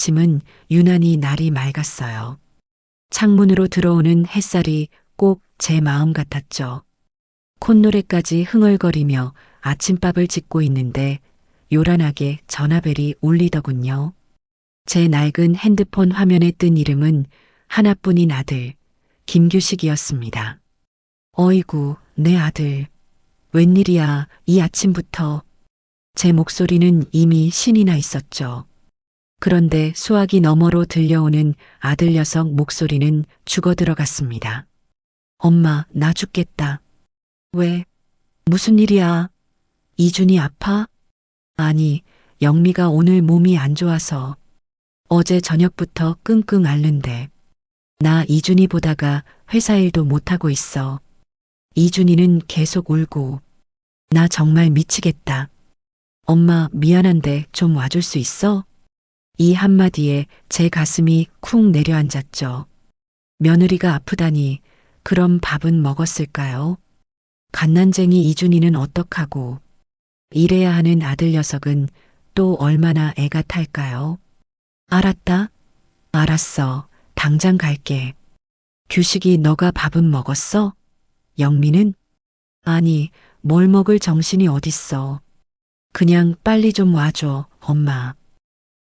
아침은 유난히 날이 맑았어요. 창문으로 들어오는 햇살이 꼭 제 마음 같았죠. 콧노래까지 흥얼거리며 아침밥을 짓고 있는데 요란하게 전화벨이 울리더군요. 제 낡은 핸드폰 화면에 뜬 이름은 하나뿐인 아들, 김규식이었습니다. 어이구, 내 아들. 웬일이야, 이 아침부터. 제 목소리는 이미 신이 나 있었죠. 그런데 수화기 너머로 들려오는 아들 녀석 목소리는 죽어 들어갔습니다. 엄마, 나 죽겠다. 왜? 무슨 일이야? 이준이 아파? 아니, 영미가 오늘 몸이 안 좋아서 어제 저녁부터 끙끙 앓는데 나 이준이 보다가 회사 일도 못하고 있어. 이준이는 계속 울고 나 정말 미치겠다. 엄마 미안한데 좀 와줄 수 있어? 이 한마디에 제 가슴이 쿵 내려앉았죠. 며느리가 아프다니 그럼 밥은 먹었을까요? 갓난쟁이 이준이는 어떡하고 일해야 하는 아들 녀석은 또 얼마나 애가 탈까요? 알았다. 알았어. 당장 갈게. 규식이 너가 밥은 먹었어? 영미는? 아니, 뭘 먹을 정신이 어딨어. 그냥 빨리 좀 와줘, 엄마.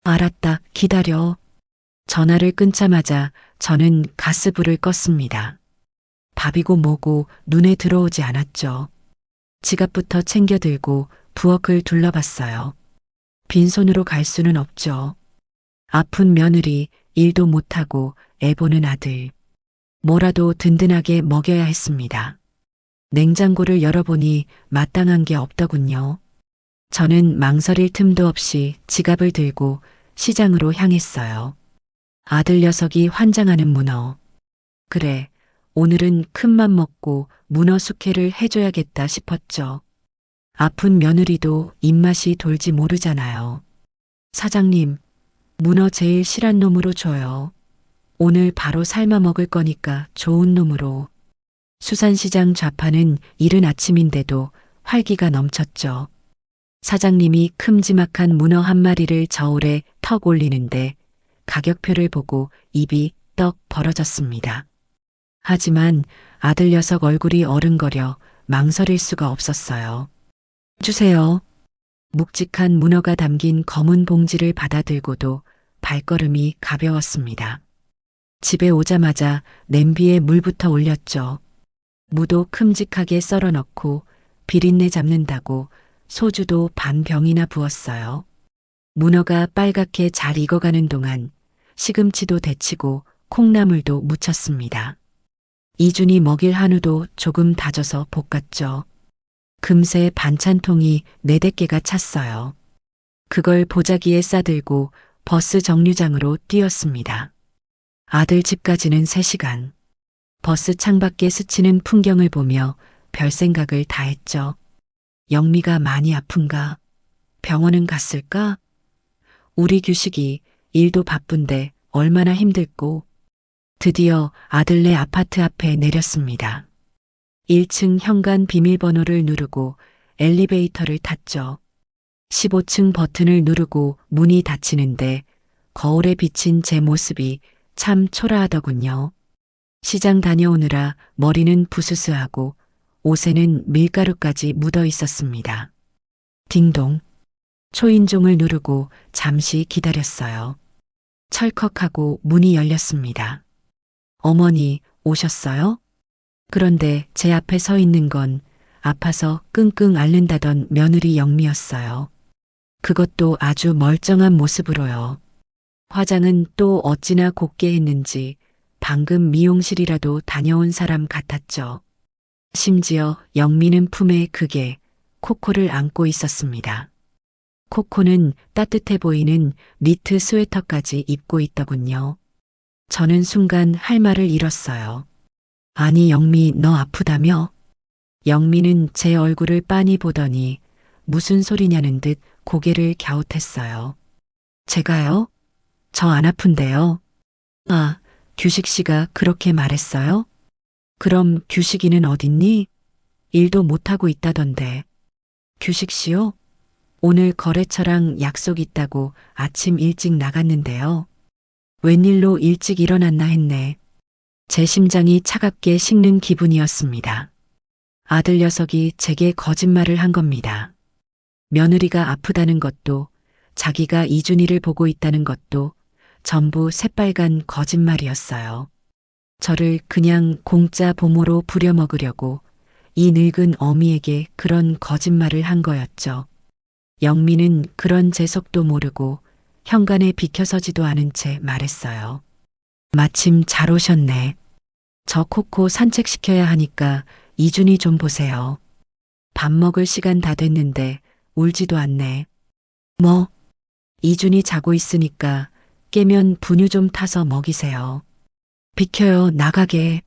알았다, 기다려. 전화를 끊자마자 저는 가스불을 껐습니다. 밥이고 뭐고 눈에 들어오지 않았죠. 지갑부터 챙겨 들고 부엌을 둘러봤어요. 빈손으로 갈 수는 없죠. 아픈 며느리, 일도 못하고 애 보는 아들. 뭐라도 든든하게 먹여야 했습니다. 냉장고를 열어보니 마땅한 게 없더군요. 저는 망설일 틈도 없이 지갑을 들고 시장으로 향했어요. 아들 녀석이 환장하는 문어. 그래, 오늘은 큰맘 먹고 문어 숙회를 해줘야겠다 싶었죠. 아픈 며느리도 입맛이 돌지 모르잖아요. 사장님, 문어 제일 실한 놈으로 줘요. 오늘 바로 삶아 먹을 거니까 좋은 놈으로. 수산시장 좌파는 이른 아침인데도 활기가 넘쳤죠. 사장님이 큼지막한 문어 한 마리를 저울에 턱 올리는데 가격표를 보고 입이 떡 벌어졌습니다. 하지만 아들 녀석 얼굴이 어른거려 망설일 수가 없었어요. 주세요. 묵직한 문어가 담긴 검은 봉지를 받아들고도 발걸음이 가벼웠습니다. 집에 오자마자 냄비에 물부터 올렸죠. 무도 큼직하게 썰어 넣고 비린내 잡는다고 소주도 반 병이나 부었어요. 문어가 빨갛게 잘 익어가는 동안 시금치도 데치고 콩나물도 무쳤습니다. 이준이 먹일 한우도 조금 다져서 볶았죠. 금세 반찬통이 4-5개가 찼어요. 그걸 보자기에 싸들고 버스 정류장으로 뛰었습니다. 아들 집까지는 3시간. 버스 창밖에 스치는 풍경을 보며 별 생각을 다 했죠. 영미가 많이 아픈가? 병원은 갔을까? 우리 규식이 일도 바쁜데 얼마나 힘들고. 드디어 아들네 아파트 앞에 내렸습니다. 1층 현관 비밀번호를 누르고 엘리베이터를 탔죠. 15층 버튼을 누르고 문이 닫히는데 거울에 비친 제 모습이 참 초라하더군요. 시장 다녀오느라 머리는 부스스하고 옷에는 밀가루까지 묻어 있었습니다. 딩동. 초인종을 누르고 잠시 기다렸어요. 철컥하고 문이 열렸습니다. 어머니 오셨어요? 그런데 제 앞에 서 있는 건 아파서 끙끙 앓는다던 며느리 영미였어요. 그것도 아주 멀쩡한 모습으로요. 화장은 또 어찌나 곱게 했는지 방금 미용실이라도 다녀온 사람 같았죠. 심지어 영미는 품에 그게 코코를 안고 있었습니다. 코코는 따뜻해 보이는 니트 스웨터까지 입고 있더군요. 저는 순간 할 말을 잃었어요. 아니 영미 너 아프다며? 영미는 제 얼굴을 빤히 보더니 무슨 소리냐는 듯 고개를 갸웃했어요. 제가요? 저 안 아픈데요. 아, 규식 씨가 그렇게 말했어요? 그럼 규식이는 어딨니? 일도 못하고 있다던데. 규식 씨요? 오늘 거래처랑 약속 있다고 아침 일찍 나갔는데요. 웬일로 일찍 일어났나 했네. 제 심장이 차갑게 식는 기분이었습니다. 아들 녀석이 제게 거짓말을 한 겁니다. 며느리가 아프다는 것도 자기가 이준이를 보고 있다는 것도 전부 새빨간 거짓말이었어요. 저를 그냥 공짜 보모로 부려먹으려고 이 늙은 어미에게 그런 거짓말을 한 거였죠. 영미는 그런 재석도 모르고 현관에 비켜서지도 않은 채 말했어요. 마침 잘 오셨네. 저 코코 산책시켜야 하니까 이준이 좀 보세요. 밥 먹을 시간 다 됐는데 울지도 않네. 뭐? 이준이 자고 있으니까 깨면 분유 좀 타서 먹이세요. 비켜요, 나가게.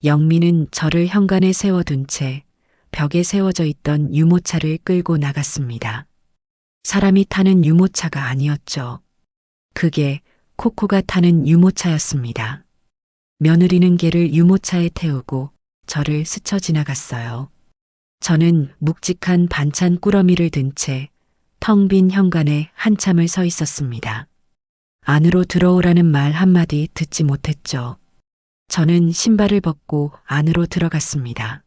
영미는 저를 현관에 세워둔 채 벽에 세워져 있던 유모차를 끌고 나갔습니다. 사람이 타는 유모차가 아니었죠. 그게 코코가 타는 유모차였습니다. 며느리는 걔를 유모차에 태우고 저를 스쳐 지나갔어요. 저는 묵직한 반찬 꾸러미를 든 채 텅 빈 현관에 한참을 서 있었습니다. 안으로 들어오라는 말 한마디 듣지 못했죠. 저는 신발을 벗고 안으로 들어갔습니다.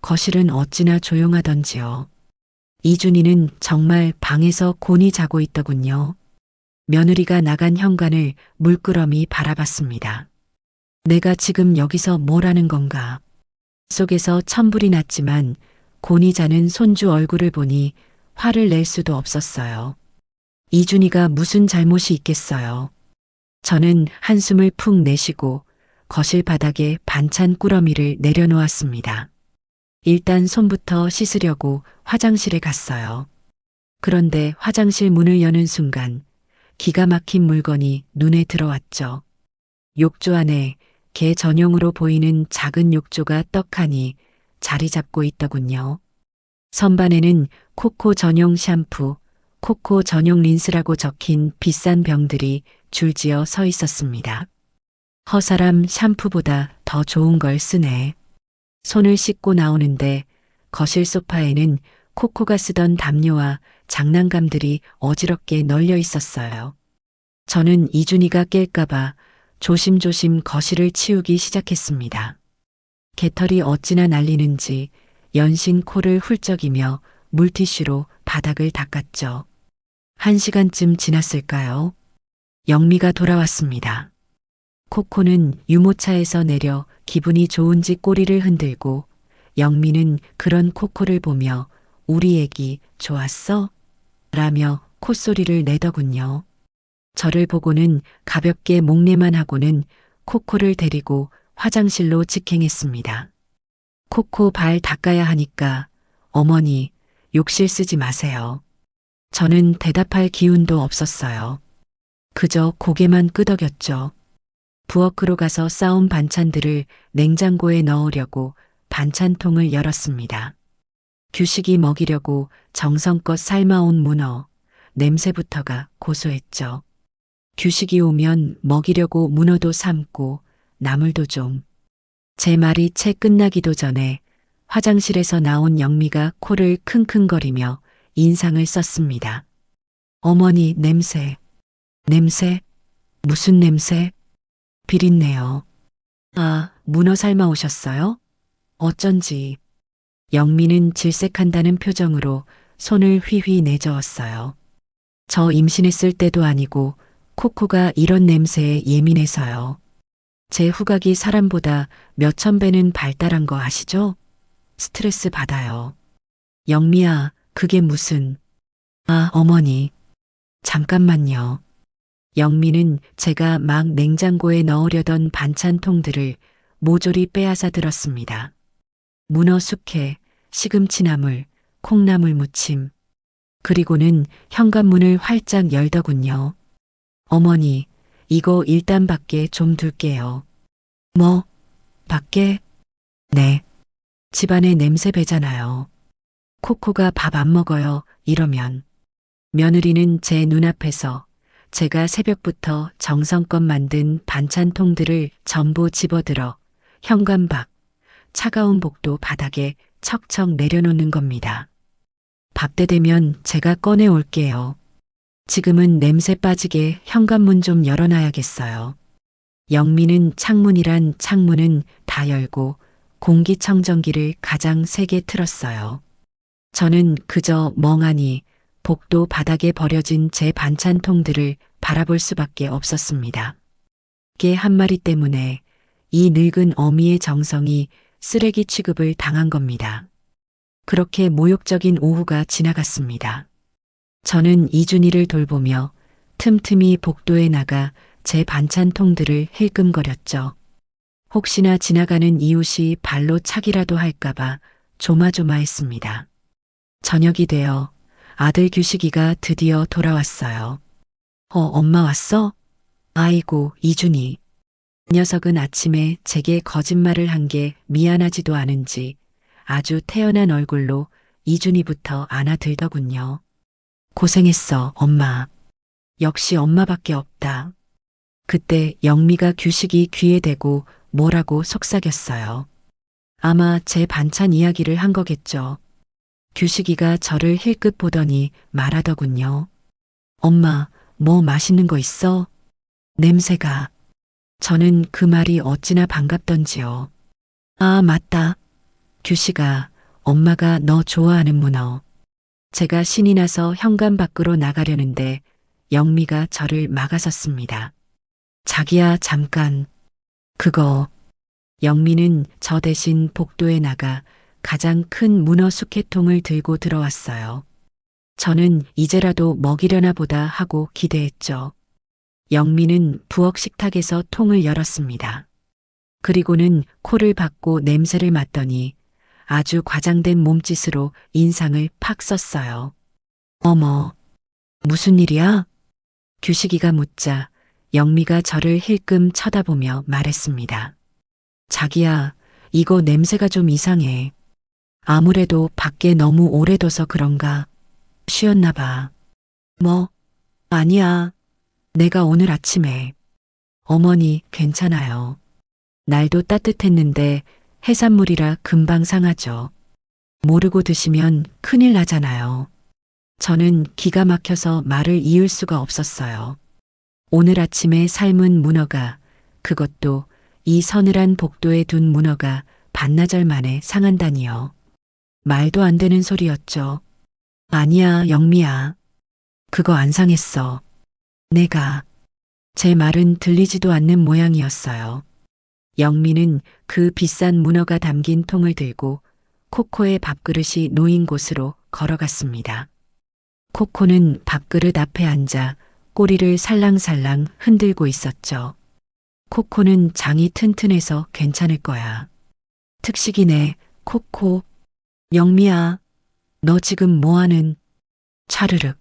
거실은 어찌나 조용하던지요. 이준이는 정말 방에서 곤히 자고 있더군요. 며느리가 나간 현관을 물끄러미 바라봤습니다. 내가 지금 여기서 뭘 하는 건가? 속에서 천불이 났지만 곤히 자는 손주 얼굴을 보니 화를 낼 수도 없었어요. 이준이가 무슨 잘못이 있겠어요. 저는 한숨을 푹 내쉬고 거실 바닥에 반찬 꾸러미를 내려놓았습니다. 일단 손부터 씻으려고 화장실에 갔어요. 그런데 화장실 문을 여는 순간 기가 막힌 물건이 눈에 들어왔죠. 욕조 안에 개 전용으로 보이는 작은 욕조가 떡하니 자리 잡고 있더군요. 선반에는 코코 전용 샴푸, 코코 전용 린스라고 적힌 비싼 병들이 줄지어 서 있었습니다. 허사람 샴푸보다 더 좋은 걸 쓰네. 손을 씻고 나오는데 거실 소파에는 코코가 쓰던 담요와 장난감들이 어지럽게 널려 있었어요. 저는 이준이가 깰까봐 조심조심 거실을 치우기 시작했습니다. 개털이 어찌나 날리는지 연신 코를 훌쩍이며 물티슈로 바닥을 닦았죠. 1시간쯤 지났을까요? 영미가 돌아왔습니다. 코코는 유모차에서 내려 기분이 좋은지 꼬리를 흔들고 영미는 그런 코코를 보며 우리 애기 좋았어? 라며 콧소리를 내더군요. 저를 보고는 가볍게 목례만 하고는 코코를 데리고 화장실로 직행했습니다. 코코 발 닦아야 하니까 어머니 욕실 쓰지 마세요. 저는 대답할 기운도 없었어요. 그저 고개만 끄덕였죠. 부엌으로 가서 싸온 반찬들을 냉장고에 넣으려고 반찬통을 열었습니다. 규식이 먹이려고 정성껏 삶아온 문어, 냄새부터가 고소했죠. 규식이 오면 먹이려고 문어도 삶고 나물도 좀. 제 말이 채 끝나기도 전에 화장실에서 나온 영미가 코를 킁킁거리며 인상을 썼습니다. 어머니 냄새. 냄새? 무슨 냄새? 비린내요. 아, 문어 삶아 오셨어요? 어쩐지. 영미는 질색한다는 표정으로 손을 휘휘 내저었어요. 저 임신했을 때도 아니고 코코가 이런 냄새에 예민해서요. 제 후각이 사람보다 몇천 배는 발달한 거 아시죠? 스트레스 받아요. 영미야, 그게 무슨... 아, 어머니. 잠깐만요. 영미는 제가 막 냉장고에 넣으려던 반찬통들을 모조리 빼앗아 들었습니다. 문어 숙회, 시금치나물, 콩나물 무침. 그리고는 현관문을 활짝 열더군요. 어머니, 이거 일단 밖에 좀 둘게요. 뭐? 밖에? 네. 집안에 냄새 배잖아요. 코코가 밥 안 먹어요, 이러면. 며느리는 제 눈앞에서 제가 새벽부터 정성껏 만든 반찬통들을 전부 집어들어 현관 밖, 차가운 복도 바닥에 척척 내려놓는 겁니다. 밥때 되면 제가 꺼내 올게요. 지금은 냄새 빠지게 현관문 좀 열어놔야겠어요. 영미는 창문이란 창문은 다 열고 공기청정기를 가장 세게 틀었어요. 저는 그저 멍하니 복도 바닥에 버려진 제 반찬통들을 바라볼 수밖에 없었습니다. 개 한 마리 때문에 이 늙은 어미의 정성이 쓰레기 취급을 당한 겁니다. 그렇게 모욕적인 오후가 지나갔습니다. 저는 이준이를 돌보며 틈틈이 복도에 나가 제 반찬통들을 힐끔거렸죠. 혹시나 지나가는 이웃이 발로 차기라도 할까봐 조마조마했습니다. 저녁이 되어 아들 규식이가 드디어 돌아왔어요. 엄마 왔어? 아이고, 이준이. 이 녀석은 아침에 제게 거짓말을 한 게 미안하지도 않은지 아주 태연한 얼굴로 이준이부터 안아들더군요. 고생했어, 엄마. 역시 엄마밖에 없다. 그때 영미가 규식이 귀에 대고 뭐라고 속삭였어요. 아마 제 반찬 이야기를 한 거겠죠. 규식이가 저를 힐끗 보더니 말하더군요. 엄마, 뭐 맛있는 거 있어? 냄새가. 저는 그 말이 어찌나 반갑던지요. 아, 맞다. 규식아, 엄마가 너 좋아하는 문어. 제가 신이 나서 현관 밖으로 나가려는데 영미가 저를 막아섰습니다. 자기야, 잠깐. 그거. 영미는 저 대신 복도에 나가 가장 큰 문어 숙회통을 들고 들어왔어요. 저는 이제라도 먹이려나 보다 하고 기대했죠. 영미는 부엌 식탁에서 통을 열었습니다. 그리고는 코를 박고 냄새를 맡더니 아주 과장된 몸짓으로 인상을 팍 썼어요. 어머, 무슨 일이야? 규식이가 묻자 영미가 저를 힐끔 쳐다보며 말했습니다. 자기야, 이거 냄새가 좀 이상해. 아무래도 밖에 너무 오래 둬서 그런가? 쉬었나 봐. 뭐? 아니야. 내가 오늘 아침에. 어머니, 괜찮아요. 날도 따뜻했는데 해산물이라 금방 상하죠. 모르고 드시면 큰일 나잖아요. 저는 기가 막혀서 말을 이을 수가 없었어요. 오늘 아침에 삶은 문어가, 그것도 이 서늘한 복도에 둔 문어가 반나절 만에 상한다니요. 말도 안 되는 소리였죠. 아니야, 영미야. 그거 안 상했어. 내가. 제 말은 들리지도 않는 모양이었어요. 영미는 그 비싼 문어가 담긴 통을 들고 코코의 밥그릇이 놓인 곳으로 걸어갔습니다. 코코는 밥그릇 앞에 앉아 꼬리를 살랑살랑 흔들고 있었죠. 코코는 장이 튼튼해서 괜찮을 거야. 특식이네, 코코. 영미야, 너 지금 뭐하는? 차르륵.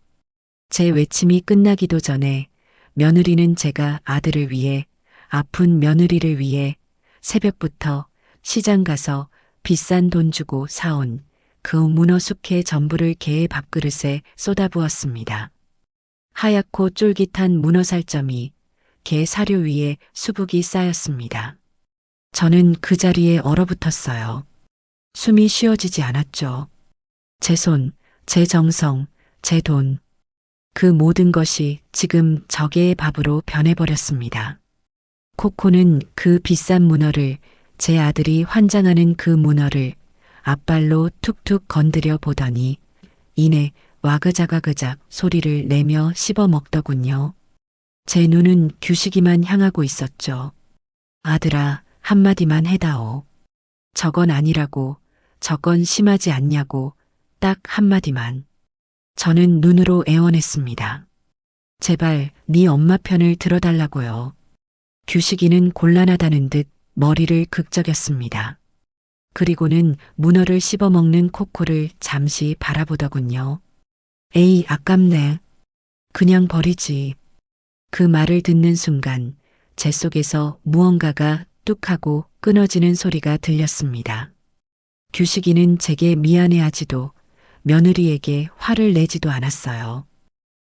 제 외침이 끝나기도 전에 며느리는 제가 아들을 위해, 아픈 며느리를 위해 새벽부터 시장 가서 비싼 돈 주고 사온 그 문어 숙회 전부를 개의 밥그릇에 쏟아부었습니다. 하얗고 쫄깃한 문어 살점이 개 사료 위에 수북이 쌓였습니다. 저는 그 자리에 얼어붙었어요. 숨이 쉬어지지 않았죠. 제 손, 제 정성, 제 돈. 그 모든 것이 지금 저 개의 밥으로 변해버렸습니다. 코코는 그 비싼 문어를, 제 아들이 환장하는 그 문어를 앞발로 툭툭 건드려 보더니 이내 와그작와그작 소리를 내며 씹어 먹더군요. 제 눈은 규식이만 향하고 있었죠. 아들아, 한마디만 해다오. 저건 아니라고, 저건 심하지 않냐고, 딱 한마디만. 저는 눈으로 애원했습니다. 제발 네 엄마 편을 들어달라고요. 규식이는 곤란하다는 듯 머리를 극적였습니다. 그리고는 문어를 씹어먹는 코코를 잠시 바라보더군요. 에이, 아깝네. 그냥 버리지. 그 말을 듣는 순간 제 속에서 무언가가 뚝 하고 끊어지는 소리가 들렸습니다. 규식이는 제게 미안해하지도 며느리에게 화를 내지도 않았어요.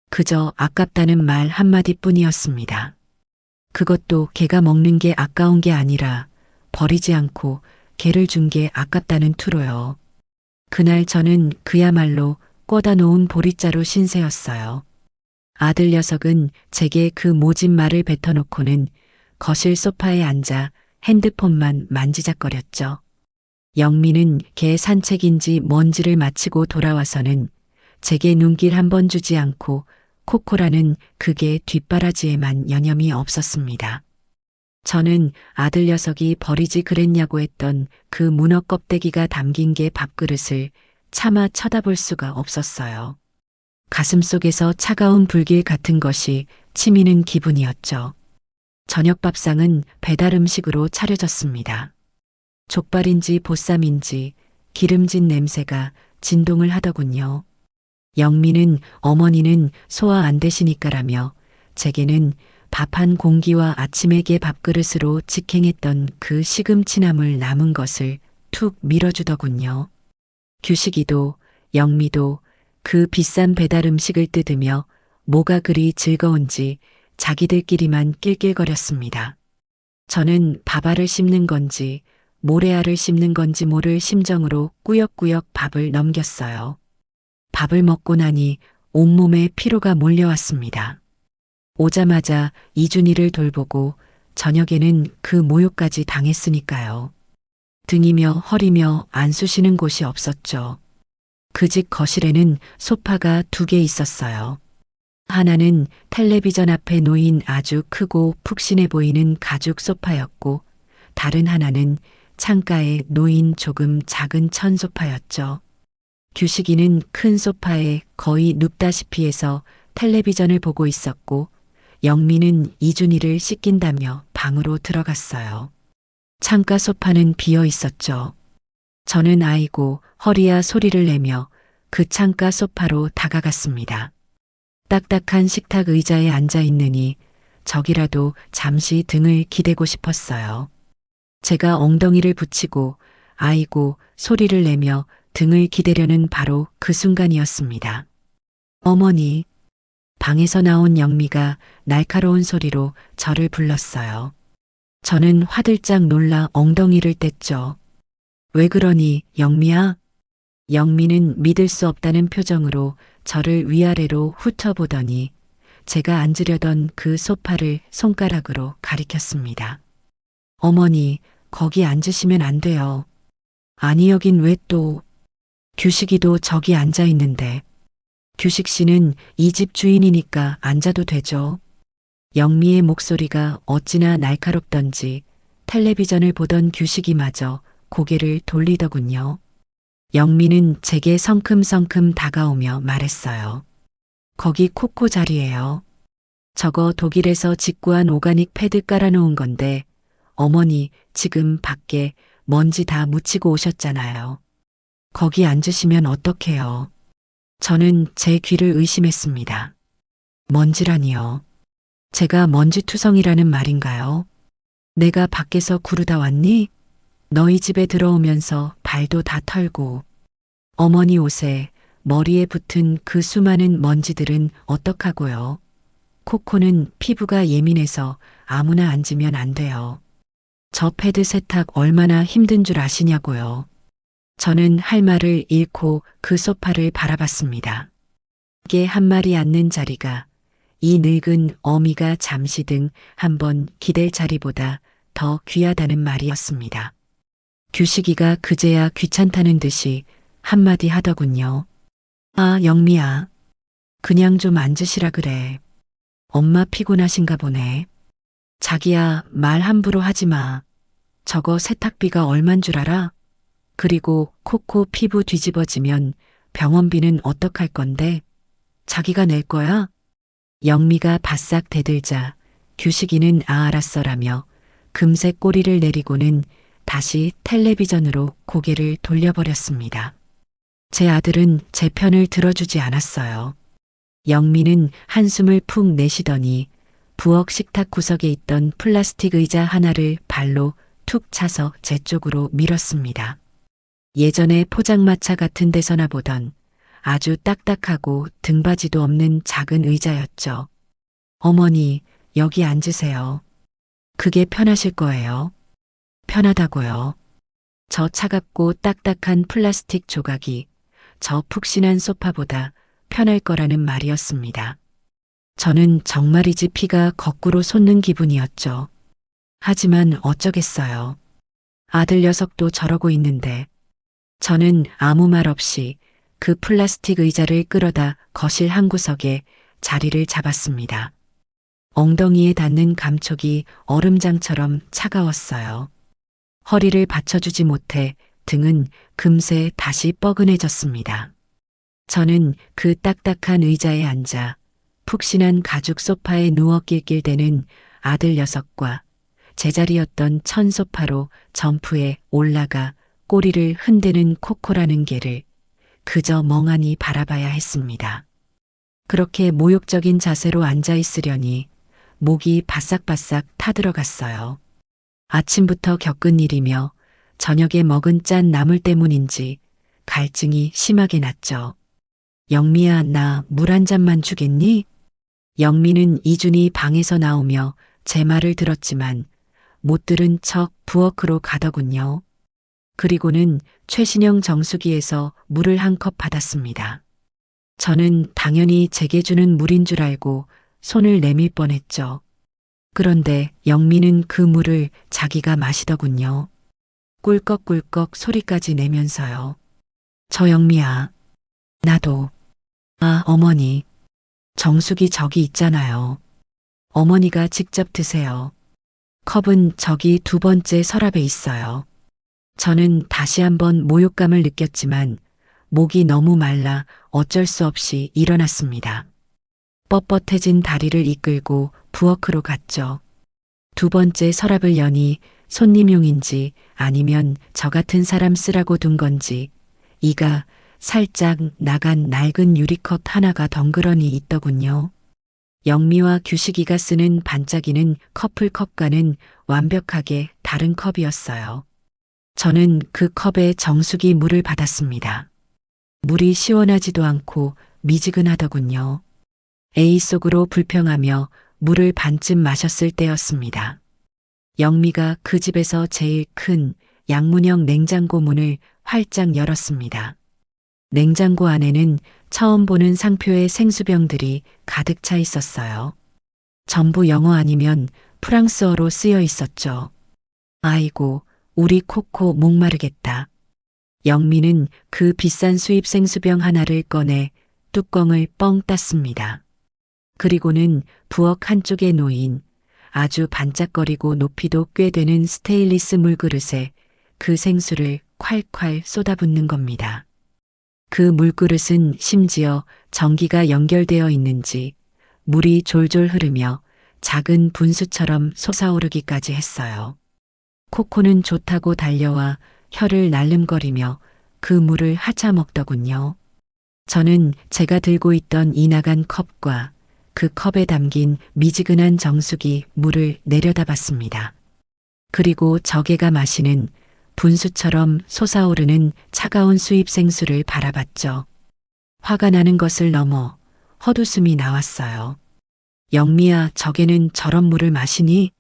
그저 아깝다는 말 한마디뿐이었습니다. 그것도 개가 먹는 게 아까운 게 아니라 버리지 않고 개를 준 게 아깝다는 투로요. 그날 저는 그야말로 꽂아 놓은 보리자루 신세였어요. 아들 녀석은 제게 그 모진 말을 뱉어놓고는 거실 소파에 앉아 핸드폰만 만지작거렸죠. 영미는 개 산책인지 뭔지를 마치고 돌아와서는 제게 눈길 한 번 주지 않고 코코라는 그게 뒷바라지에만 여념이 없었습니다. 저는 아들 녀석이 버리지 그랬냐고 했던 그 문어 껍데기가 담긴 게 밥그릇을 차마 쳐다볼 수가 없었어요. 가슴속에서 차가운 불길 같은 것이 치미는 기분이었죠. 저녁 밥상은 배달 음식으로 차려졌습니다. 족발인지 보쌈인지 기름진 냄새가 진동을 하더군요. 영미는 어머니는 소화 안 되시니까라며 제게는 밥 한 공기와 아침에 개 밥그릇으로 직행했던 그 시금치나물 남은 것을 툭 밀어주더군요. 규식이도 영미도 그 비싼 배달 음식을 뜯으며 뭐가 그리 즐거운지 자기들끼리만 낄낄거렸습니다. 저는 밥알을 씹는 건지 모래알을 씹는 건지 모를 심정으로 꾸역꾸역 밥을 넘겼어요. 밥을 먹고 나니 온몸에 피로가 몰려왔습니다. 오자마자 이준이를 돌보고 저녁에는 그 모욕까지 당했으니까요. 등이며 허리며 안 쑤시는 곳이 없었죠. 그 집 거실에는 소파가 2개 있었어요. 하나는 텔레비전 앞에 놓인 아주 크고 푹신해 보이는 가죽 소파였고 다른 하나는 창가에 놓인 조금 작은 천 소파였죠. 규식이는 큰 소파에 거의 눕다시피 해서 텔레비전을 보고 있었고 영미는 이준이를 씻긴다며 방으로 들어갔어요. 창가 소파는 비어 있었죠. 저는 아이고 허리야 소리를 내며 그 창가 소파로 다가갔습니다. 딱딱한 식탁 의자에 앉아 있느니 저기라도 잠시 등을 기대고 싶었어요. 제가 엉덩이를 붙이고 아이고 소리를 내며 등을 기대려는 바로 그 순간이었습니다. 어머니, 방에서 나온 영미가 날카로운 소리로 저를 불렀어요. 저는 화들짝 놀라 엉덩이를 뗐죠. 왜 그러니, 영미야? 영미는 믿을 수 없다는 표정으로 저를 위아래로 훑어보더니 제가 앉으려던 그 소파를 손가락으로 가리켰습니다. 어머니, 거기 앉으시면 안 돼요. 아니, 여긴 왜 또? 규식이도 저기 앉아 있는데. 규식 씨는 이 집 주인이니까 앉아도 되죠. 영미의 목소리가 어찌나 날카롭던지 텔레비전을 보던 규식이마저 고개를 돌리더군요. 영미는 제게 성큼성큼 다가오며 말했어요. 거기 코코 자리예요. 저거 독일에서 직구한 오가닉 패드 깔아놓은 건데 어머니 지금 밖에 먼지 다 묻히고 오셨잖아요. 거기 앉으시면 어떡해요. 저는 제 귀를 의심했습니다. 먼지라니요. 제가 먼지투성이라는 말인가요? 내가 밖에서 구르다 왔니? 너희 집에 들어오면서 발도 다 털고 어머니 옷에 머리에 붙은 그 수많은 먼지들은 어떡하고요? 코코는 피부가 예민해서 아무나 앉으면 안 돼요. 저 패드 세탁 얼마나 힘든 줄 아시냐고요. 저는 할 말을 잃고 그 소파를 바라봤습니다. 개 한 마리 앉는 자리가 이 늙은 어미가 잠시 등 한번 기댈 자리보다 더 귀하다는 말이었습니다. 규식이가 그제야 귀찮다는 듯이 한마디 하더군요. 아, 영미야. 그냥 좀 앉으시라 그래. 엄마 피곤하신가 보네. 자기야, 말 함부로 하지 마. 저거 세탁비가 얼만 줄 알아? 그리고 코코 피부 뒤집어지면 병원비는 어떡할 건데? 자기가 낼 거야? 영미가 바싹 대들자 규식이는 아 알았어라며 금세 꼬리를 내리고는 다시 텔레비전으로 고개를 돌려버렸습니다. 제 아들은 제 편을 들어주지 않았어요. 영미는 한숨을 푹 내쉬더니 부엌 식탁 구석에 있던 플라스틱 의자 하나를 발로 툭 차서 제 쪽으로 밀었습니다. 예전에 포장마차 같은 데서나 보던 아주 딱딱하고 등받이도 없는 작은 의자였죠. 어머니, 여기 앉으세요. 그게 편하실 거예요. 편하다고요. 저 차갑고 딱딱한 플라스틱 조각이 저 푹신한 소파보다 편할 거라는 말이었습니다. 저는 정말이지 피가 거꾸로 솟는 기분이었죠. 하지만 어쩌겠어요. 아들 녀석도 저러고 있는데. 저는 아무 말 없이 그 플라스틱 의자를 끌어다 거실 한 구석에 자리를 잡았습니다. 엉덩이에 닿는 감촉이 얼음장처럼 차가웠어요. 허리를 받쳐주지 못해 등은 금세 다시 뻐근해졌습니다. 저는 그 딱딱한 의자에 앉아 푹신한 가죽 소파에 누워 낄낄대는 아들 녀석과 제자리였던 천 소파로 점프해 올라가 꼬리를 흔드는 코코라는 개를 그저 멍하니 바라봐야 했습니다. 그렇게 모욕적인 자세로 앉아 있으려니 목이 바싹바싹 타들어갔어요. 아침부터 겪은 일이며 저녁에 먹은 짠 나물 때문인지 갈증이 심하게 났죠. 영미야, 나 물 한 잔만 주겠니? 영미는 이준이 방에서 나오며 제 말을 들었지만 못 들은 척 부엌으로 가더군요. 그리고는 최신형 정수기에서 물을 한 컵 받았습니다. 저는 당연히 제게 주는 물인 줄 알고 손을 내밀 뻔했죠. 그런데 영미는 그 물을 자기가 마시더군요. 꿀꺽꿀꺽 소리까지 내면서요. 저 영미야. 나도. 아, 어머니. 정수기 저기 있잖아요. 어머니가 직접 드세요. 컵은 저기 두 번째 서랍에 있어요. 저는 다시 한번 모욕감을 느꼈지만 목이 너무 말라 어쩔 수 없이 일어났습니다. 뻣뻣해진 다리를 이끌고 부엌으로 갔죠. 두 번째 서랍을 여니 손님용인지 아니면 저 같은 사람 쓰라고 둔 건지 이가 살짝 나간 낡은 유리컵 하나가 덩그러니 있더군요. 영미와 규식이가 쓰는 반짝이는 커플컵과는 완벽하게 다른 컵이었어요. 저는 그 컵에 정수기 물을 받았습니다. 물이 시원하지도 않고 미지근하더군요. 에이 속으로 불평하며 물을 반쯤 마셨을 때였습니다. 영미가 그 집에서 제일 큰 양문형 냉장고 문을 활짝 열었습니다. 냉장고 안에는 처음 보는 상표의 생수병들이 가득 차 있었어요. 전부 영어 아니면 프랑스어로 쓰여 있었죠. 아이고, 우리 코코 목마르겠다. 영미는 그 비싼 수입 생수병 하나를 꺼내 뚜껑을 뻥 땄습니다. 그리고는 부엌 한쪽에 놓인 아주 반짝거리고 높이도 꽤 되는 스테인리스 물그릇에 그 생수를 콸콸 쏟아붓는 겁니다. 그 물그릇은 심지어 전기가 연결되어 있는지 물이 졸졸 흐르며 작은 분수처럼 솟아오르기까지 했어요. 코코는 좋다고 달려와 혀를 날름거리며 그 물을 하차 먹더군요. 저는 제가 들고 있던 이 나간 컵과 그 컵에 담긴 미지근한 정수기 물을 내려다봤습니다. 그리고 저개가 마시는 분수처럼 솟아오르는 차가운 수입 생수를 바라봤죠. 화가 나는 것을 넘어 헛웃음이 나왔어요. 영미야, 저개는 저런 물을 마시니?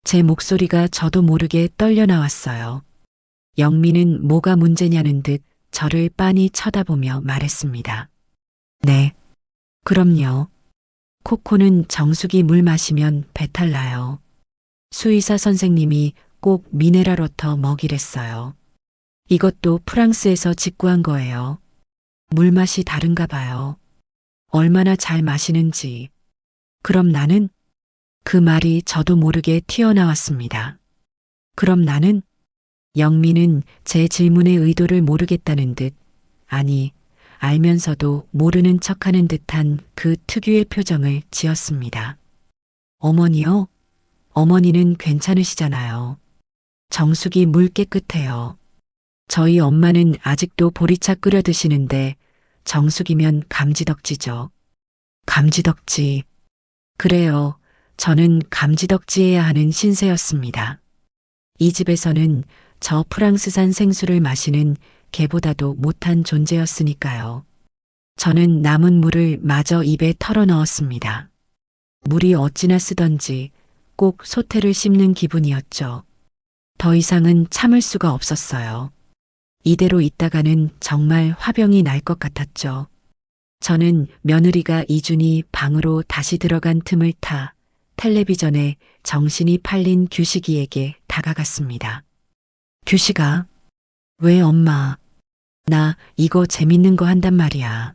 제 목소리가 저도 모르게 떨려 나왔어요. 영미는 뭐가 문제냐는 듯 저를 빤히 쳐다보며 말했습니다. 네. 그럼요. 코코는 정수기 물 마시면 배탈 나요. 수의사 선생님이 꼭 미네랄 워터 먹이랬어요. 이것도 프랑스에서 직구한 거예요. 물맛이 다른가 봐요. 얼마나 잘 마시는지. 그럼 나는? 그 말이 저도 모르게 튀어나왔습니다. 그럼 나는? 영미는 제 질문의 의도를 모르겠다는 듯, 아니, 알면서도 모르는 척하는 듯한 그 특유의 표정을 지었습니다. 어머니요? 어머니는 괜찮으시잖아요. 정수기 물 깨끗해요. 저희 엄마는 아직도 보리차 끓여 드시는데 정수기면 감지덕지죠. 감지덕지. 그래요. 저는 감지덕지해야 하는 신세였습니다. 이 집에서는 저 프랑스산 생수를 마시는 개보다도 못한 존재였으니까요. 저는 남은 물을 마저 입에 털어 넣었습니다. 물이 어찌나 쓰던지 꼭 소태를 씹는 기분이었죠. 더 이상은 참을 수가 없었어요. 이대로 있다가는 정말 화병이 날 것 같았죠. 저는 며느리가 이준이 방으로 다시 들어간 틈을 타 텔레비전에 정신이 팔린 규식이에게 다가갔습니다. 규식아, 왜 엄마? 나 이거 재밌는 거 한단 말이야.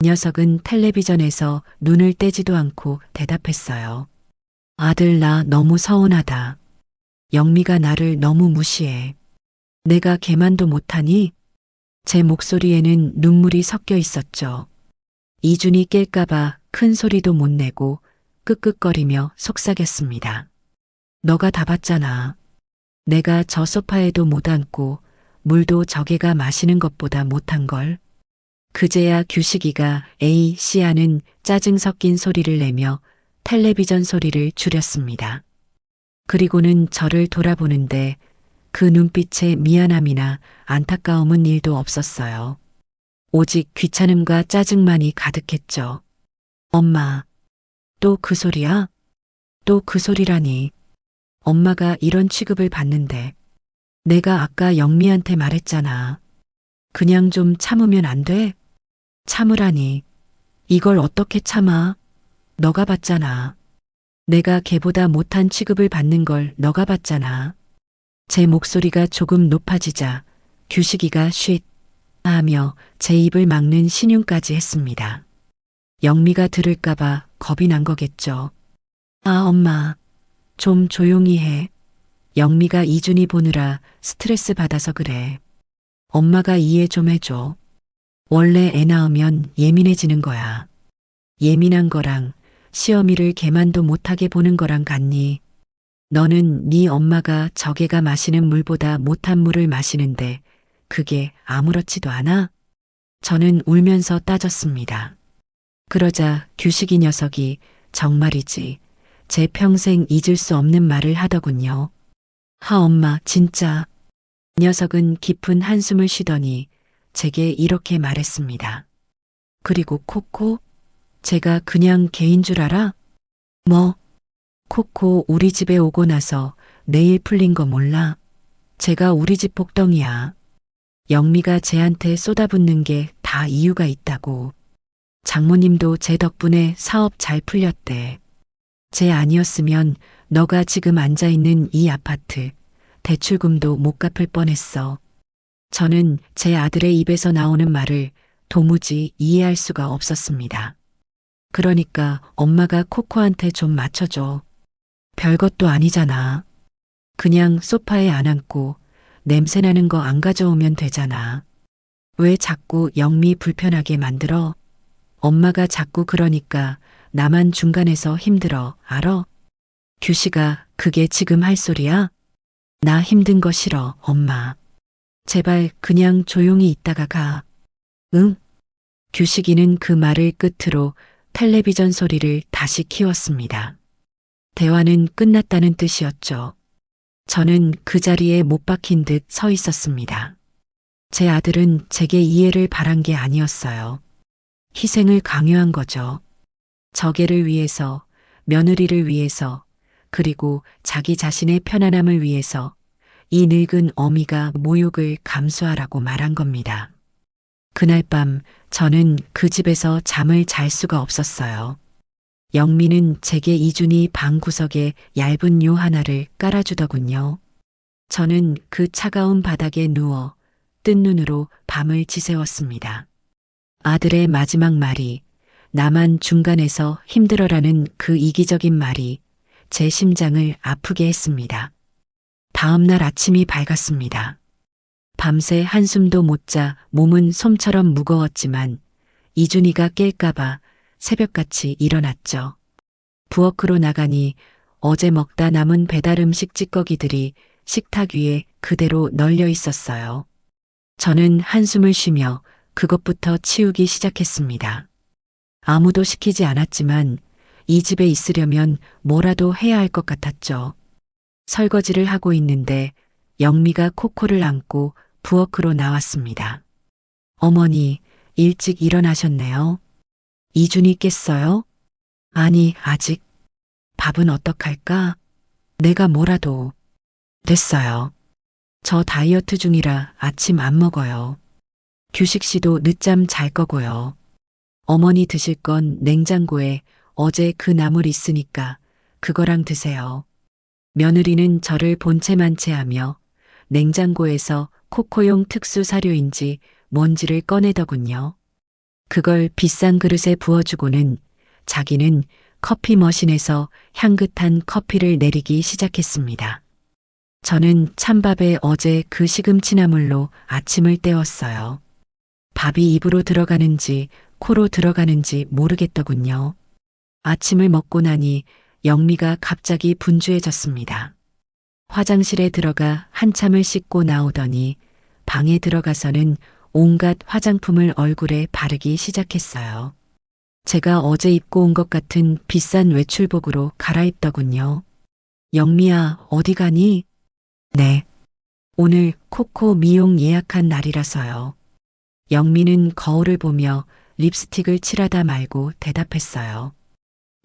녀석은 텔레비전에서 눈을 떼지도 않고 대답했어요. 아들, 나 너무 서운하다. 영미가 나를 너무 무시해. 내가 걔만도 못하니? 제 목소리에는 눈물이 섞여 있었죠. 이준이 깰까봐 큰 소리도 못 내고 끄끄거리며 속삭였습니다. 너가 다 봤잖아. 내가 저 소파에도 못 앉고 물도 저개가 마시는 것보다 못한 걸. 그제야 규식이가 에이 씨 하는 짜증 섞인 소리를 내며 텔레비전 소리를 줄였습니다. 그리고는 저를 돌아보는데 그 눈빛에 미안함이나 안타까움은 일도 없었어요. 오직 귀찮음과 짜증만이 가득했죠. 엄마, 또 그 소리야? 또 그 소리라니. 엄마가 이런 취급을 받는데 내가 아까 영미한테 말했잖아. 그냥 좀 참으면 안 돼? 참으라니. 이걸 어떻게 참아? 너가 봤잖아. 내가 걔보다 못한 취급을 받는 걸 너가 봤잖아. 제 목소리가 조금 높아지자 규식이가 쉿 하며 제 입을 막는 신용까지 했습니다. 영미가 들을까봐 겁이 난 거겠죠. 아, 엄마. 좀 조용히 해. 영미가 이준이 보느라 스트레스 받아서 그래. 엄마가 이해 좀 해줘. 원래 애 낳으면 예민해지는 거야. 예민한 거랑 시어미를 걔만도 못하게 보는 거랑 같니? 너는 네 엄마가 저개가 마시는 물보다 못한 물을 마시는데 그게 아무렇지도 않아? 저는 울면서 따졌습니다. 그러자 규식이 녀석이 정말이지 제 평생 잊을 수 없는 말을 하더군요. 하 엄마 진짜. 녀석은 깊은 한숨을 쉬더니 제게 이렇게 말했습니다. 그리고 코코? 제가 그냥 개인 줄 알아? 뭐? 코코 우리 집에 오고 나서 내일 풀린 거 몰라? 제가 우리 집 복덩이야. 영미가 쟤한테 쏟아붓는 게 다 이유가 있다고. 장모님도 제 덕분에 사업 잘 풀렸대. 쟤 아니었으면 너가 지금 앉아있는 이 아파트 대출금도 못 갚을 뻔했어. 저는 제 아들의 입에서 나오는 말을 도무지 이해할 수가 없었습니다. 그러니까 엄마가 코코한테 좀 맞춰줘. 별것도 아니잖아. 그냥 소파에 안 앉고 냄새나는 거 안 가져오면 되잖아. 왜 자꾸 영미 불편하게 만들어? 엄마가 자꾸 그러니까 나만 중간에서 힘들어, 알어? 규식아, 그게 지금 할 소리야? 나 힘든 거 싫어, 엄마. 제발 그냥 조용히 있다가 가. 응? 규식이는 그 말을 끝으로 텔레비전 소리를 다시 키웠습니다. 대화는 끝났다는 뜻이었죠. 저는 그 자리에 못 박힌 듯 서 있었습니다. 제 아들은 제게 이해를 바란 게 아니었어요. 희생을 강요한 거죠. 저개를 위해서, 며느리를 위해서, 그리고 자기 자신의 편안함을 위해서 이 늙은 어미가 모욕을 감수하라고 말한 겁니다. 그날 밤 저는 그 집에서 잠을 잘 수가 없었어요. 영미는 제게 이준이 방 구석에 얇은 요 하나를 깔아주더군요. 저는 그 차가운 바닥에 누워 뜬 눈으로 밤을 지새웠습니다. 아들의 마지막 말이 나만 중간에서 힘들어라는 그 이기적인 말이 제 심장을 아프게 했습니다. 다음 날 아침이 밝았습니다. 밤새 한숨도 못 자 몸은 솜처럼 무거웠지만 이준이가 깰까봐 새벽같이 일어났죠. 부엌으로 나가니 어제 먹다 남은 배달 음식 찌꺼기들이 식탁 위에 그대로 널려 있었어요. 저는 한숨을 쉬며 그것부터 치우기 시작했습니다. 아무도 시키지 않았지만 이 집에 있으려면 뭐라도 해야 할 것 같았죠. 설거지를 하고 있는데 영미가 코코를 안고 부엌으로 나왔습니다. 어머니, 일찍 일어나셨네요. 이준이 깼어요? 아니, 아직. 밥은 어떡할까? 내가 뭐라도. 됐어요. 저 다이어트 중이라 아침 안 먹어요. 규식 씨도 늦잠 잘 거고요. 어머니 드실 건 냉장고에 어제 그 나물 있으니까 그거랑 드세요. 며느리는 저를 본체만체하며 냉장고에서 코코용 특수 사료인지 뭔지를 꺼내더군요. 그걸 비싼 그릇에 부어주고는 자기는 커피 머신에서 향긋한 커피를 내리기 시작했습니다. 저는 찬밥에 어제 그 시금치나물로 아침을 때웠어요. 밥이 입으로 들어가는지 코로 들어가는지 모르겠더군요. 아침을 먹고 나니 영미가 갑자기 분주해졌습니다. 화장실에 들어가 한참을 씻고 나오더니 방에 들어가서는 온갖 화장품을 얼굴에 바르기 시작했어요. 제가 어제 입고 온 것 같은 비싼 외출복으로 갈아입더군요. 영미야, 어디 가니? 네. 오늘 코코 미용 예약한 날이라서요. 영미는 거울을 보며 립스틱을 칠하다 말고 대답했어요.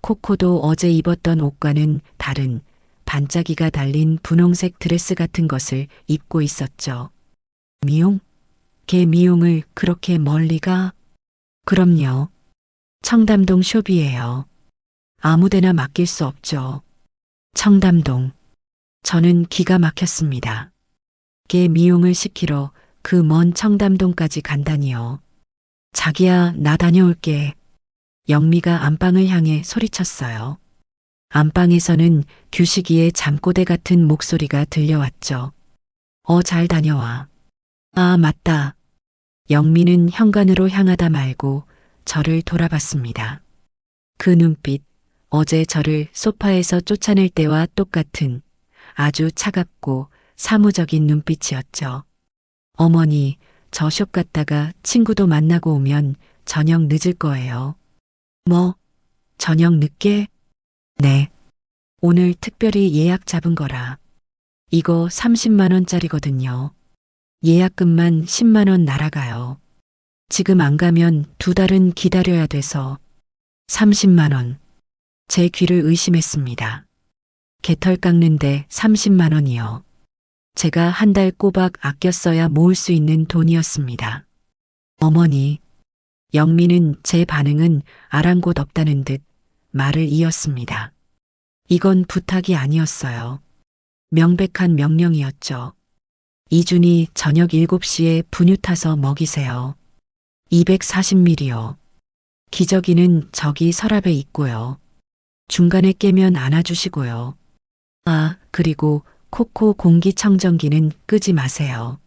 코코도 어제 입었던 옷과는 다른 반짝이가 달린 분홍색 드레스 같은 것을 입고 있었죠. 미용? 걔 미용을 그렇게 멀리 가? 그럼요. 청담동 숍이에요. 아무데나 맡길 수 없죠. 청담동. 저는 기가 막혔습니다. 걔 미용을 시키러 그 먼 청담동까지 간다니요. 자기야, 나 다녀올게. 영미가 안방을 향해 소리쳤어요. 안방에서는 규식이의 잠꼬대 같은 목소리가 들려왔죠. 잘 다녀와. 아, 맞다. 영미는 현관으로 향하다 말고 저를 돌아봤습니다. 그 눈빛, 어제 저를 소파에서 쫓아낼 때와 똑같은 아주 차갑고 사무적인 눈빛이었죠. 어머니, 저 숍 갔다가 친구도 만나고 오면 저녁 늦을 거예요. 뭐? 저녁 늦게? 네. 오늘 특별히 예약 잡은 거라. 이거 30만 원짜리거든요. 예약금만 10만 원 날아가요. 지금 안 가면 2달은 기다려야 돼서 30만 원. 제 귀를 의심했습니다. 개털 깎는데 30만 원이요. 제가 한 달 꼬박 아껴 써야 모을 수 있는 돈이었습니다. 어머니, 영미는 제 반응은 아랑곳 없다는 듯 말을 이었습니다. 이건 부탁이 아니었어요. 명백한 명령이었죠. 이준이 저녁 7시에 분유 타서 먹이세요. 240ml요. 기저귀는 저기 서랍에 있고요. 중간에 깨면 안아주시고요. 아, 그리고 코코 공기청정기는 끄지 마세요.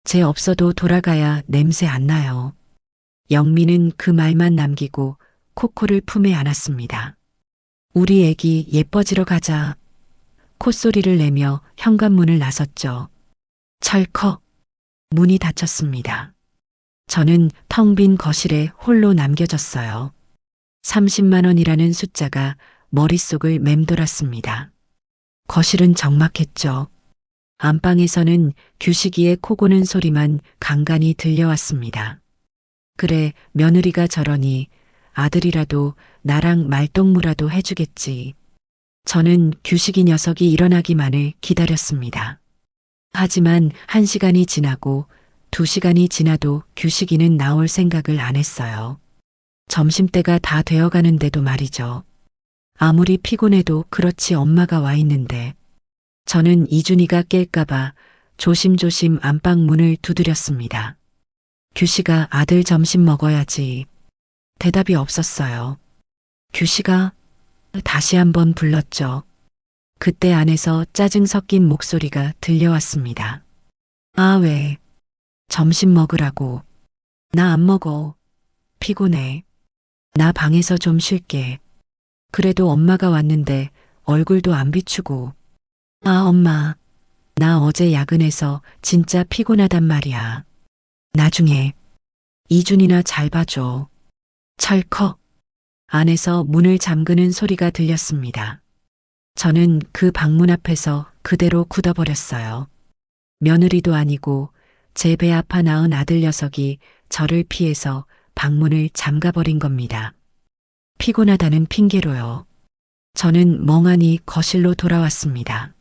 제 없어도 돌아가야 냄새 안 나요. 영미는 그 말만 남기고 코코를 품에 안았습니다. 우리 애기 예뻐지러 가자. 콧소리를 내며 현관문을 나섰죠. 철컥. 문이 닫혔습니다. 저는 텅 빈 거실에 홀로 남겨졌어요. 30만 원이라는 숫자가 머릿속을 맴돌았습니다. 거실은 적막했죠. 안방에서는 규식이의 코 고는 소리만 간간히 들려왔습니다. 그래, 며느리가 저러니 아들이라도 나랑 말동무라도 해주겠지. 저는 규식이 녀석이 일어나기만을 기다렸습니다. 하지만 1시간이 지나고 2시간이 지나도 규식이는 나올 생각을 안 했어요. 점심때가 다 되어가는데도 말이죠. 아무리 피곤해도 그렇지 엄마가 와 있는데 저는 이준이가 깰까봐 조심조심 안방 문을 두드렸습니다. 규식아, 아들 점심 먹어야지. 대답이 없었어요. 규식아, 다시 한번 불렀죠. 그때 안에서 짜증 섞인 목소리가 들려왔습니다. 아, 왜? 점심 먹으라고. 나 안 먹어. 피곤해. 나 방에서 좀 쉴게. 그래도 엄마가 왔는데 얼굴도 안 비추고. 아, 엄마. 나 어제 야근해서 진짜 피곤하단 말이야. 나중에 이준이나 잘 봐줘. 철컥. 안에서 문을 잠그는 소리가 들렸습니다. 저는 그 방문 앞에서 그대로 굳어버렸어요. 며느리도 아니고 제 배 아파 낳은 아들 녀석이 저를 피해서 방문을 잠가버린 겁니다. 피곤하다는 핑계로요. 저는 멍하니 거실로 돌아왔습니다.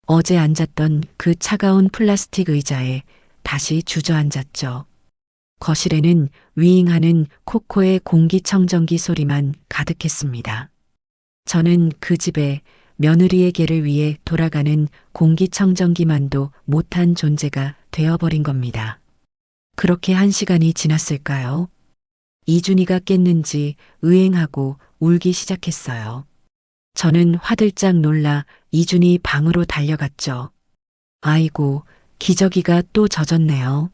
어제 앉았던 그 차가운 플라스틱 의자에 다시 주저앉았죠. 거실에는 윙하는 코코의 공기청정기 소리만 가득했습니다. 저는 그 집에 며느리에게를 위해 돌아가는 공기청정기만도 못한 존재가 되어버린 겁니다. 그렇게 1시간이 지났을까요? 이준이가 깼는지 의행하고 울기 시작했어요. 저는 화들짝 놀라 이준이 방으로 달려갔죠. 아이고, 기저귀가 또 젖었네요.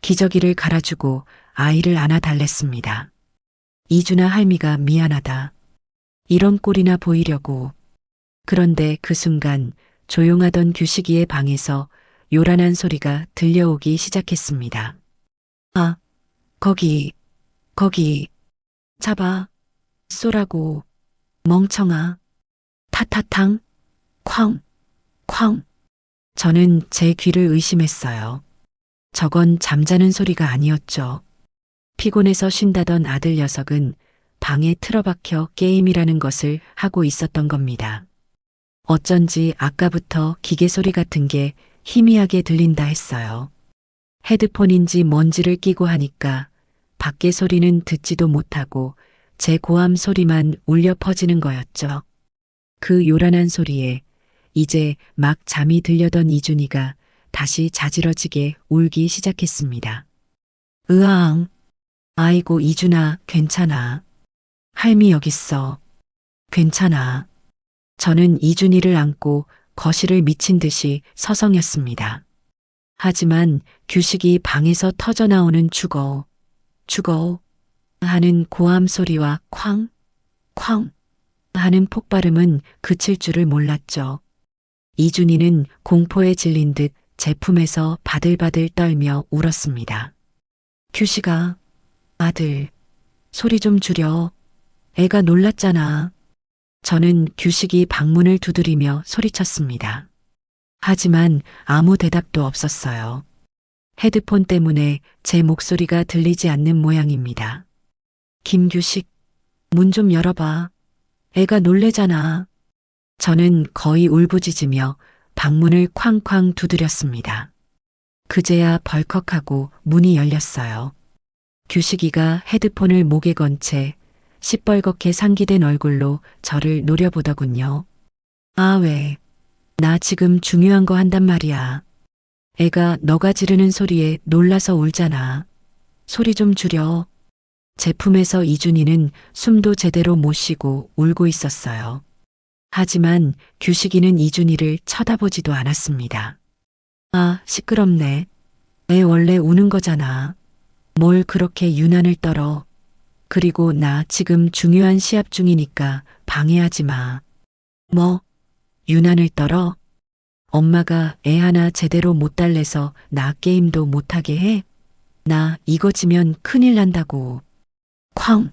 기저귀를 갈아주고 아이를 안아 달랬습니다. 이준아 할미가 미안하다. 이런 꼴이나 보이려고. 그런데 그 순간 조용하던 규식이의 방에서 요란한 소리가 들려오기 시작했습니다. 아, 거기, 잡아, 쏘라고, 멍청아, 타타탕, 쾅, 쾅. 저는 제 귀를 의심했어요. 저건 잠자는 소리가 아니었죠. 피곤해서 쉰다던 아들 녀석은 방에 틀어박혀 게임이라는 것을 하고 있었던 겁니다. 어쩐지 아까부터 기계 소리 같은 게 희미하게 들린다 했어요. 헤드폰인지 뭔지를 끼고 하니까 밖의 소리는 듣지도 못하고 제 고함 소리만 울려 퍼지는 거였죠. 그 요란한 소리에 이제 막 잠이 들려던 이준이가 다시 자지러지게 울기 시작했습니다. 으앙, 아이고 이준아 괜찮아. 할미 여깄어. 괜찮아. 저는 이준이를 안고 거실을 미친 듯이 서성였습니다. 하지만 규식이 방에서 터져나오는 죽어 하는 고함 소리와 쾅 하는 폭발음은 그칠 줄을 몰랐죠. 이준이는 공포에 질린 듯 제 품에서 바들바들 떨며 울었습니다. 규식아, 아들, 소리 좀 줄여. 애가 놀랐잖아. 저는 규식이 방문을 두드리며 소리쳤습니다. 하지만 아무 대답도 없었어요. 헤드폰 때문에 제 목소리가 들리지 않는 모양입니다. 김규식, 문 좀 열어봐. 애가 놀래잖아. 저는 거의 울부짖으며 방문을 쾅쾅 두드렸습니다. 그제야 벌컥하고 문이 열렸어요. 규식이가 헤드폰을 목에 건 채 시뻘겋게 상기된 얼굴로 저를 노려보더군요. 아, 왜? 나 지금 중요한 거 한단 말이야. 애가 너가 지르는 소리에 놀라서 울잖아. 소리 좀 줄여. 제 품에서 이준이는 숨도 제대로 못 쉬고 울고 있었어요. 하지만 규식이는 이준이를 쳐다보지도 않았습니다. 아, 시끄럽네. 애 원래 우는 거잖아. 뭘 그렇게 유난을 떨어. 그리고 나 지금 중요한 시합 중이니까 방해하지 마. 뭐? 유난을 떨어? 엄마가 애 하나 제대로 못 달래서 나 게임도 못하게 해? 나 이거 지면 큰일 난다고. 쾅!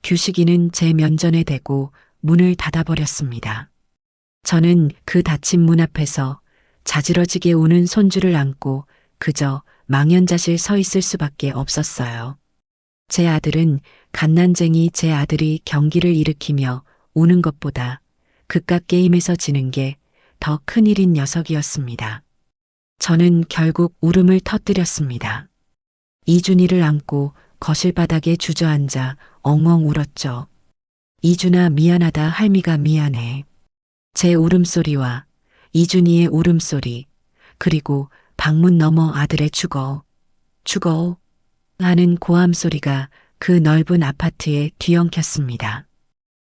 규식이는 제 면전에 대고 문을 닫아버렸습니다. 저는 그 닫힌 문 앞에서 자지러지게 우는 손주를 안고 그저 망연자실 서 있을 수밖에 없었어요. 제 아들은 갓난쟁이 제 아들이 경기를 일으키며 우는 것보다 그깟 게임에서 지는 게 더 큰일인 녀석이었습니다. 저는 결국 울음을 터뜨렸습니다. 이준이를 안고 거실 바닥에 주저앉아 엉엉 울었죠. 이준아 미안하다 할미가 미안해. 제 울음소리와 이준이의 울음소리 그리고 방문 너머 아들의 죽어 하는 고함 소리가 그 넓은 아파트에 뒤엉켰습니다.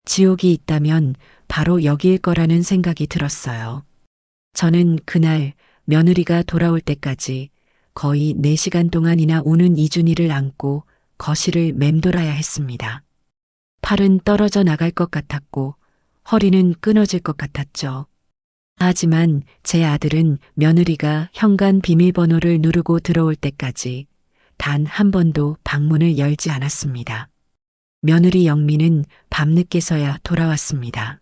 지옥이 있다면 바로 여기일 거라는 생각이 들었어요. 저는 그날 며느리가 돌아올 때까지 거의 4시간 동안이나 우는 이준이를 안고 거실을 맴돌아야 했습니다. 팔은 떨어져 나갈 것 같았고 허리는 끊어질 것 같았죠. 하지만 제 아들은 며느리가 현관 비밀번호를 누르고 들어올 때까지 단 한 번도 방문을 열지 않았습니다. 며느리 영미는 밤늦게서야 돌아왔습니다.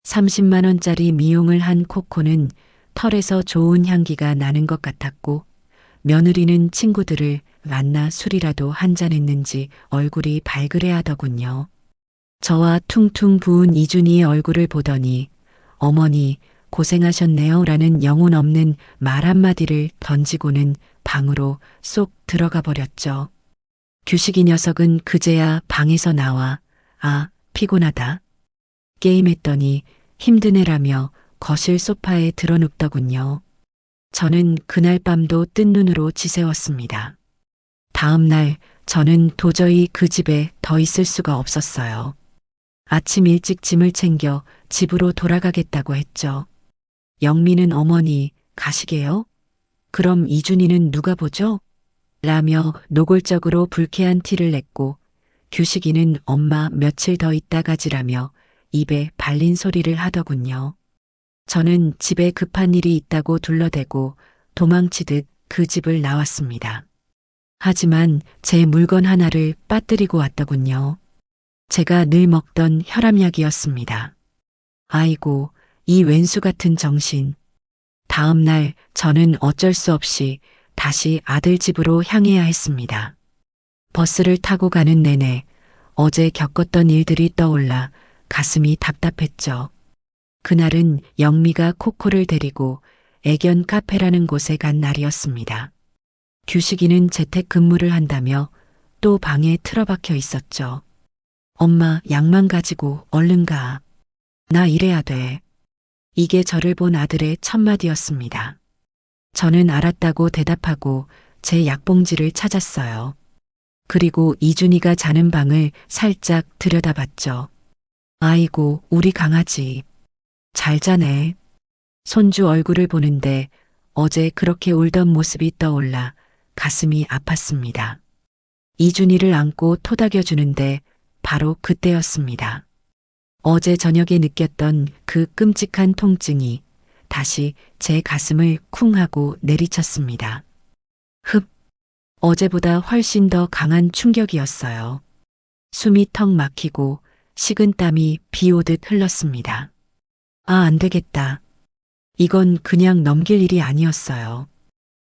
30만 원짜리 미용을 한 코코는 털에서 좋은 향기가 나는 것 같았고 며느리는 친구들을 만나 술이라도 한잔했는지 얼굴이 발그레하더군요. 저와 퉁퉁 부은 이준이의 얼굴을 보더니 어머니 고생하셨네요 라는 영혼 없는 말 한마디를 던지고는 방으로 쏙 들어가 버렸죠. 규식이 녀석은 그제야 방에서 나와 피곤하다. 게임했더니 힘든 애라며 거실 소파에 드러눕더군요. 저는 그날 밤도 뜬 눈으로 지새웠습니다. 다음 날 저는 도저히 그 집에 더 있을 수가 없었어요. 아침 일찍 짐을 챙겨 집으로 돌아가겠다고 했죠. 영미는 어머니 가시게요? 그럼 이준이는 누가 보죠? 라며 노골적으로 불쾌한 티를 냈고 규식이는 엄마 며칠 더 있다 가지라며 입에 발린 소리를 하더군요. 저는 집에 급한 일이 있다고 둘러대고 도망치듯 그 집을 나왔습니다. 하지만 제 물건 하나를 빠뜨리고 왔더군요. 제가 늘 먹던 혈압약이었습니다. 아이고, 이 왼수 같은 정신. 다음 날 저는 어쩔 수 없이 다시 아들 집으로 향해야 했습니다. 버스를 타고 가는 내내 어제 겪었던 일들이 떠올라 가슴이 답답했죠. 그날은 영미가 코코를 데리고 애견 카페라는 곳에 간 날이었습니다. 규식이는 재택근무를 한다며 또 방에 틀어박혀 있었죠. 엄마 약만 가지고 얼른 가. 나 일해야 돼. 이게 저를 본 아들의 첫마디였습니다. 저는 알았다고 대답하고 제 약봉지를 찾았어요. 그리고 이준이가 자는 방을 살짝 들여다봤죠. 아이고, 우리 강아지. 잘 자네. 손주 얼굴을 보는데 어제 그렇게 울던 모습이 떠올라 가슴이 아팠습니다. 이준이를 안고 토닥여주는데 바로 그때였습니다. 어제 저녁에 느꼈던 그 끔찍한 통증이 다시 제 가슴을 쿵 하고 내리쳤습니다. 어제보다 훨씬 더 강한 충격이었어요. 숨이 턱 막히고 식은땀이 비 오듯 흘렀습니다. 안 되겠다. 이건 그냥 넘길 일이 아니었어요.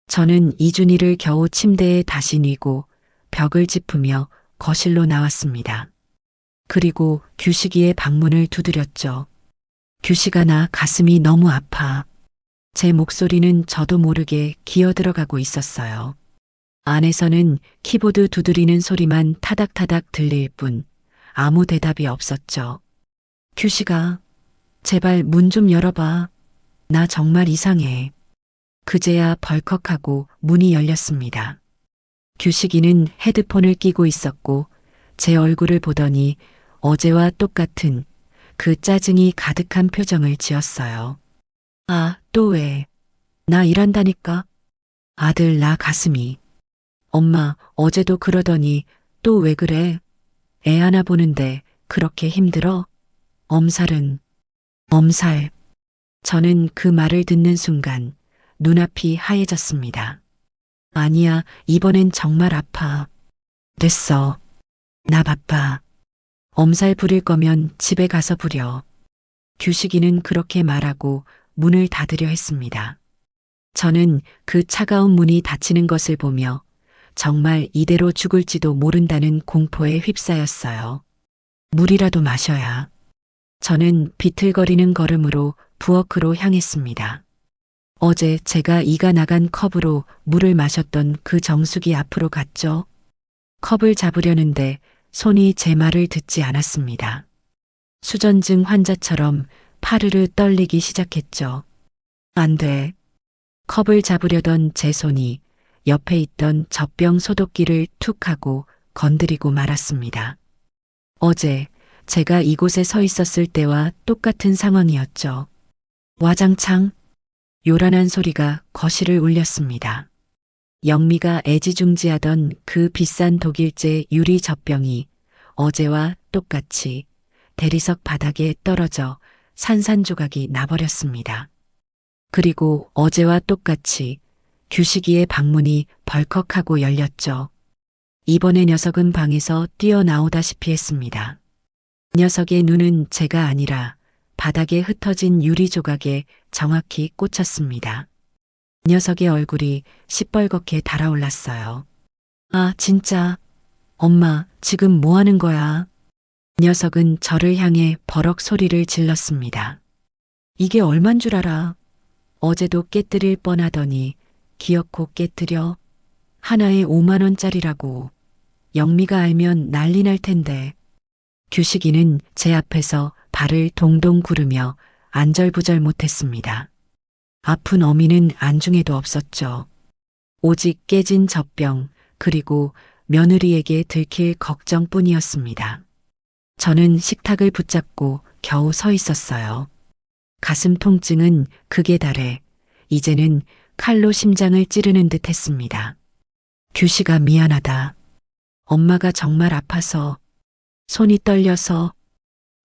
저는 이준이를 겨우 침대에 다시 뉘고 벽을 짚으며 거실로 나왔습니다. 그리고 규식이의 방문을 두드렸죠. 규식아, 나 가슴이 너무 아파. 제 목소리는 저도 모르게 기어들어가고 있었어요. 안에서는 키보드 두드리는 소리만 타닥타닥 들릴 뿐 아무 대답이 없었죠. 규식아, 제발 문 좀 열어봐. 나 정말 이상해. 그제야 벌컥하고 문이 열렸습니다. 규식이는 헤드폰을 끼고 있었고 제 얼굴을 보더니 어제와 똑같은 그 짜증이 가득한 표정을 지었어요. 또 왜? 나 일한다니까. 아들, 나 가슴이. 엄마, 어제도 그러더니 또 왜 그래? 애 하나 보는데 그렇게 힘들어? 엄살은. 엄살. 저는 그 말을 듣는 순간 눈앞이 하얘졌습니다. 아니야, 이번엔 정말 아파. 됐어. 나 바빠. 엄살 부릴 거면 집에 가서 부려. 규식이는 그렇게 말하고 문을 닫으려 했습니다. 저는 그 차가운 문이 닫히는 것을 보며 정말 이대로 죽을지도 모른다는 공포에 휩싸였어요. 물이라도 마셔야. 저는 비틀거리는 걸음으로 부엌으로 향했습니다. 어제 제가 이가 나간 컵으로 물을 마셨던 그 정수기 앞으로 갔죠. 컵을 잡으려는데 손이 제 말을 듣지 않았습니다. 수전증 환자처럼 파르르 떨리기 시작했죠. 안 돼. 컵을 잡으려던 제 손이 옆에 있던 젖병 소독기를 툭 하고 건드리고 말았습니다. 어제 제가 이곳에 서 있었을 때와 똑같은 상황이었죠. 와장창 요란한 소리가 거실을 울렸습니다. 영미가 애지중지하던 그 비싼 독일제 유리 젖병이 어제와 똑같이 대리석 바닥에 떨어져 산산조각이 나버렸습니다. 그리고 어제와 똑같이 규식이의 방문이 벌컥하고 열렸죠. 이번에 녀석은 방에서 뛰어나오다시피 했습니다. 녀석의 눈은 제가 아니라 바닥에 흩어진 유리 조각에 정확히 꽂혔습니다. 녀석의 얼굴이 시뻘겋게 달아올랐어요. 진짜. 엄마, 지금 뭐 하는 거야? 녀석은 저를 향해 버럭 소리를 질렀습니다. 이게 얼만 줄 알아? 어제도 깨뜨릴 뻔하더니 기어코 깨뜨려. 하나에 5만 원짜리라고. 영미가 알면 난리 날 텐데. 규식이는 제 앞에서 발을 동동 구르며 안절부절 못했습니다. 아픈 어미는 안중에도 없었죠. 오직 깨진 젖병 그리고 며느리에게 들킬 걱정뿐이었습니다. 저는 식탁을 붙잡고 겨우 서 있었어요. 가슴 통증은 극에 달해 이제는 칼로 심장을 찌르는 듯 했습니다. 규식아 미안하다. 엄마가 정말 아파서 손이 떨려서.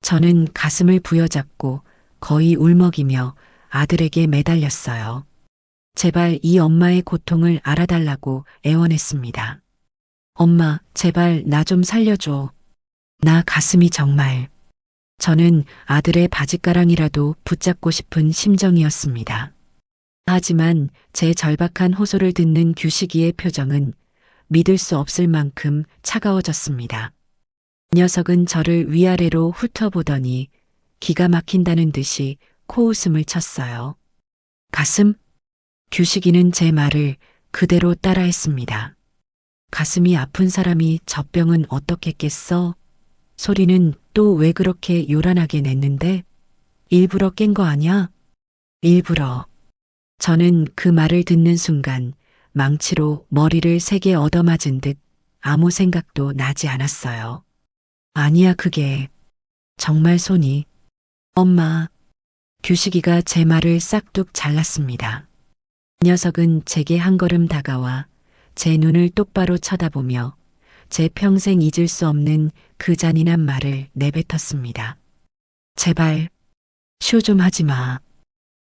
저는 가슴을 부여잡고 거의 울먹이며 아들에게 매달렸어요. 제발 이 엄마의 고통을 알아달라고 애원했습니다. 엄마, 제발 나 좀 살려줘. 나 가슴이 정말. 저는 아들의 바짓가랑이라도 붙잡고 싶은 심정이었습니다. 하지만 제 절박한 호소를 듣는 규식이의 표정은 믿을 수 없을 만큼 차가워졌습니다. 녀석은 저를 위아래로 훑어보더니 기가 막힌다는 듯이 코웃음을 쳤어요. 가슴? 규식이는 제 말을 그대로 따라했습니다. 가슴이 아픈 사람이 젖병은 어떻게 깼어? 소리는 또 왜 그렇게 요란하게 냈는데? 일부러 깬 거 아냐? 일부러. 저는 그 말을 듣는 순간 망치로 머리를 세게 얻어맞은 듯 아무 생각도 나지 않았어요. 아니야 그게. 정말 손이. 엄마. 규식이가 제 말을 싹둑 잘랐습니다. 녀석은 제게 한 걸음 다가와 제 눈을 똑바로 쳐다보며 제 평생 잊을 수 없는 그 잔인한 말을 내뱉었습니다. 제발 쇼 좀 하지 마.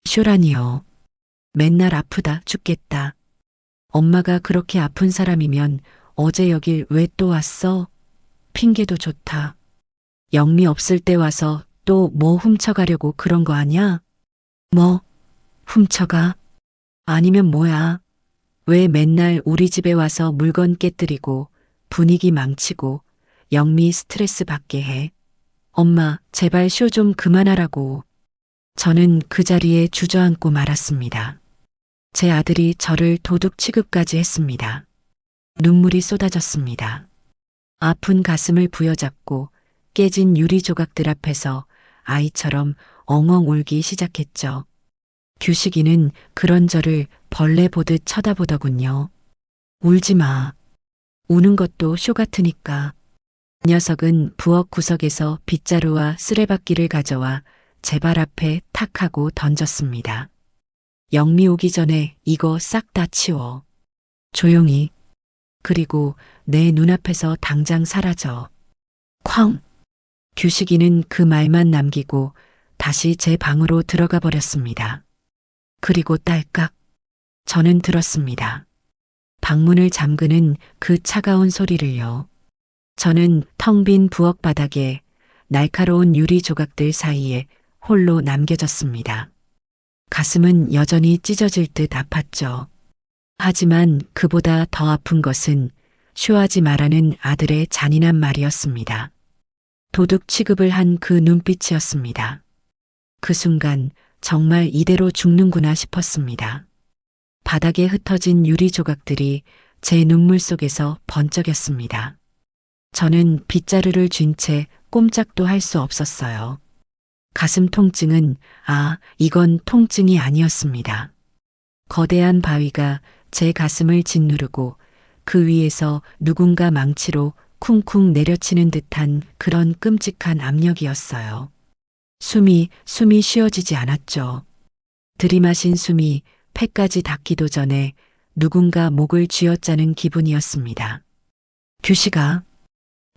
쇼라니요. 맨날 아프다 죽겠다. 엄마가 그렇게 아픈 사람이면 어제 여길 왜 또 왔어? 핑계도 좋다. 영미 없을 때 와서 또 뭐 훔쳐가려고 그런 거 아냐? 뭐? 훔쳐가? 아니면 뭐야? 왜 맨날 우리 집에 와서 물건 깨뜨리고 분위기 망치고 영미 스트레스 받게 해? 엄마, 제발 쇼 좀 그만하라고. 저는 그 자리에 주저앉고 말았습니다. 제 아들이 저를 도둑 취급까지 했습니다. 눈물이 쏟아졌습니다. 아픈 가슴을 부여잡고 깨진 유리 조각들 앞에서 아이처럼 엉엉 울기 시작했죠. 규식이는 그런 저를 벌레 보듯 쳐다보더군요. 울지 마. 우는 것도 쇼 같으니까. 녀석은 부엌 구석에서 빗자루와 쓰레받기를 가져와 제 발 앞에 탁 하고 던졌습니다. 영미 오기 전에 이거 싹 다 치워. 조용히. 그리고 내 눈앞에서 당장 사라져. 쾅! 규식이는 그 말만 남기고 다시 제 방으로 들어가 버렸습니다. 그리고 딸깍. 저는 들었습니다. 방문을 잠그는 그 차가운 소리를요. 저는 텅 빈 부엌 바닥에 날카로운 유리 조각들 사이에 홀로 남겨졌습니다. 가슴은 여전히 찢어질 듯 아팠죠. 하지만 그보다 더 아픈 것은 쇼하지 말라는 아들의 잔인한 말이었습니다. 도둑 취급을 한 그 눈빛이었습니다. 그 순간 정말 이대로 죽는구나 싶었습니다. 바닥에 흩어진 유리 조각들이 제 눈물 속에서 번쩍였습니다. 저는 빗자루를 쥔 채 꼼짝도 할 수 없었어요. 가슴 통증은 이건 통증이 아니었습니다. 거대한 바위가 제 가슴을 짓누르고 그 위에서 누군가 망치로 쿵쿵 내려치는 듯한 그런 끔찍한 압력이었어요. 숨이 쉬어지지 않았죠. 들이마신 숨이 폐까지 닿기도 전에 누군가 목을 쥐어짜는 기분이었습니다. 규식아.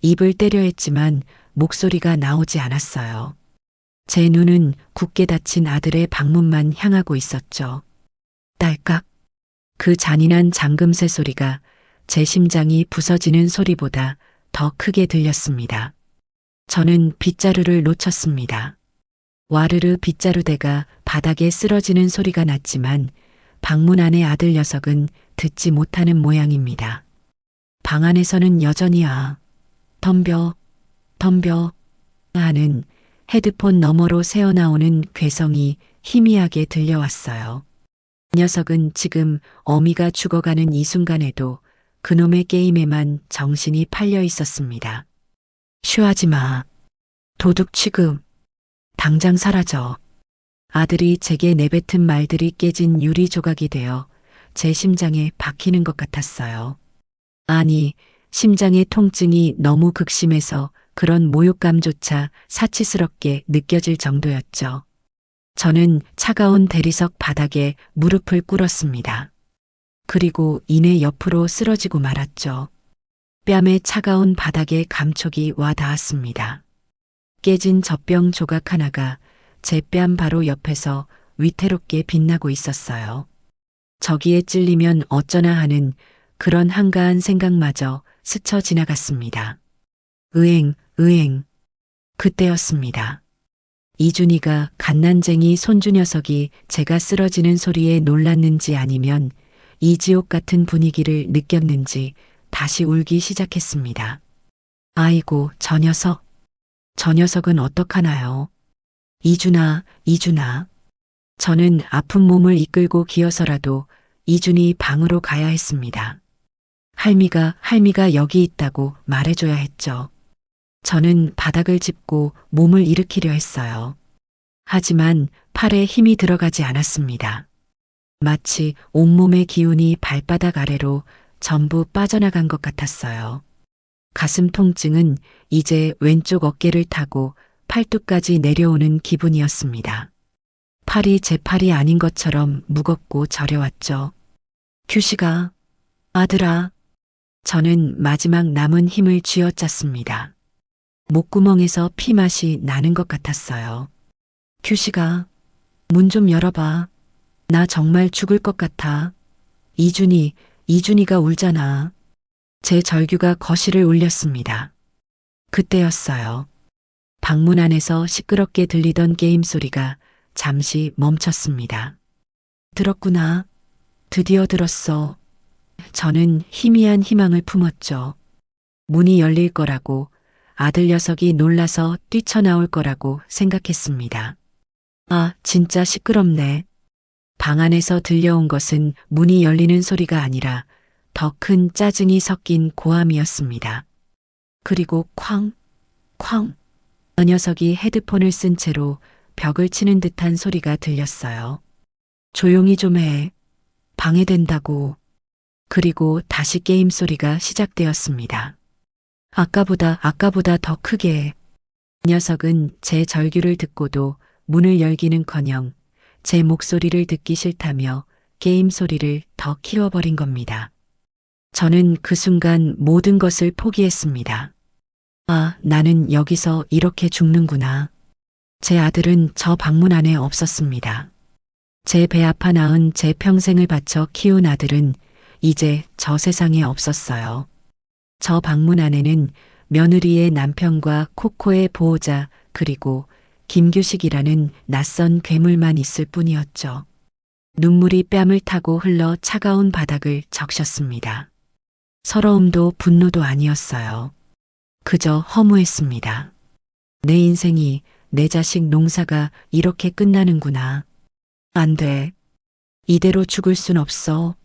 입을 때려 했지만 목소리가 나오지 않았어요. 제 눈은 굳게 닫힌 아들의 방문만 향하고 있었죠. 딸깍. 그 잔인한 잠금새 소리가 제 심장이 부서지는 소리보다 더 크게 들렸습니다. 저는 빗자루를 놓쳤습니다. 와르르 빗자루대가 바닥에 쓰러지는 소리가 났지만 방문 안의 아들 녀석은 듣지 못하는 모양입니다. 방 안에서는 여전히 덤벼 하는 헤드폰 너머로 새어나오는 괴성이 희미하게 들려왔어요. 녀석은 지금 어미가 죽어가는 이 순간에도 그놈의 게임에만 정신이 팔려 있었습니다. 쉬하지 마. 도둑 취급. 당장 사라져. 아들이 제게 내뱉은 말들이 깨진 유리 조각이 되어 제 심장에 박히는 것 같았어요. 아니, 심장의 통증이 너무 극심해서 그런 모욕감조차 사치스럽게 느껴질 정도였죠. 저는 차가운 대리석 바닥에 무릎을 꿇었습니다. 그리고 이내 옆으로 쓰러지고 말았죠. 뺨에 차가운 바닥에 감촉이 와 닿았습니다. 깨진 젖병 조각 하나가 제 뺨 바로 옆에서 위태롭게 빛나고 있었어요. 저기에 찔리면 어쩌나 하는 그런 한가한 생각마저 스쳐 지나갔습니다. 으엥. 그때였습니다. 이준이가 갓난쟁이 손주 녀석이 제가 쓰러지는 소리에 놀랐는지 아니면 이 지옥 같은 분위기를 느꼈는지 다시 울기 시작했습니다. 아이고, 저 녀석. 저 녀석은 어떡하나요? 이준아. 저는 아픈 몸을 이끌고 기어서라도 이준이 방으로 가야 했습니다. 할미가 여기 있다고 말해줘야 했죠. 저는 바닥을 짚고 몸을 일으키려 했어요. 하지만 팔에 힘이 들어가지 않았습니다. 마치 온몸의 기운이 발바닥 아래로 전부 빠져나간 것 같았어요. 가슴 통증은 이제 왼쪽 어깨를 타고 팔뚝까지 내려오는 기분이었습니다. 팔이 제 팔이 아닌 것처럼 무겁고 저려왔죠. 규식아, 아들아. 저는 마지막 남은 힘을 쥐어짰습니다. 목구멍에서 피맛이 나는 것 같았어요. 규식아, 문 좀 열어봐. 나 정말 죽을 것 같아. 이준이가 울잖아. 제 절규가 거실을 울렸습니다. 그때였어요. 방문 안에서 시끄럽게 들리던 게임 소리가 잠시 멈췄습니다. 들었구나. 드디어 들었어. 저는 희미한 희망을 품었죠. 문이 열릴 거라고, 아들 녀석이 놀라서 뛰쳐나올 거라고 생각했습니다. 아, 진짜 시끄럽네. 방 안에서 들려온 것은 문이 열리는 소리가 아니라 더 큰 짜증이 섞인 고함이었습니다. 그리고 쾅. 그 녀석이 헤드폰을 쓴 채로 벽을 치는 듯한 소리가 들렸어요. 조용히 좀 해. 방해된다고. 그리고 다시 게임 소리가 시작되었습니다. 아까보다 더 크게. 녀석은 제 절규를 듣고도 문을 열기는커녕 제 목소리를 듣기 싫다며 게임 소리를 더 키워버린 겁니다. 저는 그 순간 모든 것을 포기했습니다. 아, 나는 여기서 이렇게 죽는구나. 제 아들은 저 방문 안에 없었습니다. 제 배 아파 낳은 제 평생을 바쳐 키운 아들은 이제 저 세상에 없었어요. 저 방문 안에는 며느리의 남편과 코코의 보호자 그리고 김규식이라는 낯선 괴물만 있을 뿐이었죠. 눈물이 뺨을 타고 흘러 차가운 바닥을 적셨습니다. 서러움도 분노도 아니었어요. 그저 허무했습니다. 내 인생이, 내 자식 농사가 이렇게 끝나는구나. 안 돼. 이대로 죽을 순 없어.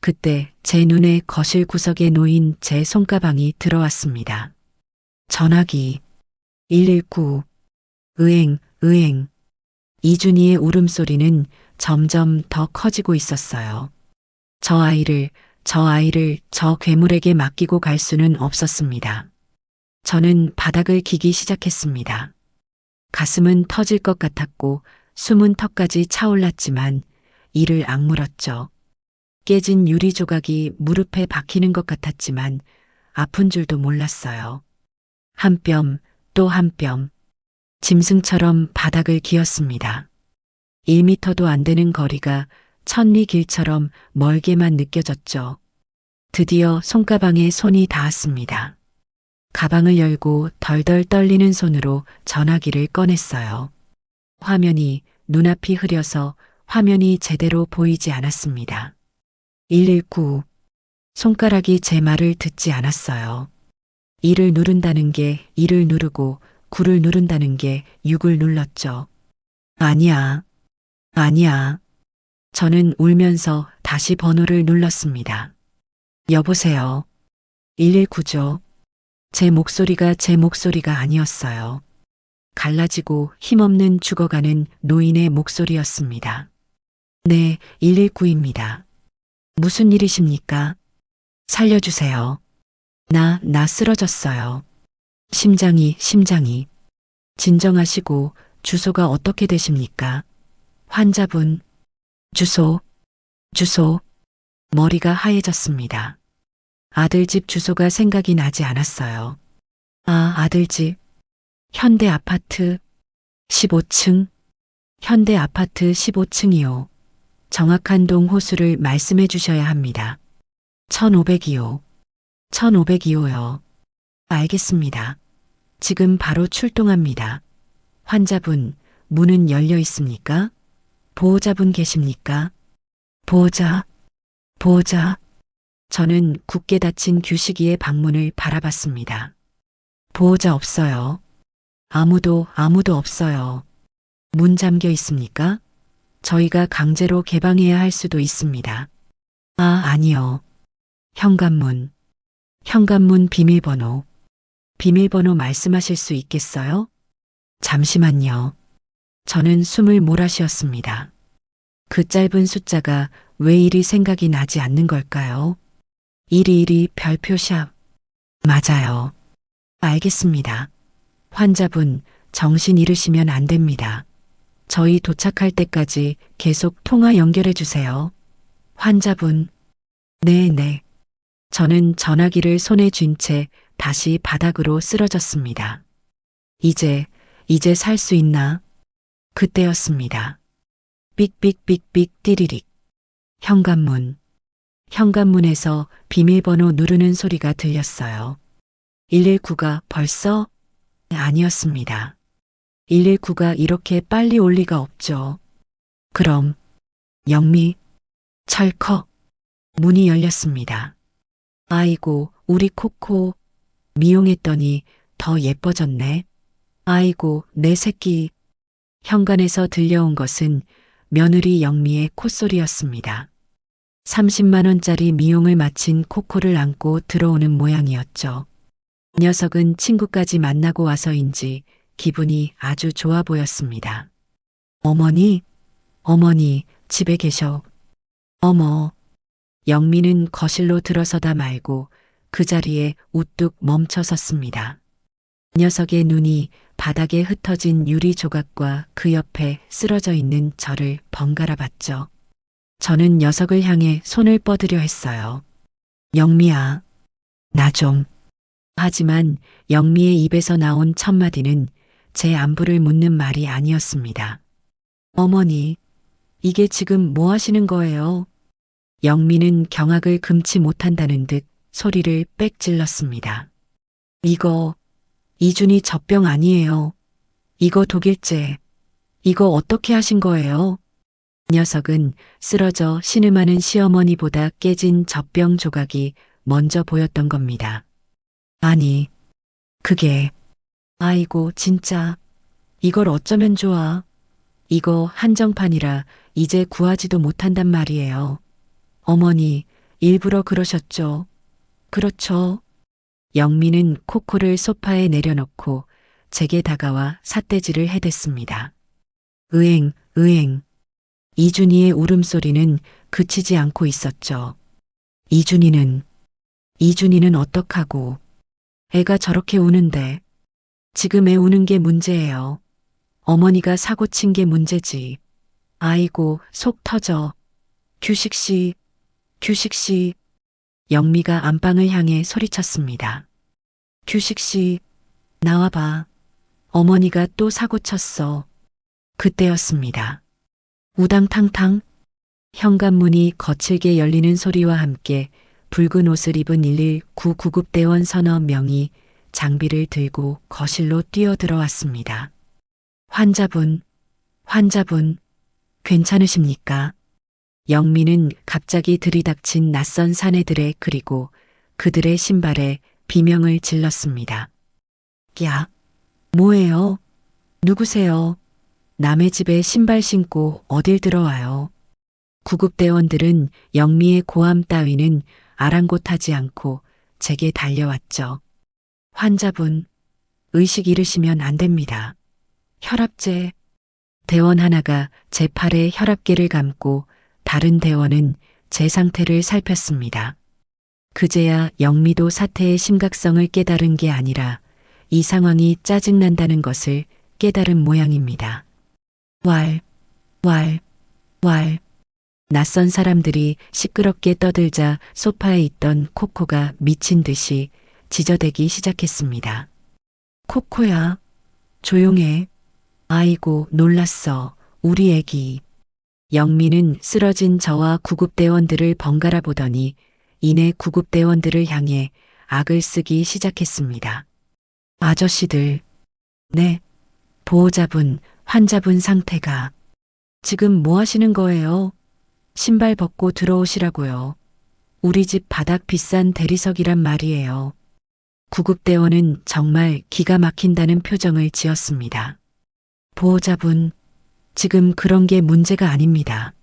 그때 제 눈에 거실 구석에 놓인 제 손가방이 들어왔습니다. 전화기. 119. 으엥. 이준이의 울음소리는 점점 더 커지고 있었어요. 저 아이를 저 괴물에게 맡기고 갈 수는 없었습니다. 저는 바닥을 기기 시작했습니다. 가슴은 터질 것 같았고 숨은 턱까지 차올랐지만 이를 악물었죠. 깨진 유리 조각이 무릎에 박히는 것 같았지만 아픈 줄도 몰랐어요. 한 뼘, 또 한 뼘. 짐승처럼 바닥을 기었습니다. 1미터도 안 되는 거리가 천리 길처럼 멀게만 느껴졌죠. 드디어 손가방에 손이 닿았습니다. 가방을 열고 덜덜 떨리는 손으로 전화기를 꺼냈어요. 화면이 눈앞이 흐려서 화면이 제대로 보이지 않았습니다. 119. 손가락이 제 말을 듣지 않았어요. 1을 누른다는 게 1을 누르고 9를 누른다는 게 6을 눌렀죠. 아니야. 아니야. 저는 울면서 다시 번호를 눌렀습니다. 여보세요. 119죠. 제 목소리가 아니었어요. 갈라지고 힘없는 죽어가는 노인의 목소리였습니다. 네, 119입니다. 무슨 일이십니까? 살려주세요. 나 쓰러졌어요. 심장이. 진정하시고 주소가 어떻게 되십니까? 환자분, 주소. 머리가 하얘졌습니다. 아들 집 주소가 생각이 나지 않았어요. 아, 아들 집. 현대 아파트 15층. 현대 아파트 15층이요. 정확한 동 호수를 말씀해 주셔야 합니다. 1502호. 1502호요. 알겠습니다. 지금 바로 출동합니다. 환자분, 문은 열려 있습니까? 보호자분 계십니까? 보호자. 저는 굳게 닫힌 규식이의 방문을 바라봤습니다. 보호자 없어요. 아무도 없어요. 문 잠겨 있습니까? 저희가 강제로 개방해야 할 수도 있습니다. 아, 아니요. 현관문 비밀번호. 비밀번호 말씀하실 수 있겠어요? 잠시만요. 저는 숨을 몰아쉬었습니다. 그 짧은 숫자가 왜 이리 생각이 나지 않는 걸까요? 122 별표샵. 맞아요. 알겠습니다. 환자분, 정신 잃으시면 안 됩니다. 저희 도착할 때까지 계속 통화 연결해 주세요. 환자분. 네. 저는 전화기를 손에 쥔 채 다시 바닥으로 쓰러졌습니다. 이제 살 수 있나? 그때였습니다. 삑삑삑삑 띠리릭. 현관문에서 비밀번호 누르는 소리가 들렸어요. 119가 벌써? 아니었습니다. 119가 이렇게 빨리 올 리가 없죠. 그럼 영미, 철컥. 문이 열렸습니다. 아이고, 우리 코코. 미용했더니 더 예뻐졌네. 아이고, 내 새끼. 현관에서 들려온 것은 며느리 영미의 콧소리였습니다. 30만 원짜리 미용을 마친 코코를 안고 들어오는 모양이었죠. 녀석은 친구까지 만나고 와서인지 기분이 아주 좋아 보였습니다. 어머니, 집에 계셔. 어머. 영미는 거실로 들어서다 말고 그 자리에 우뚝 멈춰 섰습니다. 녀석의 눈이 바닥에 흩어진 유리 조각과 그 옆에 쓰러져 있는 저를 번갈아 봤죠. 저는 녀석을 향해 손을 뻗으려 했어요. 영미야, 나 좀. 하지만 영미의 입에서 나온 첫마디는 제 안부를 묻는 말이 아니었습니다. 어머니, 이게 지금 뭐 하시는 거예요? 영미는 경악을 금치 못한다는 듯 소리를 빽 질렀습니다. 이거, 이준이 젖병 아니에요. 이거 독일제. 이거 어떻게 하신 거예요? 녀석은 쓰러져 신음하는 시어머니보다 깨진 젖병 조각이 먼저 보였던 겁니다. 아니, 그게, 아이고, 진짜, 이걸 어쩌면 좋아. 이거 한정판이라 이제 구하지도 못한단 말이에요. 어머니, 일부러 그러셨죠? 그렇죠. 영미는 코코를 소파에 내려놓고 제게 다가와 삿대질을 해댔습니다. 으엥. 이준이의 울음소리는 그치지 않고 있었죠. 이준이는 어떡하고. 애가 저렇게 우는데. 지금 애 우는 게 문제예요. 어머니가 사고 친 게 문제지. 아이고, 속 터져. 규식 씨. 영미가 안방을 향해 소리쳤습니다. 규식 씨, 나와봐. 어머니가 또 사고 쳤어. 그때였습니다. 우당탕탕. 현관문이 거칠게 열리는 소리와 함께 붉은 옷을 입은 119 구급대원 서너 명이 장비를 들고 거실로 뛰어들어왔습니다. 환자분, 괜찮으십니까? 영미는 갑자기 들이닥친 낯선 사내들의 그리고 그들의 신발에 비명을 질렀습니다. 야, 뭐예요? 누구세요? 남의 집에 신발 신고 어딜 들어와요. 구급대원들은 영미의 고함 따위는 아랑곳하지 않고 제게 달려왔죠. 환자분, 의식 잃으시면 안 됩니다. 혈압제. 대원 하나가 제 팔에 혈압계를 감고 다른 대원은 제 상태를 살폈습니다. 그제야 영미도 사태의 심각성을 깨달은 게 아니라 이 상황이 짜증난다는 것을 깨달은 모양입니다. 왈, 왈, 왈. 낯선 사람들이 시끄럽게 떠들자 소파에 있던 코코가 미친 듯이 지저대기 시작했습니다. 코코야, 조용해. 아이고, 놀랐어. 우리 애기. 영미는 쓰러진 저와 구급대원들을 번갈아 보더니 이내 구급대원들을 향해 악을 쓰기 시작했습니다. 아저씨들. 네. 보호자분, 환자분 상태가. 지금 뭐 하시는 거예요? 신발 벗고 들어오시라고요. 우리 집 바닥 비싼 대리석이란 말이에요. 구급대원은 정말 기가 막힌다는 표정을 지었습니다. 보호자분, 지금 그런 게 문제가 아닙니다.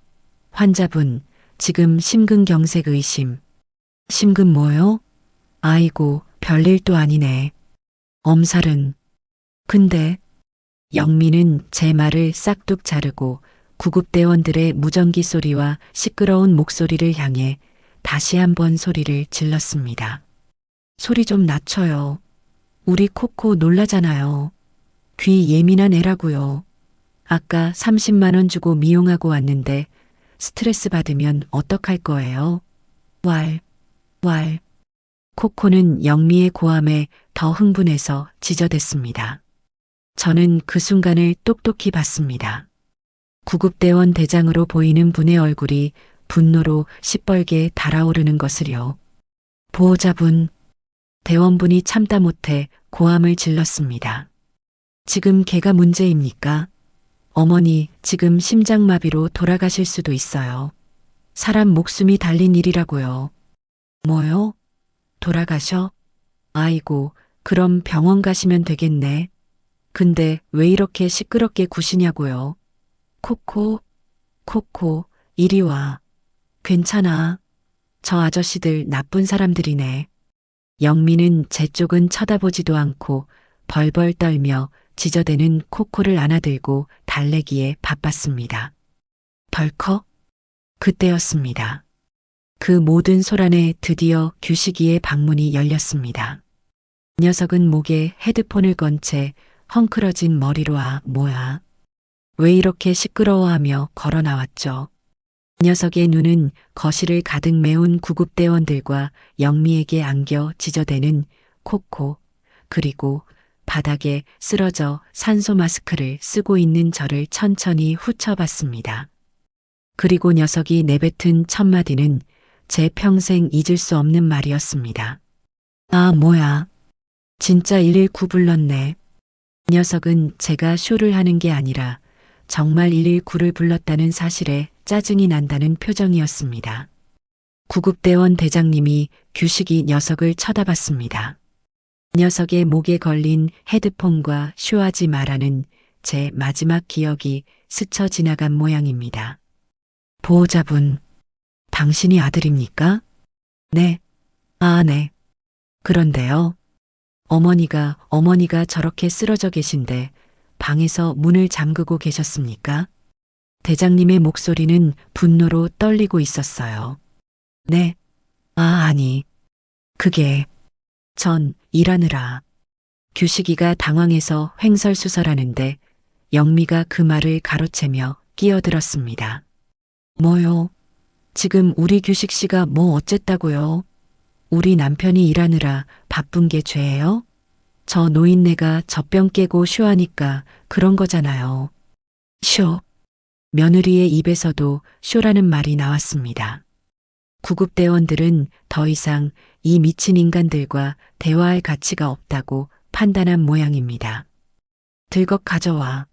환자분, 지금 심근경색 의심. 심근 뭐요? 아이고, 별일도 아니네. 엄살은. 근데 영미는 제 말을 싹둑 자르고 구급대원들의 무전기 소리와 시끄러운 목소리를 향해 다시 한번 소리를 질렀습니다. 소리 좀 낮춰요. 우리 코코 놀라잖아요. 귀 예민한 애라고요. 아까 30만 원 주고 미용하고 왔는데 스트레스 받으면 어떡할 거예요? 왈, 왈. 코코는 영미의 고함에 더 흥분해서 지저댔습니다. 저는 그 순간을 똑똑히 봤습니다. 구급대원 대장으로 보이는 분의 얼굴이 분노로 시뻘게 달아오르는 것을요. 보호자분, 대원분이 참다 못해 고함을 질렀습니다. 지금 걔가 문제입니까? 어머니, 지금 심장마비로 돌아가실 수도 있어요. 사람 목숨이 달린 일이라고요. 뭐요? 돌아가셔? 아이고, 그럼 병원 가시면 되겠네. 근데 왜 이렇게 시끄럽게 구시냐고요? 코코, 코코, 이리 와. 괜찮아. 저 아저씨들 나쁜 사람들이네. 영미는 제 쪽은 쳐다보지도 않고 벌벌 떨며 지저대는 코코를 안아들고 달래기에 바빴습니다. 덜컥? 그때였습니다. 그 모든 소란에 드디어 규식이의 방문이 열렸습니다. 녀석은 목에 헤드폰을 건 채 헝클어진 머리로 뭐야. 왜 이렇게 시끄러워하며 걸어 나왔죠. 녀석의 눈은 거실을 가득 메운 구급대원들과 영미에게 안겨 지저대는 코코, 그리고 바닥에 쓰러져 산소 마스크를 쓰고 있는 저를 천천히 훑어봤습니다. 그리고 녀석이 내뱉은 첫 마디는 제 평생 잊을 수 없는 말이었습니다. 아, 뭐야. 진짜 119 불렀네. 녀석은 제가 쇼를 하는 게 아니라 정말 119를 불렀다는 사실에 짜증이 난다는 표정이었습니다. 구급대원 대장님이 규식이 녀석을 쳐다봤습니다. 녀석의 목에 걸린 헤드폰과 쇼하지 마라는 제 마지막 기억이 스쳐 지나간 모양입니다. 보호자분, 당신이 아들입니까? 네. 아, 네. 그런데요. 어머니가 저렇게 쓰러져 계신데 방에서 문을 잠그고 계셨습니까? 대장님의 목소리는 분노로 떨리고 있었어요. 네. 아, 아니. 그게 전 일하느라. 규식이가 당황해서 횡설수설하는데 영미가 그 말을 가로채며 끼어들었습니다. 뭐요? 지금 우리 규식 씨가 뭐 어쨌다고요? 우리 남편이 일하느라 바쁜 게 죄예요? 저 노인네가 젖병 깨고 쇼하니까 그런 거잖아요. 쇼. 며느리의 입에서도 쇼라는 말이 나왔습니다. 구급대원들은 더 이상 이 미친 인간들과 대화할 가치가 없다고 판단한 모양입니다. 들것 가져와.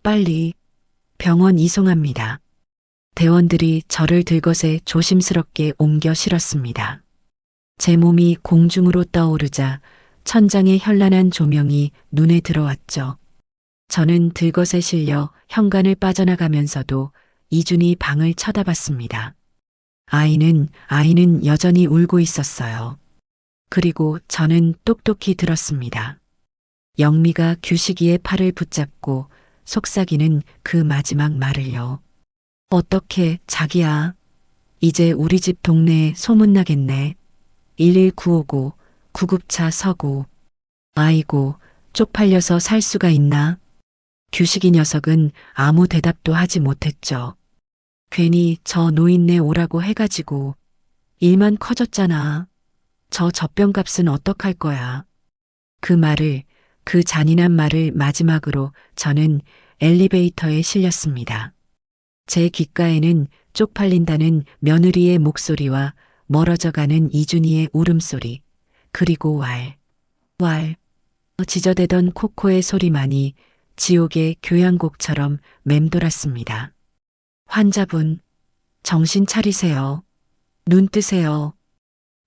빨리. 병원 이송합니다. 대원들이 저를 들것에 조심스럽게 옮겨 실었습니다. 제 몸이 공중으로 떠오르자 천장의 현란한 조명이 눈에 들어왔죠. 저는 들것에 실려 현관을 빠져나가면서도 이준이 방을 쳐다봤습니다. 아이는 여전히 울고 있었어요. 그리고 저는 똑똑히 들었습니다. 영미가 규식이의 팔을 붙잡고 속삭이는 그 마지막 말을요. 어떻게 자기야. 이제 우리 집 동네에 소문나겠네. 119오고 구급차 서고. 아이고 쪽팔려서 살 수가 있나. 규식이 녀석은 아무 대답도 하지 못했죠. 괜히 저 노인네 오라고 해가지고 일만 커졌잖아. 저 젖병값은 어떡할 거야. 그 잔인한 말을 마지막으로 저는 엘리베이터에 실렸습니다. 제 귓가에는 쪽팔린다는 며느리의 목소리와 멀어져가는 이준희의 울음소리, 그리고 왈, 지저대던 코코의 소리만이 지옥의 교향곡처럼 맴돌았습니다. 환자분, 정신 차리세요. 눈 뜨세요.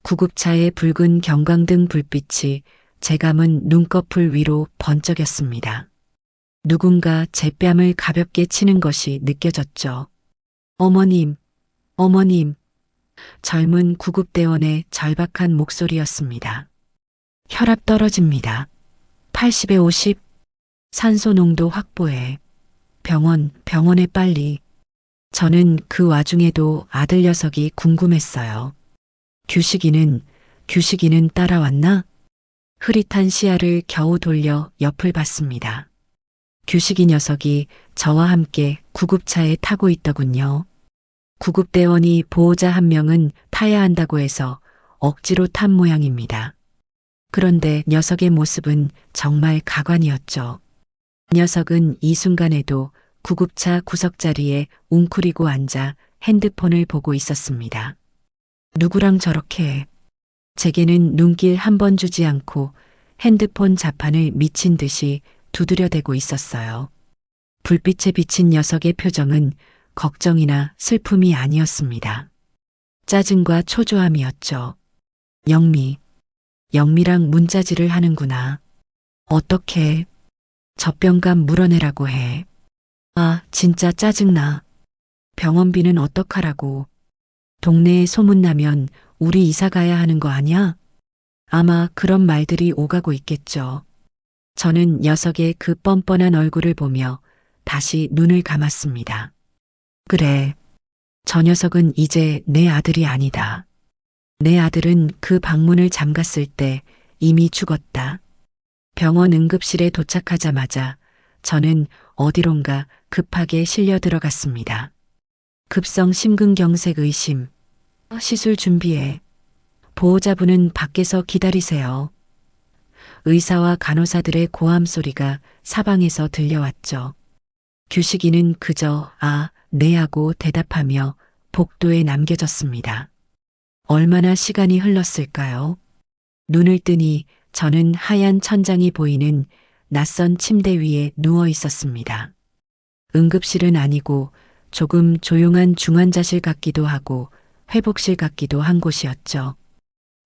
구급차의 붉은 경광등 불빛이 제 감은 눈꺼풀 위로 번쩍였습니다. 누군가 제 뺨을 가볍게 치는 것이 느껴졌죠. 어머님, 어머님. 젊은 구급대원의 절박한 목소리였습니다. 혈압 떨어집니다. 80에 50. 산소 농도 확보해. 병원에 빨리. 저는 그 와중에도 아들 녀석이 궁금했어요. 규식이는 따라왔나? 흐릿한 시야를 겨우 돌려 옆을 봤습니다. 규식이 녀석이 저와 함께 구급차에 타고 있더군요. 구급대원이 보호자 한 명은 타야 한다고 해서 억지로 탄 모양입니다. 그런데 녀석의 모습은 정말 가관이었죠. 녀석은 이 순간에도 구급차 구석자리에 웅크리고 앉아 핸드폰을 보고 있었습니다. 누구랑 저렇게 해? 제게는 눈길 한 번 주지 않고 핸드폰 자판을 미친 듯이 두드려대고 있었어요. 불빛에 비친 녀석의 표정은 걱정이나 슬픔이 아니었습니다. 짜증과 초조함이었죠. 영미랑 문자질을 하는구나. 어떻게 젖병감 물어내라고 해. 아, 진짜 짜증나. 병원비는 어떡하라고. 동네에 소문나면 우리 이사 가야 하는 거 아냐? 아마 그런 말들이 오가고 있겠죠. 저는 녀석의 그 뻔뻔한 얼굴을 보며 다시 눈을 감았습니다. 그래, 저 녀석은 이제 내 아들이 아니다. 내 아들은 그 방문을 잠갔을 때 이미 죽었다. 병원 응급실에 도착하자마자 저는 어디론가 급하게 실려 들어갔습니다. 급성 심근경색 의심. 시술 준비해. 보호자분은 밖에서 기다리세요. 의사와 간호사들의 고함 소리가 사방에서 들려왔죠. 규식이는 그저 네 하고 대답하며 복도에 남겨졌습니다. 얼마나 시간이 흘렀을까요? 눈을 뜨니 저는 하얀 천장이 보이는 낯선 침대 위에 누워 있었습니다. 응급실은 아니고 조금 조용한 중환자실 같기도 하고 회복실 같기도 한 곳이었죠.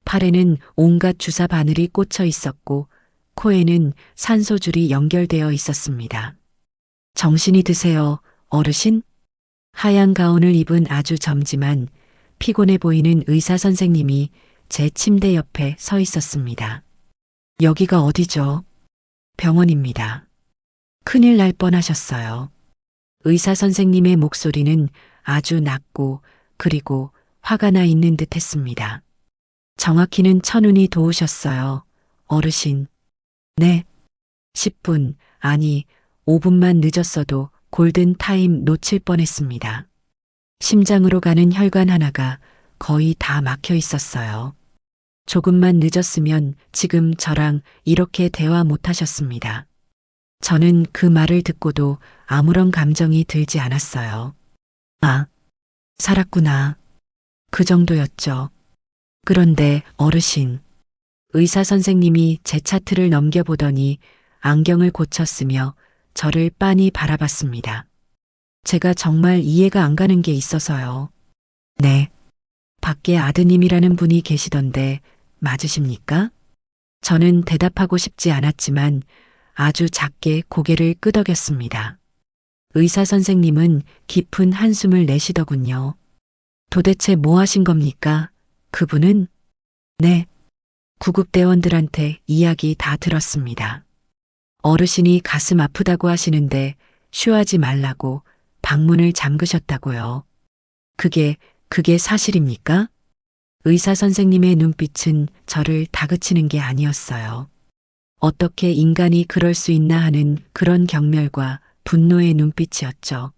팔에는 온갖 주사 바늘이 꽂혀 있었고 코에는 산소줄이 연결되어 있었습니다. 정신이 드세요, 어르신? 하얀 가운을 입은 아주 젊지만 피곤해 보이는 의사 선생님이 제 침대 옆에 서 있었습니다. 여기가 어디죠? 병원입니다. 큰일 날 뻔하셨어요. 의사 선생님의 목소리는 아주 낮고 그리고 화가 나 있는 듯 했습니다. 정확히는 천운이 도우셨어요, 어르신. 네. 10분, 아니 5분만 늦었어도 골든 타임 놓칠 뻔했습니다. 심장으로 가는 혈관 하나가 거의 다 막혀 있었어요. 조금만 늦었으면 지금 저랑 이렇게 대화 못 하셨습니다. 저는 그 말을 듣고도 아무런 감정이 들지 않았어요. 아, 살았구나. 그 정도였죠. 그런데 어르신, 의사 선생님이 제 차트를 넘겨보더니 안경을 고쳤으며 저를 빤히 바라봤습니다. 제가 정말 이해가 안 가는 게 있어서요. 네. 밖에 아드님이라는 분이 계시던데 맞으십니까? 저는 대답하고 싶지 않았지만 아주 작게 고개를 끄덕였습니다. 의사 선생님은 깊은 한숨을 내쉬더군요. 도대체 뭐 하신 겁니까? 그분은? 네. 구급대원들한테 이야기 다 들었습니다. 어르신이 가슴 아프다고 하시는데 쉬하지 말라고 방문을 잠그셨다고요. 그게 사실입니까? 의사 선생님의 눈빛은 저를 다그치는 게 아니었어요. 어떻게 인간이 그럴 수 있나 하는 그런 경멸과 분노의 눈빛이었죠.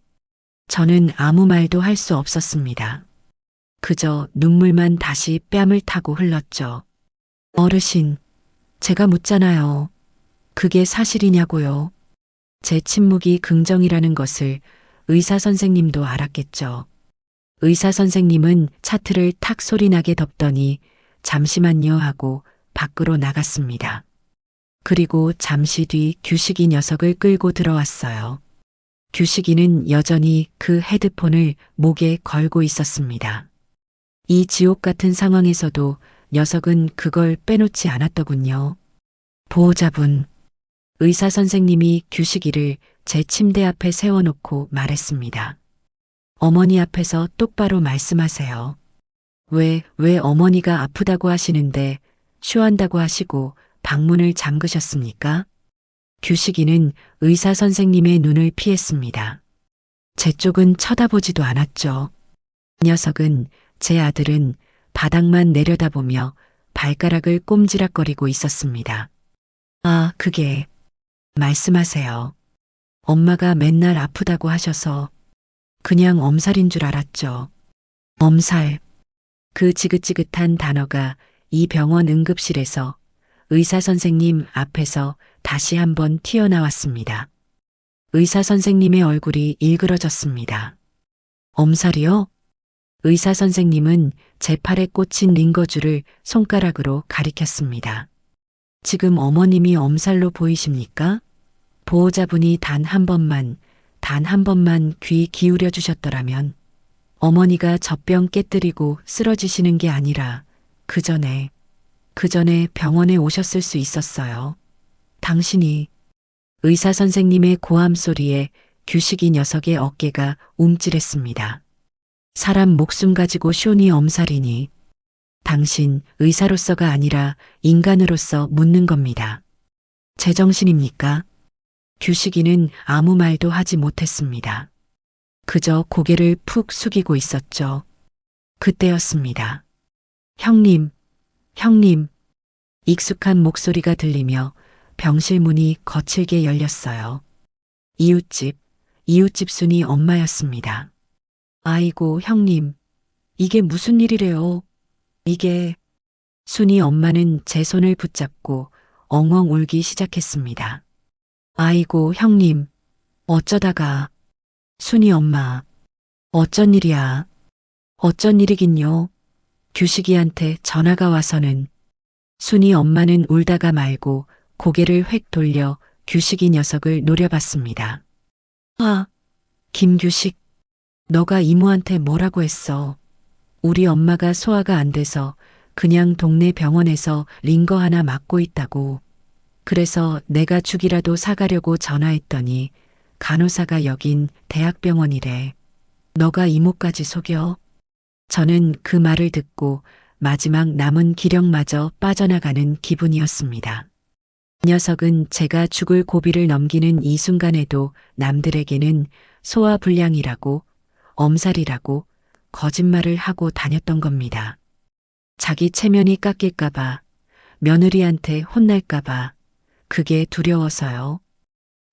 저는 아무 말도 할 수 없었습니다. 그저 눈물만 다시 뺨을 타고 흘렀죠. 어르신, 제가 묻잖아요. 그게 사실이냐고요. 제 침묵이 긍정이라는 것을 의사 선생님도 알았겠죠. 의사 선생님은 차트를 탁 소리나게 덮더니 잠시만요 하고 밖으로 나갔습니다. 그리고 잠시 뒤 규식이 녀석을 끌고 들어왔어요. 규식이는 여전히 그 헤드폰을 목에 걸고 있었습니다. 이 지옥 같은 상황에서도 녀석은 그걸 빼놓지 않았더군요. 보호자분, 의사 선생님이 규식이를 제 침대 앞에 세워놓고 말했습니다. 어머니 앞에서 똑바로 말씀하세요. 왜 어머니가 아프다고 하시는데 쉬한다고 하시고 방문을 잠그셨습니까? 규식이는 의사 선생님의 눈을 피했습니다. 제 쪽은 쳐다보지도 않았죠. 이 녀석은 제 아들은 바닥만 내려다보며 발가락을 꼼지락거리고 있었습니다. 아, 그게 말씀하세요. 엄마가 맨날 아프다고 하셔서 그냥 엄살인 줄 알았죠. 엄살. 그 지긋지긋한 단어가 이 병원 응급실에서 의사 선생님 앞에서 다시 한번 튀어나왔습니다. 의사 선생님의 얼굴이 일그러졌습니다. 엄살이요? 의사 선생님은 제 팔에 꽂힌 링거줄을 손가락으로 가리켰습니다. 지금 어머님이 엄살로 보이십니까? 보호자분이 단 한 번만 귀 기울여 주셨더라면 어머니가 젖병 깨뜨리고 쓰러지시는 게 아니라 그 전에 병원에 오셨을 수 있었어요. 당신이 의사 선생님의 고함 소리에 규식이 녀석의 어깨가 움찔했습니다. 사람 목숨 가지고 쇼니 엄살이니 당신 의사로서가 아니라 인간으로서 묻는 겁니다. 제정신입니까? 규식이는 아무 말도 하지 못했습니다. 그저 고개를 푹 숙이고 있었죠. 그때였습니다. 형님. 익숙한 목소리가 들리며 병실 문이 거칠게 열렸어요. 이웃집 순이 엄마였습니다. 아이고, 형님. 이게 무슨 일이래요? 이게. 순이 엄마는 제 손을 붙잡고 엉엉 울기 시작했습니다. 아이고, 형님. 어쩌다가. 순이 엄마. 어쩐 일이야. 어쩐 일이긴요. 규식이한테 전화가 와서는. 순이 엄마는 울다가 말고 고개를 획 돌려 규식이 녀석을 노려봤습니다. 아, 김규식. 너가 이모한테 뭐라고 했어? 우리 엄마가 소화가 안 돼서 그냥 동네 병원에서 링거 하나 맞고 있다고. 그래서 내가 죽이라도 사가려고 전화했더니 간호사가 여긴 대학병원이래. 너가 이모까지 속여? 저는 그 말을 듣고 마지막 남은 기력마저 빠져나가는 기분이었습니다. 이 녀석은 제가 죽을 고비를 넘기는 이 순간에도 남들에게는 소화불량이라고 엄살이라고 거짓말을 하고 다녔던 겁니다. 자기 체면이 깎일까봐, 며느리한테 혼날까봐, 그게 두려워서요.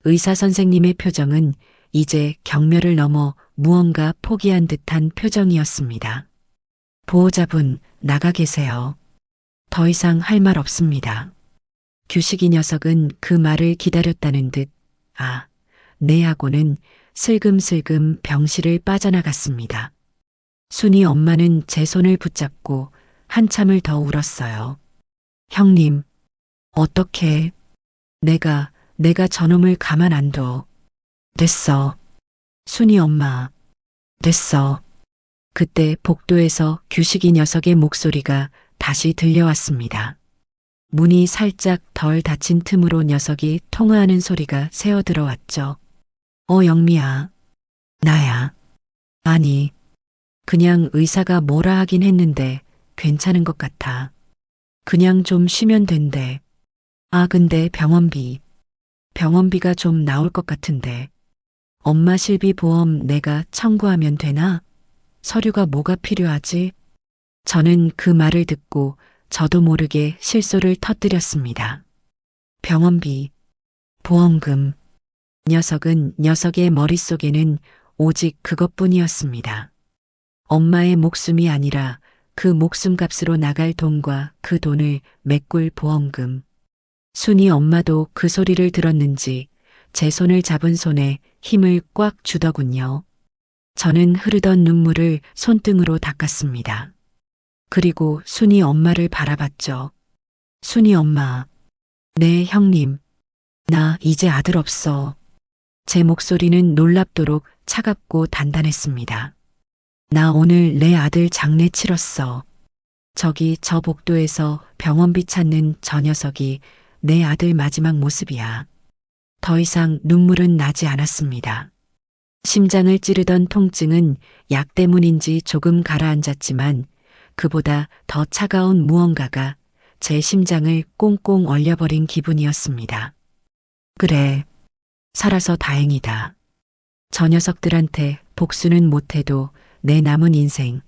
의사 선생님의 표정은 이제 경멸을 넘어 무언가 포기한 듯한 표정이었습니다. 보호자분, 나가 계세요. 더 이상 할 말 없습니다. 규식이 녀석은 그 말을 기다렸다는 듯, 네 하고는 슬금슬금 병실을 빠져나갔습니다. 순이 엄마는 제 손을 붙잡고 한참을 더 울었어요. 형님, 어떻게, 내가 저놈을 가만 안 둬. 됐어. 순이 엄마, 됐어. 그때 복도에서 규식이 녀석의 목소리가 다시 들려왔습니다. 문이 살짝 덜 닫힌 틈으로 녀석이 통화하는 소리가 새어 들어왔죠. 영미야. 나야. 아니, 그냥 의사가 뭐라 하긴 했는데 괜찮은 것 같아. 그냥 좀 쉬면 된대. 근데 병원비가 좀 나올 것 같은데. 엄마 실비 보험 내가 청구하면 되나? 서류가 뭐가 필요하지? 저는 그 말을 듣고 저도 모르게 실소를 터뜨렸습니다. 병원비, 보험금. 녀석의 머릿속에는 오직 그것뿐이었습니다. 엄마의 목숨이 아니라 그 목숨값으로 나갈 돈과 그 돈을 메꿀 보험금. 순이 엄마도 그 소리를 들었는지 제 손을 잡은 손에 힘을 꽉 주더군요. 저는 흐르던 눈물을 손등으로 닦았습니다. 그리고 순이 엄마를 바라봤죠. 순이 엄마. 네, 형님. 나 이제 아들 없어. 제 목소리는 놀랍도록 차갑고 단단했습니다. 나 오늘 내 아들 장례 치렀어. 저기 저 복도에서 병원비 찾는 저 녀석이 내 아들 마지막 모습이야. 더 이상 눈물은 나지 않았습니다. 심장을 찌르던 통증은 약 때문인지 조금 가라앉았지만 그보다 더 차가운 무언가가 제 심장을 꽁꽁 얼려버린 기분이었습니다. 그래, 살아서 다행이다. 저 녀석들한테 복수는 못해도 내 남은 인생,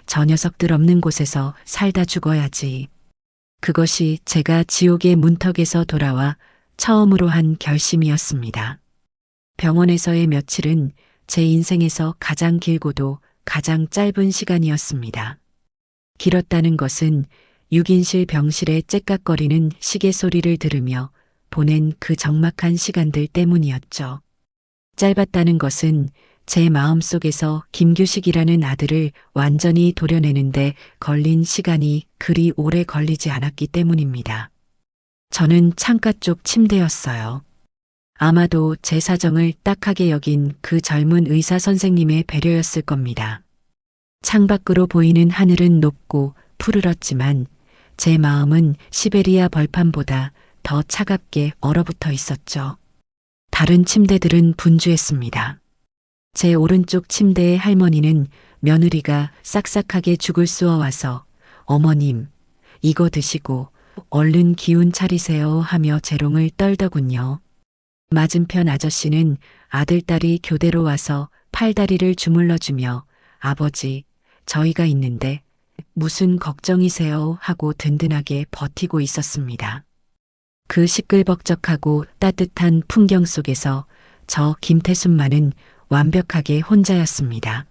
저 녀석들 없는 곳에서 살다 죽어야지. 그것이 제가 지옥의 문턱에서 돌아와 처음으로 한 결심이었습니다. 병원에서의 며칠은 제 인생에서 가장 길고도 가장 짧은 시간이었습니다. 길었다는 것은 6인실 병실의 째깍거리는 시계 소리를 들으며 보낸 그 적막한 시간들 때문이었죠. 짧았다는 것은 제 마음속에서 김규식이라는 아들을 완전히 도려내는데 걸린 시간이 그리 오래 걸리지 않았기 때문입니다. 저는 창가 쪽 침대였어요. 아마도 제 사정을 딱하게 여긴 그 젊은 의사 선생님의 배려였을 겁니다. 창밖으로 보이는 하늘은 높고 푸르렀지만 제 마음은 시베리아 벌판보다 더 차갑게 얼어붙어 있었죠. 다른 침대들은 분주했습니다. 제 오른쪽 침대의 할머니는 며느리가 싹싹하게 죽을 쑤어와서 어머님, 이거 드시고 얼른 기운 차리세요 하며 재롱을 떨더군요. 맞은편 아저씨는 아들딸이 교대로 와서 팔다리를 주물러주며 아버지, 저희가 있는데 무슨 걱정이세요 하고 든든하게 버티고 있었습니다. 그 시끌벅적하고 따뜻한 풍경 속에서 저 김태순만은 완벽하게 혼자였습니다.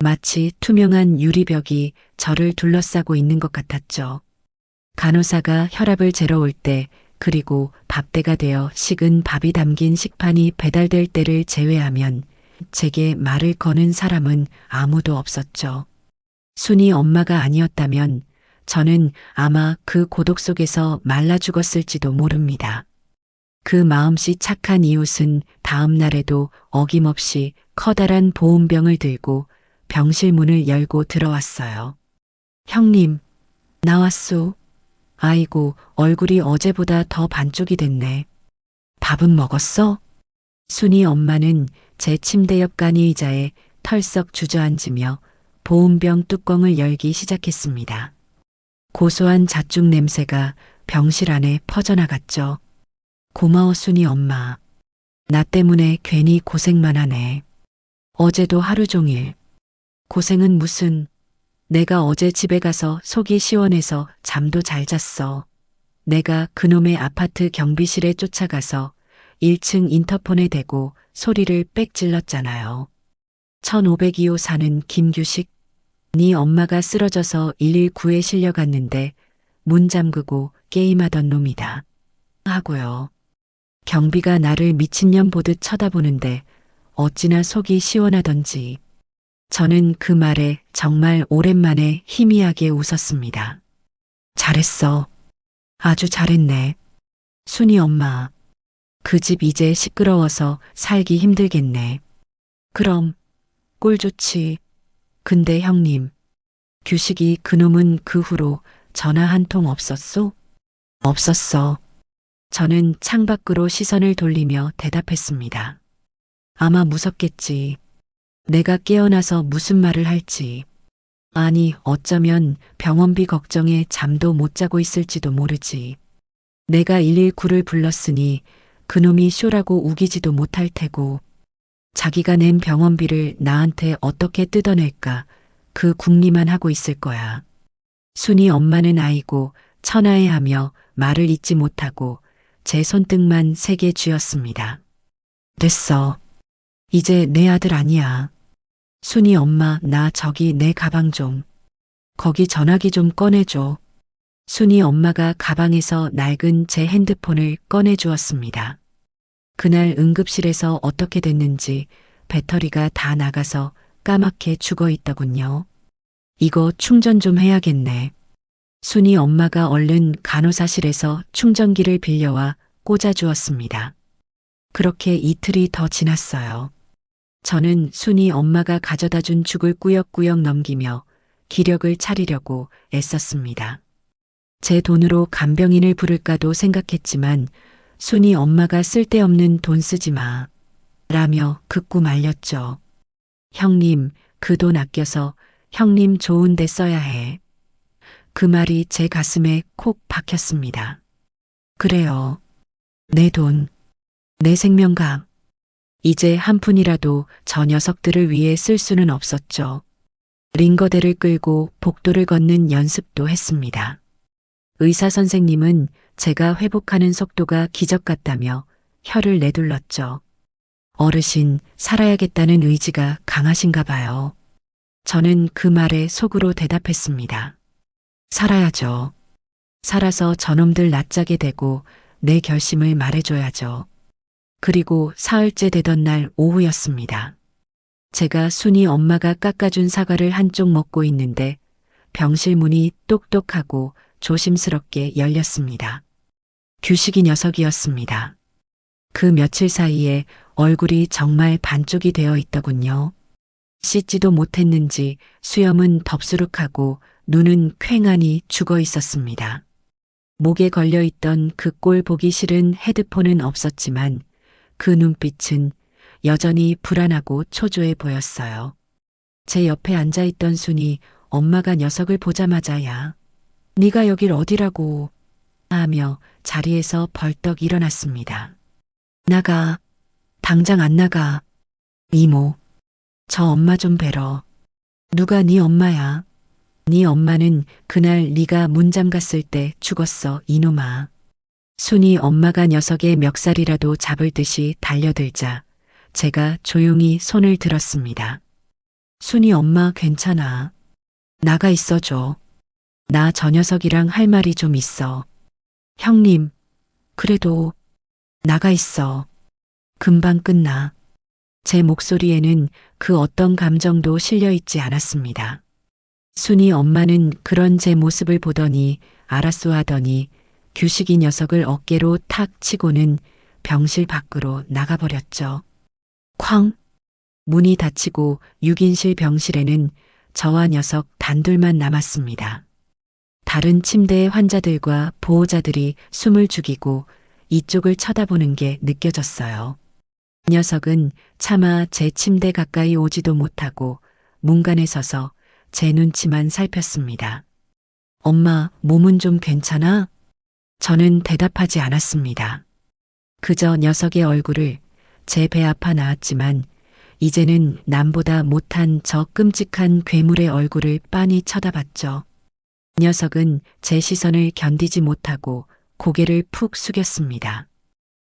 마치 투명한 유리벽이 저를 둘러싸고 있는 것 같았죠. 간호사가 혈압을 재러 올 때, 그리고 밥때가 되어 식은 밥이 담긴 식판이 배달될 때를 제외하면 제게 말을 거는 사람은 아무도 없었죠. 순이 엄마가 아니었다면 저는 아마 그 고독 속에서 말라 죽었을지도 모릅니다. 그 마음씨 착한 이웃은 다음 날에도 어김없이 커다란 보온병을 들고 병실 문을 열고 들어왔어요. 형님, 나왔소. 아이고, 얼굴이 어제보다 더 반쪽이 됐네. 밥은 먹었어? 순이 엄마는 제 침대 옆 간이 의자에 털썩 주저앉으며 보온병 뚜껑을 열기 시작했습니다. 고소한 잣죽 냄새가 병실 안에 퍼져나갔죠. 고마워 순이 엄마. 나 때문에 괜히 고생만 하네. 어제도 하루 종일. 고생은 무슨. 내가 어제 집에 가서 속이 시원해서 잠도 잘 잤어. 내가 그놈의 아파트 경비실에 쫓아가서 1층 인터폰에 대고 소리를 빽 질렀잖아요. 1502호 사는 김규식. 네 엄마가 쓰러져서 119에 실려갔는데 문 잠그고 게임하던 놈이다. 하고요. 경비가 나를 미친년 보듯 쳐다보는데 어찌나 속이 시원하던지. 저는 그 말에 정말 오랜만에 희미하게 웃었습니다. 잘했어. 아주 잘했네. 순이 엄마. 그 집 이제 시끄러워서 살기 힘들겠네. 그럼 꼴 좋지. 근데 형님, 규식이 그놈은 그 후로 전화 한 통 없었소? 없었어. 저는 창밖으로 시선을 돌리며 대답했습니다. 아마 무섭겠지. 내가 깨어나서 무슨 말을 할지. 아니, 어쩌면 병원비 걱정에 잠도 못 자고 있을지도 모르지. 내가 119를 불렀으니 그놈이 쇼라고 우기지도 못할 테고, 자기가 낸 병원비를 나한테 어떻게 뜯어낼까 그 궁리만 하고 있을 거야. 순이 엄마는 아이고 천하에하며 말을 잇지 못하고 제 손등만 세게 쥐었습니다. 됐어. 이제 내 아들 아니야. 순이 엄마, 나 저기 내 가방 좀. 거기 전화기 좀 꺼내줘. 순이 엄마가 가방에서 낡은 제 핸드폰을 꺼내주었습니다. 그날 응급실에서 어떻게 됐는지 배터리가 다 나가서 까맣게 죽어 있더군요. 이거 충전 좀 해야겠네. 순이 엄마가 얼른 간호사실에서 충전기를 빌려와 꽂아주었습니다. 그렇게 이틀이 더 지났어요. 저는 순이 엄마가 가져다 준 죽을 꾸역꾸역 넘기며 기력을 차리려고 애썼습니다. 제 돈으로 간병인을 부를까도 생각했지만 순이 엄마가 쓸데없는 돈 쓰지 마. 라며 극구 말렸죠. 형님, 그 돈 아껴서 형님 좋은 데 써야 해. 그 말이 제 가슴에 콕 박혔습니다. 그래요. 내 돈, 내 생명감. 이제 한 푼이라도 저 녀석들을 위해 쓸 수는 없었죠. 링거대를 끌고 복도를 걷는 연습도 했습니다. 의사 선생님은 제가 회복하는 속도가 기적 같다며 혀를 내둘렀죠. 어르신, 살아야겠다는 의지가 강하신가 봐요. 저는 그 말에 속으로 대답했습니다. 살아야죠. 살아서 저놈들 낯짜게 되고 내 결심을 말해줘야죠. 그리고 사흘째 되던 날 오후였습니다. 제가 순이 엄마가 깎아준 사과를 한쪽 먹고 있는데 병실 문이 똑똑하고 조심스럽게 열렸습니다. 규식이 녀석이었습니다. 그 며칠 사이에 얼굴이 정말 반쪽이 되어 있더군요. 씻지도 못했는지 수염은 덥수룩하고 눈은 퀭하니 죽어 있었습니다. 목에 걸려 있던 그 꼴 보기 싫은 헤드폰은 없었지만 그 눈빛은 여전히 불안하고 초조해 보였어요. 제 옆에 앉아있던 순이 엄마가 녀석을 보자마자 야, 네가 여길 어디라고 하며 자리에서 벌떡 일어났습니다. 나가. 당장 안 나가. 이모. 저 엄마 좀 뵈러. 누가 네 엄마야? 네 엄마는 그날 네가 문 잠갔을 때 죽었어, 이놈아. 순이 엄마가 녀석의 멱살이라도 잡을 듯이 달려들자 제가 조용히 손을 들었습니다. 순이 엄마 괜찮아. 나가 있어줘. 나 저 녀석이랑 할 말이 좀 있어. 형님, 그래도 나가 있어. 금방 끝나. 제 목소리에는 그 어떤 감정도 실려 있지 않았습니다. 순이 엄마는 그런 제 모습을 보더니 알았소 하더니 규식이 녀석을 어깨로 탁 치고는 병실 밖으로 나가버렸죠. 쾅! 문이 닫히고 6인실 병실에는 저와 녀석 단둘만 남았습니다. 다른 침대의 환자들과 보호자들이 숨을 죽이고 이쪽을 쳐다보는 게 느껴졌어요. 녀석은 차마 제 침대 가까이 오지도 못하고 문간에 서서 제 눈치만 살폈습니다. 엄마, 몸은 좀 괜찮아? 저는 대답하지 않았습니다. 그저 녀석의 얼굴을 제 배 아파 나았지만 이제는 남보다 못한 저 끔찍한 괴물의 얼굴을 빤히 쳐다봤죠. 녀석은 제 시선을 견디지 못하고 고개를 푹 숙였습니다.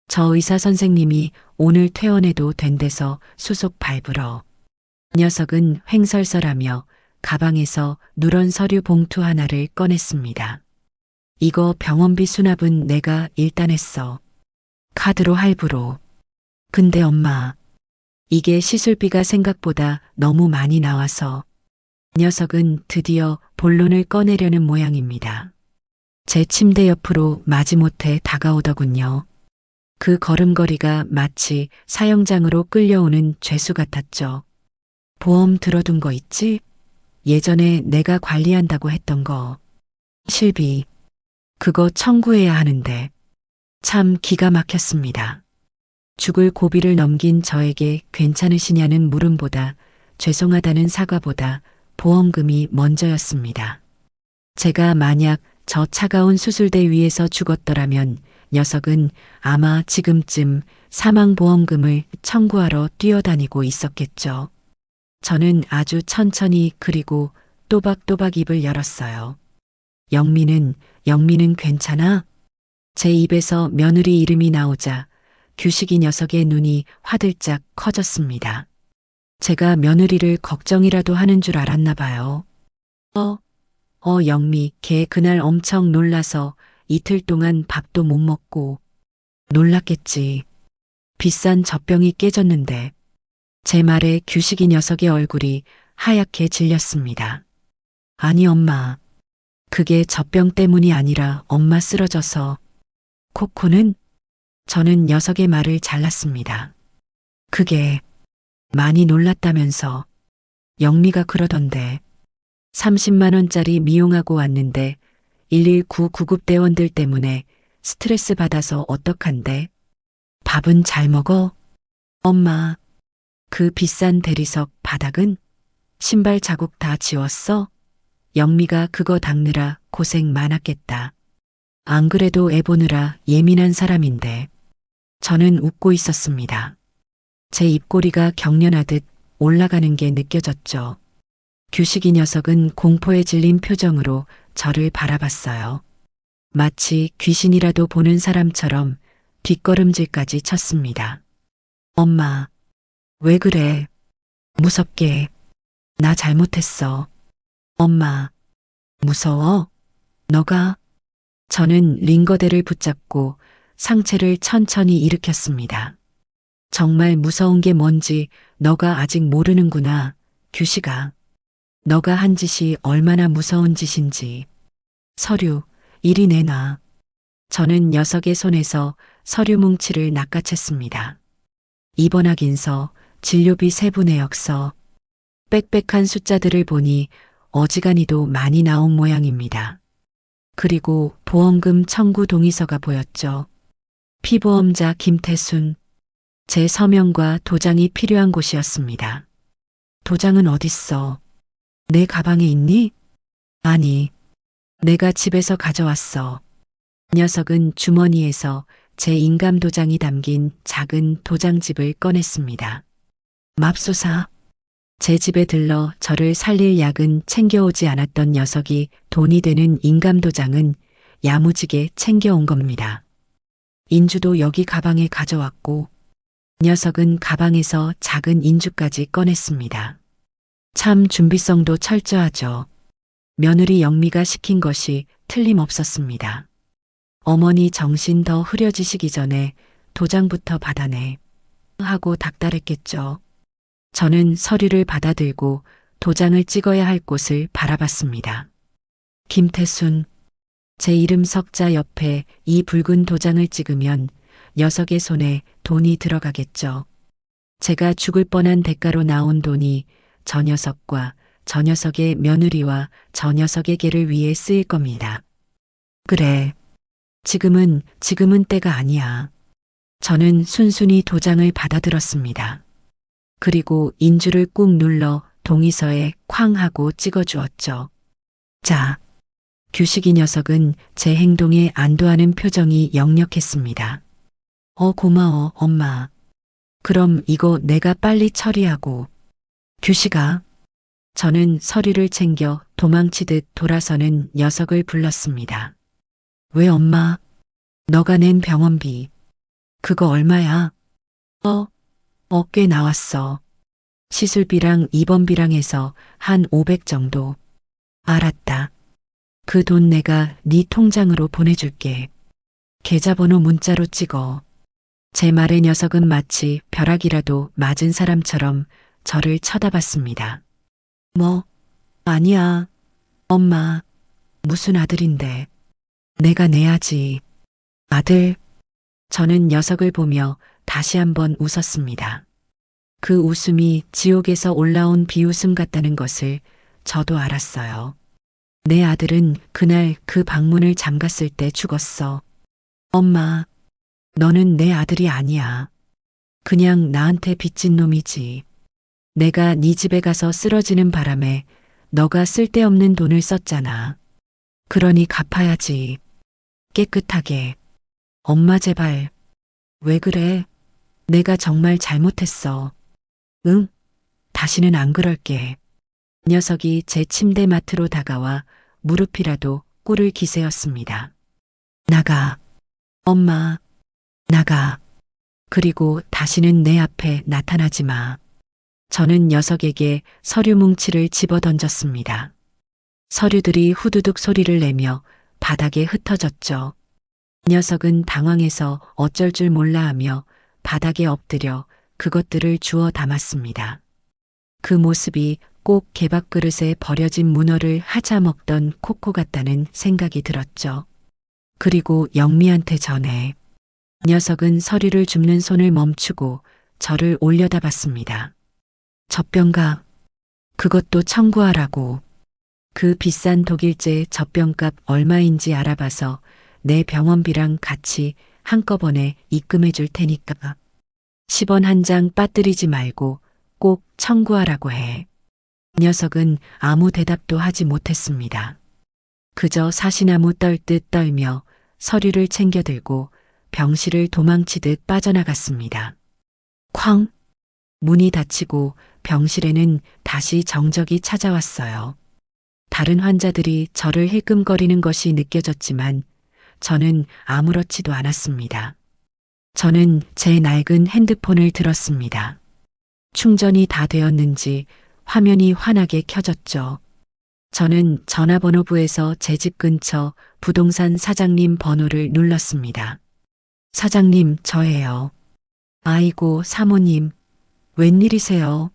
저 의사 선생님이 오늘 퇴원해도 된대서 수속 밟으러. 녀석은 횡설설하며 가방에서 누런 서류 봉투 하나를 꺼냈습니다. 이거 병원비 수납은 내가 일단 했어. 카드로 할부로. 근데 엄마, 이게 시술비가 생각보다 너무 많이 나와서. 녀석은 드디어 본론을 꺼내려는 모양입니다. 제 침대 옆으로 마지못해 다가오더군요. 그 걸음걸이가 마치 사형장으로 끌려오는 죄수 같았죠. 보험 들어둔 거 있지? 예전에 내가 관리한다고 했던 거. 실비. 그거 청구해야 하는데. 참 기가 막혔습니다. 죽을 고비를 넘긴 저에게 괜찮으시냐는 물음보다 죄송하다는 사과보다 보험금이 먼저였습니다. 제가 만약 저 차가운 수술대 위에서 죽었더라면 녀석은 아마 지금쯤 사망보험금을 청구하러 뛰어다니고 있었겠죠. 저는 아주 천천히 그리고 또박또박 입을 열었어요. 영민은 괜찮아? 제 입에서 며느리 이름이 나오자 규식이 녀석의 눈이 화들짝 커졌습니다. 제가 며느리를 걱정이라도 하는 줄 알았나 봐요. 영미, 걔 그날 엄청 놀라서 이틀 동안 밥도 못 먹고. 놀랐겠지. 비싼 젖병이 깨졌는데. 제 말에 규식이 녀석의 얼굴이 하얗게 질렸습니다. 아니 엄마. 그게 젖병 때문이 아니라 엄마 쓰러져서. 코코는? 저는 녀석의 말을 잘랐습니다. 그게 많이 놀랐다면서. 영미가 그러던데. 30만 원짜리 미용하고 왔는데 119 구급대원들 때문에 스트레스 받아서 어떡한데? 밥은 잘 먹어? 엄마, 그 비싼 대리석 바닥은? 신발 자국 다 지웠어? 영미가 그거 닦느라 고생 많았겠다. 안 그래도 애 보느라 예민한 사람인데. 저는 웃고 있었습니다. 제 입꼬리가 경련하듯 올라가는 게 느껴졌죠. 규식이 녀석은 공포에 질린 표정으로 저를 바라봤어요. 마치 귀신이라도 보는 사람처럼 뒷걸음질까지 쳤습니다. 엄마, 왜 그래? 무섭게. 나 잘못했어. 엄마, 무서워? 너가? 저는 링거대를 붙잡고 상체를 천천히 일으켰습니다. 정말 무서운 게 뭔지 너가 아직 모르는구나, 규식아. 너가 한 짓이 얼마나 무서운 짓인지. 서류, 이리 내놔. 저는 녀석의 손에서 서류 뭉치를 낚아챘습니다. 입원 확인서, 진료비 세부 내역서, 빽빽한 숫자들을 보니 어지간히도 많이 나온 모양입니다. 그리고 보험금 청구 동의서가 보였죠. 피보험자 김태순. 제 서명과 도장이 필요한 곳이었습니다. 도장은 어딨어? 내 가방에 있니? 아니, 내가 집에서 가져왔어. 녀석은 주머니에서 제 인감 도장이 담긴 작은 도장집을 꺼냈습니다. 맙소사. 제 집에 들러 저를 살릴 약은 챙겨오지 않았던 녀석이 돈이 되는 인감 도장은 야무지게 챙겨온 겁니다. 인주도 여기 가방에 가져왔고. 녀석은 가방에서 작은 인주까지 꺼냈습니다. 참 준비성도 철저하죠. 며느리 영미가 시킨 것이 틀림없었습니다. 어머니 정신 더 흐려지시기 전에 도장부터 받아내 하고 닥달했겠죠. 저는 서류를 받아들고 도장을 찍어야 할 곳을 바라봤습니다. 김태순. 제 이름 석자 옆에 이 붉은 도장을 찍으면 녀석의 손에 돈이 들어가겠죠. 제가 죽을 뻔한 대가로 나온 돈이 저 녀석과 저 녀석의 며느리와 저 녀석의 개를 위해 쓰일 겁니다. 그래. 지금은 때가 아니야. 저는 순순히 도장을 받아들었습니다. 그리고 인주를 꾹 눌러 동의서에 쾅 하고 찍어주었죠. 자, 규식이 녀석은 제 행동에 안도하는 표정이 역력했습니다. 고마워, 엄마. 그럼 이거 내가 빨리 처리하고. 규식아. 저는 서류를 챙겨 도망치듯 돌아서는 녀석을 불렀습니다. 왜 엄마? 너가 낸 병원비. 그거 얼마야? 꽤 나왔어. 시술비랑 입원비랑 해서 한 500 정도. 알았다. 그 돈 내가 네 통장으로 보내줄게. 계좌번호 문자로 찍어. 제 말에 녀석은 마치 벼락이라도 맞은 사람처럼 저를 쳐다봤습니다. 아니야. 엄마, 무슨 아들인데. 내가 내야지. 아들. 저는 녀석을 보며 다시 한번 웃었습니다. 그 웃음이 지옥에서 올라온 비웃음 같다는 것을 저도 알았어요. 내 아들은 그날 그 방문을 잠갔을 때 죽었어. 엄마, 너는 내 아들이 아니야. 그냥 나한테 빚진 놈이지. 내가 네 집에 가서 쓰러지는 바람에 너가 쓸데없는 돈을 썼잖아. 그러니 갚아야지. 깨끗하게. 엄마 제발. 왜 그래? 내가 정말 잘못했어. 응? 다시는 안 그럴게. 녀석이 제 침대 맡으로 다가와 무릎이라도 꿇을 기세였습니다. 나가. 엄마. 나가. 그리고 다시는 내 앞에 나타나지 마. 저는 녀석에게 서류 뭉치를 집어 던졌습니다. 서류들이 후두둑 소리를 내며 바닥에 흩어졌죠. 녀석은 당황해서 어쩔 줄 몰라 하며 바닥에 엎드려 그것들을 주워 담았습니다. 그 모습이 꼭 개밥그릇에 버려진 문어를 하자 먹던 코코 같다는 생각이 들었죠. 그리고 영미한테 전해. 녀석은 서류를 줍는 손을 멈추고 저를 올려다봤습니다. 젖병가. 그것도 청구하라고. 그 비싼 독일제 젖병값 얼마인지 알아봐서 내 병원비랑 같이 한꺼번에 입금해 줄 테니까. 10원 한 장 빠뜨리지 말고 꼭 청구하라고 해. 녀석은 아무 대답도 하지 못했습니다. 그저 사시나무 떨듯 떨며 서류를 챙겨들고 병실을 도망치듯 빠져나갔습니다. 쾅! 문이 닫히고 병실에는 다시 정적이 찾아왔어요. 다른 환자들이 저를 힐끔거리는 것이 느껴졌지만 저는 아무렇지도 않았습니다. 저는 제 낡은 핸드폰을 들었습니다. 충전이 다 되었는지 화면이 환하게 켜졌죠. 저는 전화번호부에서 제 집 근처 부동산 사장님 번호를 눌렀습니다. 사장님, 저예요. 아이고, 사모님, 웬일이세요?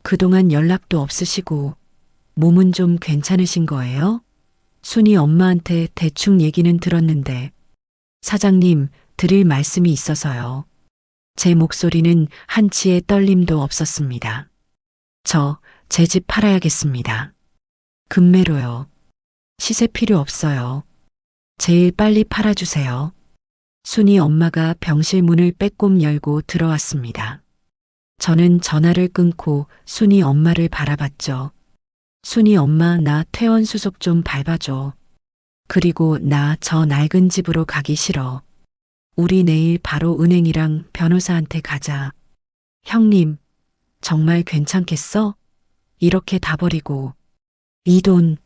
그동안 연락도 없으시고 몸은 좀 괜찮으신 거예요? 순이 엄마한테 대충 얘기는 들었는데 사장님, 드릴 말씀이 있어서요. 제 목소리는 한치의 떨림도 없었습니다. 제 집 팔아야겠습니다. 금매로요. 시세 필요 없어요. 제일 빨리 팔아주세요. 순이 엄마가 병실 문을 빼꼼 열고 들어왔습니다. 저는 전화를 끊고 순이 엄마를 바라봤죠. 순이 엄마, 나 퇴원 수속 좀 밟아줘. 그리고 나 저 낡은 집으로 가기 싫어. 우리 내일 바로 은행이랑 변호사한테 가자. 형님, 정말 괜찮겠어? 이렇게 다 버리고. 이 돈.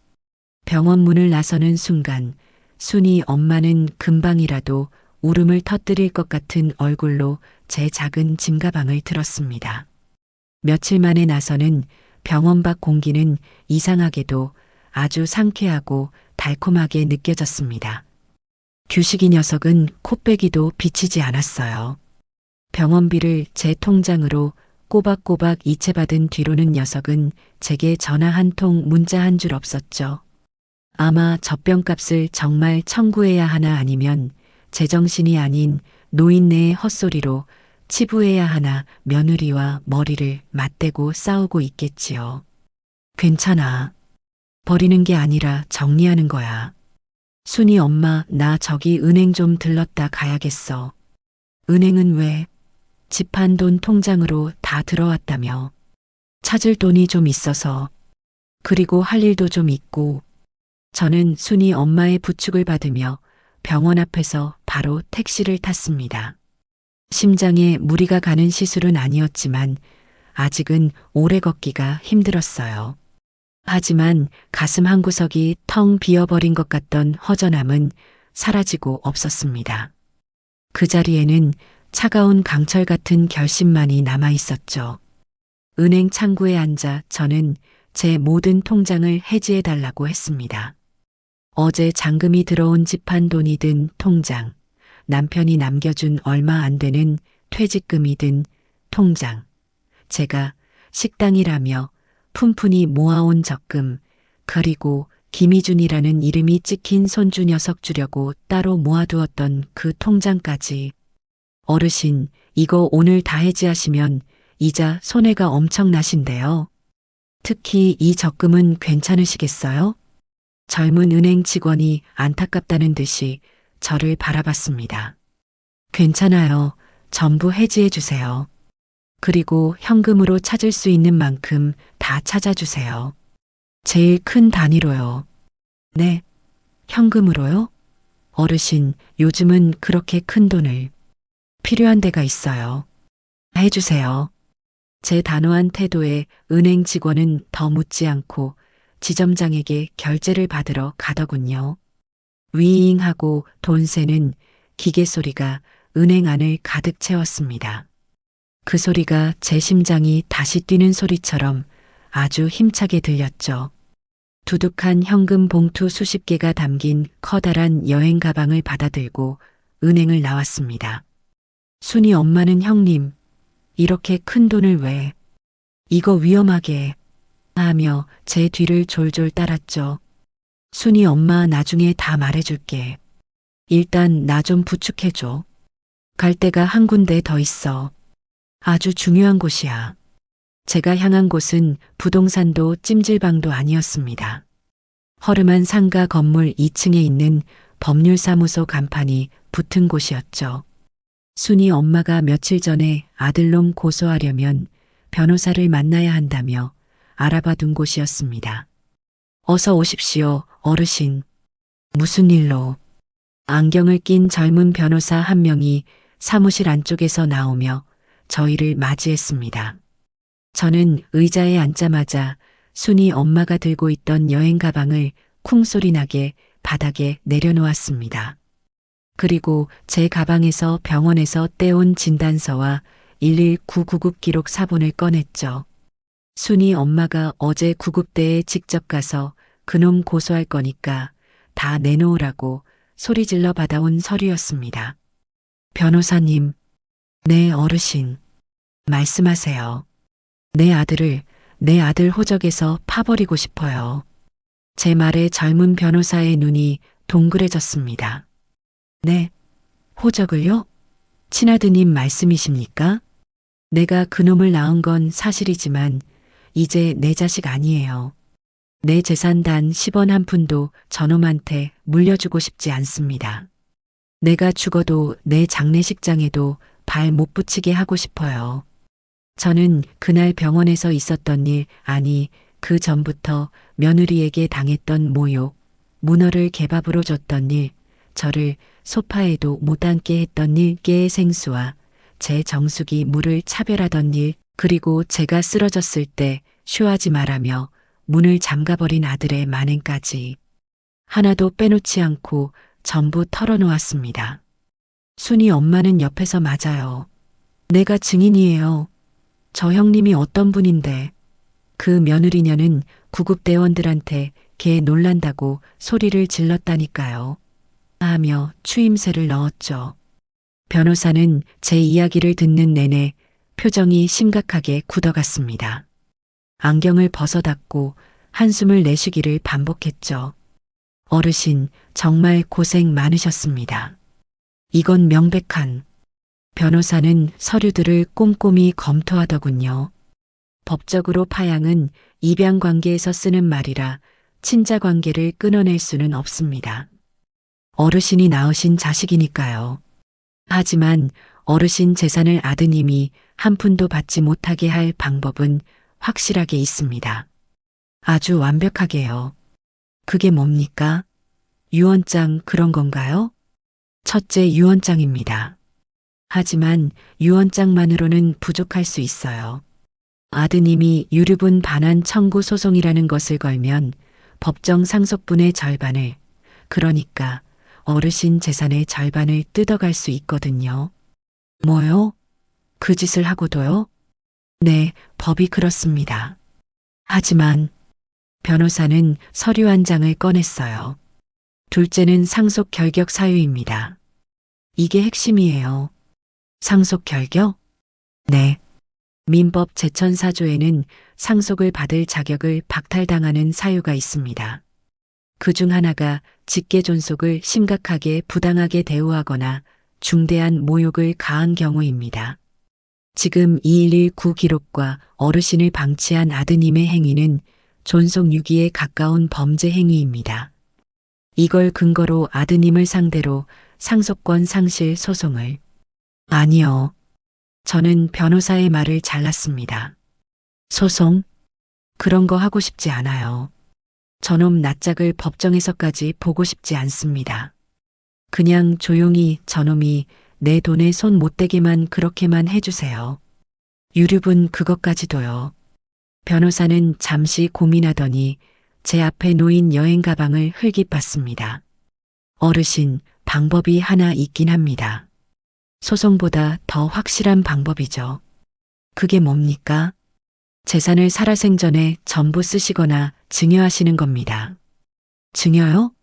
병원 문을 나서는 순간 순이 엄마는 금방이라도 울음을 터뜨릴 것 같은 얼굴로 제 작은 짐가방을 들었습니다. 며칠 만에 나서는 병원 밖 공기는 이상하게도 아주 상쾌하고 달콤하게 느껴졌습니다. 규식이 녀석은 코빼기도 비치지 않았어요. 병원비를 제 통장으로 꼬박꼬박 이체받은 뒤로는 녀석은 제게 전화 한 통, 문자 한 줄 없었죠. 아마 젖병값을 정말 청구해야 하나 아니면 제정신이 아닌 노인네의 헛소리로 치부해야 하나 며느리와 머리를 맞대고 싸우고 있겠지요. 괜찮아. 버리는 게 아니라 정리하는 거야. 순이 엄마, 나 저기 은행 좀 들렀다 가야겠어. 은행은 왜? 집 판 돈 통장으로 다 들어왔다며. 찾을 돈이 좀 있어서. 그리고 할 일도 좀 있고. 저는 순이 엄마의 부축을 받으며 병원 앞에서 바로 택시를 탔습니다. 심장에 무리가 가는 시술은 아니었지만 아직은 오래 걷기가 힘들었어요. 하지만 가슴 한구석이 텅 비어버린 것 같던 허전함은 사라지고 없었습니다. 그 자리에는 차가운 강철 같은 결심만이 남아 있었죠. 은행 창구에 앉아 저는 제 모든 통장을 해지해달라고 했습니다. 어제 잔금이 들어온 집한 돈이 든 통장, 남편이 남겨준 얼마 안 되는 퇴직금이 든 통장, 제가 식당이라며 푼푼히 모아온 적금, 그리고 김희준이라는 이름이 찍힌 손주 녀석 주려고 따로 모아두었던 그 통장까지. 어르신, 이거 오늘 다 해지하시면 이자 손해가 엄청나신데요. 특히 이 적금은 괜찮으시겠어요? 젊은 은행 직원이 안타깝다는 듯이 저를 바라봤습니다. 괜찮아요. 전부 해지해 주세요. 그리고 현금으로 찾을 수 있는 만큼 다 찾아주세요. 제일 큰 단위로요. 네, 현금으로요? 어르신, 요즘은 그렇게 큰 돈을 필요한 데가 있어요. 해주세요. 제 단호한 태도에 은행 직원은 더 묻지 않고 지점장에게 결제를 받으러 가더군요. 위잉하고 돈 세는 기계 소리가 은행 안을 가득 채웠습니다. 그 소리가 제 심장이 다시 뛰는 소리처럼 아주 힘차게 들렸죠. 두둑한 현금 봉투 수십 개가 담긴 커다란 여행 가방을 받아들고 은행을 나왔습니다. 순이 엄마는 형님, 이렇게 큰 돈을 왜, 이거 위험하게 하며 제 뒤를 졸졸 따랐죠. 순이 엄마 나중에 다 말해줄게. 일단 나 좀 부축해줘. 갈 데가 한 군데 더 있어. 아주 중요한 곳이야. 제가 향한 곳은 부동산도 찜질방도 아니었습니다. 허름한 상가 건물 2층에 있는 법률사무소 간판이 붙은 곳이었죠. 순이 엄마가 며칠 전에 아들놈 고소하려면 변호사를 만나야 한다며 알아봐 둔 곳이었습니다. 어서 오십시오, 어르신. 무슨 일로? 안경을 낀 젊은 변호사 한 명이 사무실 안쪽에서 나오며 저희를 맞이했습니다. 저는 의자에 앉자마자 순이 엄마가 들고 있던 여행 가방을 쿵소리 나게 바닥에 내려놓았습니다. 그리고 제 가방에서 병원에서 떼온 진단서와 119 구급 기록 사본을 꺼냈죠. 순이 엄마가 어제 구급대에 직접 가서 그놈 고소할 거니까 다 내놓으라고 소리질러 받아온 서류였습니다. 변호사님, 네 어르신, 말씀하세요. 내 아들 호적에서 파버리고 싶어요. 제 말에 젊은 변호사의 눈이 동그래졌습니다. 네, 호적을요? 친아드님 말씀이십니까? 내가 그놈을 낳은 건 사실이지만 이제 내 자식 아니에요. 내 재산 단 10원 한 푼도 저놈한테 물려주고 싶지 않습니다. 내가 죽어도 내 장례식장에도 발 못 붙이게 하고 싶어요. 저는 그날 병원에서 있었던 일, 아니 그 전부터 며느리에게 당했던 모욕, 문어를 개밥으로 줬던 일, 저를 소파에도 못 앉게 했던 일, 깨의 생수와 제 정수기 물을 차별하던 일, 그리고 제가 쓰러졌을 때 쉬하지 말라며 문을 잠가버린 아들의 만행까지 하나도 빼놓지 않고 전부 털어놓았습니다. 순이 엄마는 옆에서 맞아요. 내가 증인이에요. 저 형님이 어떤 분인데 그 며느리녀는 구급대원들한테 걔 놀란다고 소리를 질렀다니까요. 하며 추임새를 넣었죠. 변호사는 제 이야기를 듣는 내내 표정이 심각하게 굳어갔습니다. 안경을 벗어닫고 한숨을 내쉬기를 반복했죠. 어르신, 정말 고생 많으셨습니다. 이건 명백한. 변호사는 서류들을 꼼꼼히 검토하더군요. 법적으로 파양은 입양 관계에서 쓰는 말이라 친자 관계를 끊어낼 수는 없습니다. 어르신이 낳으신 자식이니까요. 하지만 어르신 재산을 아드님이 한 푼도 받지 못하게 할 방법은 확실하게 있습니다. 아주 완벽하게요. 그게 뭡니까? 유언장 그런 건가요? 첫째 유언장입니다. 하지만 유언장만으로는 부족할 수 있어요. 아드님이 유류분 반환 청구 소송이라는 것을 걸면 법정 상속분의 절반을, 그러니까 어르신 재산의 절반을 뜯어갈 수 있거든요. 뭐요? 그 짓을 하고도요? 네, 법이 그렇습니다. 하지만 변호사는 서류 한 장을 꺼냈어요. 둘째는 상속 결격 사유입니다. 이게 핵심이에요. 상속 결격? 네. 민법 제1004조에는 상속을 받을 자격을 박탈당하는 사유가 있습니다. 그 중 하나가 직계존속을 심각하게 부당하게 대우하거나 중대한 모욕을 가한 경우입니다. 지금 2119 기록과 어르신을 방치한 아드님의 행위는 존속 유기에 가까운 범죄 행위입니다. 이걸 근거로 아드님을 상대로 상속권 상실 소송을. 아니요. 저는 변호사의 말을 잘랐습니다. 소송? 그런 거 하고 싶지 않아요. 저놈 낯짝을 법정에서까지 보고 싶지 않습니다. 그냥 조용히 저놈이 내 돈에 손 못 대게만 그렇게만 해주세요. 유류분 그것까지도요. 변호사는 잠시 고민하더니 제 앞에 놓인 여행 가방을 흘깃봤습니다. 어르신, 방법이 하나 있긴 합니다. 소송보다 더 확실한 방법이죠. 그게 뭡니까? 재산을 살아생전에 전부 쓰시거나 증여하시는 겁니다. 증여요?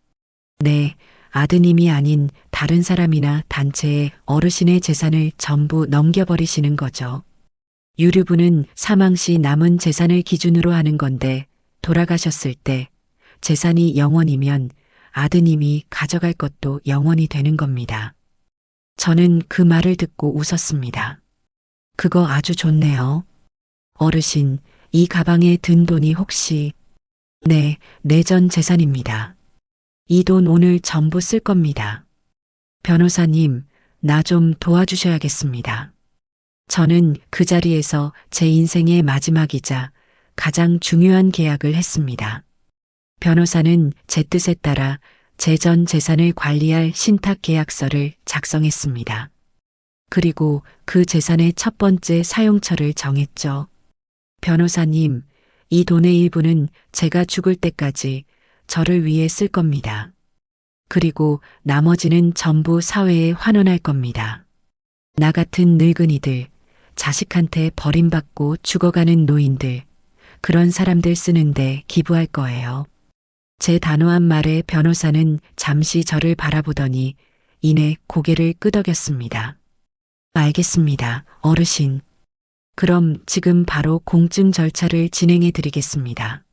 네, 아드님이 아닌 다른 사람이나 단체에 어르신의 재산을 전부 넘겨버리시는 거죠. 유류분은 사망 시 남은 재산을 기준으로 하는 건데 돌아가셨을 때 재산이 0원이면 아드님이 가져갈 것도 0원이 되는 겁니다. 저는 그 말을 듣고 웃었습니다. 그거 아주 좋네요. 어르신, 이 가방에 든 돈이 혹시... 네, 내전 재산입니다. 이 돈 오늘 전부 쓸 겁니다. 변호사님, 나 좀 도와주셔야겠습니다. 저는 그 자리에서 제 인생의 마지막이자 가장 중요한 계약을 했습니다. 변호사는 제 뜻에 따라 제 전 재산을 관리할 신탁 계약서를 작성했습니다. 그리고 그 재산의 첫 번째 사용처를 정했죠. 변호사님, 이 돈의 일부는 제가 죽을 때까지 저를 위해 쓸 겁니다. 그리고 나머지는 전부 사회에 환원할 겁니다. 나 같은 늙은이들, 자식한테 버림받고 죽어가는 노인들, 그런 사람들 쓰는데 기부할 거예요. 제 단호한 말에 변호사는 잠시 저를 바라보더니 이내 고개를 끄덕였습니다. 알겠습니다, 어르신. 그럼 지금 바로 공증 절차를 진행해 드리겠습니다.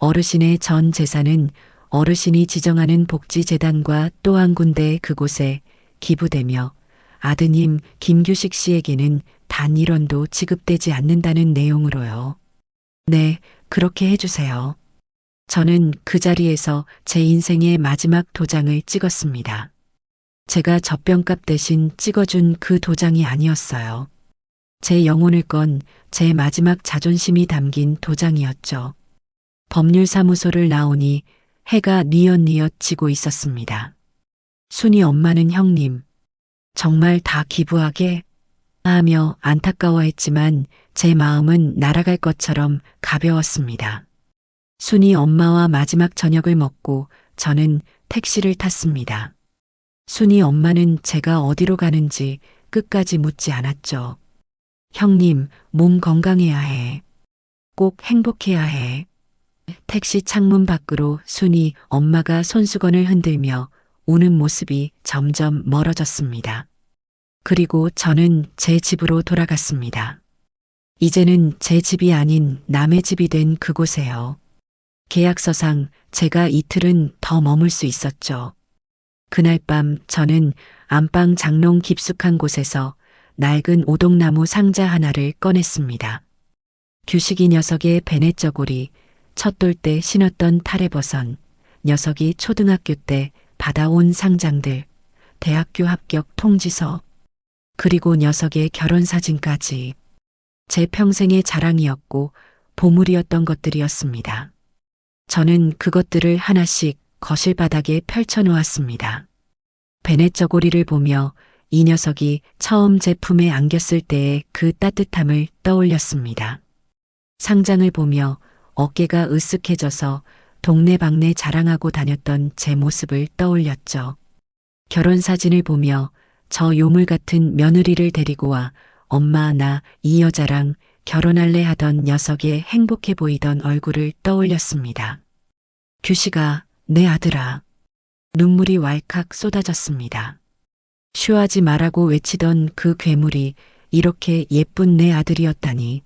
어르신의 전 재산은 어르신이 지정하는 복지재단과 또 한 군데 그곳에 기부되며 아드님 김규식 씨에게는 단 1원도 지급되지 않는다는 내용으로요. 네, 그렇게 해주세요. 저는 그 자리에서 제 인생의 마지막 도장을 찍었습니다. 제가 젖병값 대신 찍어준 그 도장이 아니었어요. 제 영혼을 건 제 마지막 자존심이 담긴 도장이었죠. 법률사무소를 나오니 해가 뉘엿뉘엿 지고 있었습니다. 순이 엄마는 형님, 정말 다 기부하게? 하며 안타까워했지만 제 마음은 날아갈 것처럼 가벼웠습니다. 순이 엄마와 마지막 저녁을 먹고 저는 택시를 탔습니다. 순이 엄마는 제가 어디로 가는지 끝까지 묻지 않았죠. 형님, 몸 건강해야 해. 꼭 행복해야 해. 택시 창문 밖으로 순이 엄마가 손수건을 흔들며 우는 모습이 점점 멀어졌습니다. 그리고 저는 제 집으로 돌아갔습니다. 이제는 제 집이 아닌 남의 집이 된 그곳에요. 계약서상 제가 이틀은 더 머물 수 있었죠. 그날 밤 저는 안방 장롱 깊숙한 곳에서 낡은 오동나무 상자 하나를 꺼냈습니다. 규식이 녀석의 베넷저고리, 첫 돌 때 신었던 탈의버선, 녀석이 초등학교 때 받아온 상장들, 대학교 합격 통지서, 그리고 녀석의 결혼사진까지 제 평생의 자랑이었고 보물이었던 것들이었습니다. 저는 그것들을 하나씩 거실 바닥에 펼쳐놓았습니다. 베넷저고리를 보며 이 녀석이 처음 제 품에 안겼을 때의 그 따뜻함을 떠올렸습니다. 상장을 보며 어깨가 으쓱해져서 동네방네 자랑하고 다녔던 제 모습을 떠올렸죠. 결혼사진을 보며 저 요물 같은 며느리를 데리고 와 엄마 나 이 여자랑 결혼할래 하던 녀석의 행복해 보이던 얼굴을 떠올렸습니다. 규식아, 내 아들아. 눈물이 왈칵 쏟아졌습니다. 쉬하지 말라고 외치던 그 괴물이 이렇게 예쁜 내 아들이었다니.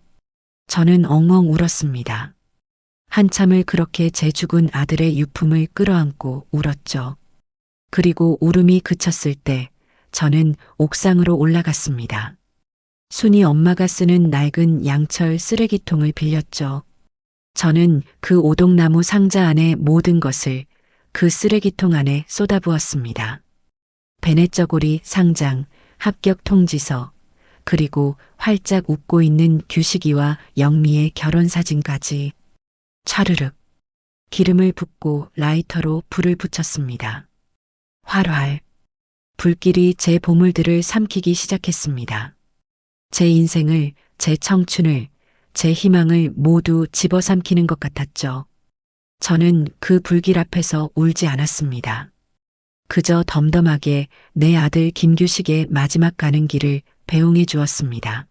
저는 엉엉 울었습니다. 한참을 그렇게 제 죽은 아들의 유품을 끌어안고 울었죠. 그리고 울음이 그쳤을 때 저는 옥상으로 올라갔습니다. 순이 엄마가 쓰는 낡은 양철 쓰레기통을 빌렸죠. 저는 그 오동나무 상자 안의 모든 것을 그 쓰레기통 안에 쏟아부었습니다. 베넷저고리 상장, 합격 통지서, 그리고 활짝 웃고 있는 규식이와 영미의 결혼사진까지. 차르륵. 기름을 붓고 라이터로 불을 붙였습니다. 활활. 불길이 제 보물들을 삼키기 시작했습니다. 제 인생을, 제 청춘을, 제 희망을 모두 집어삼키는 것 같았죠. 저는 그 불길 앞에서 울지 않았습니다. 그저 덤덤하게 내 아들 김규식의 마지막 가는 길을 배웅해 주었습니다.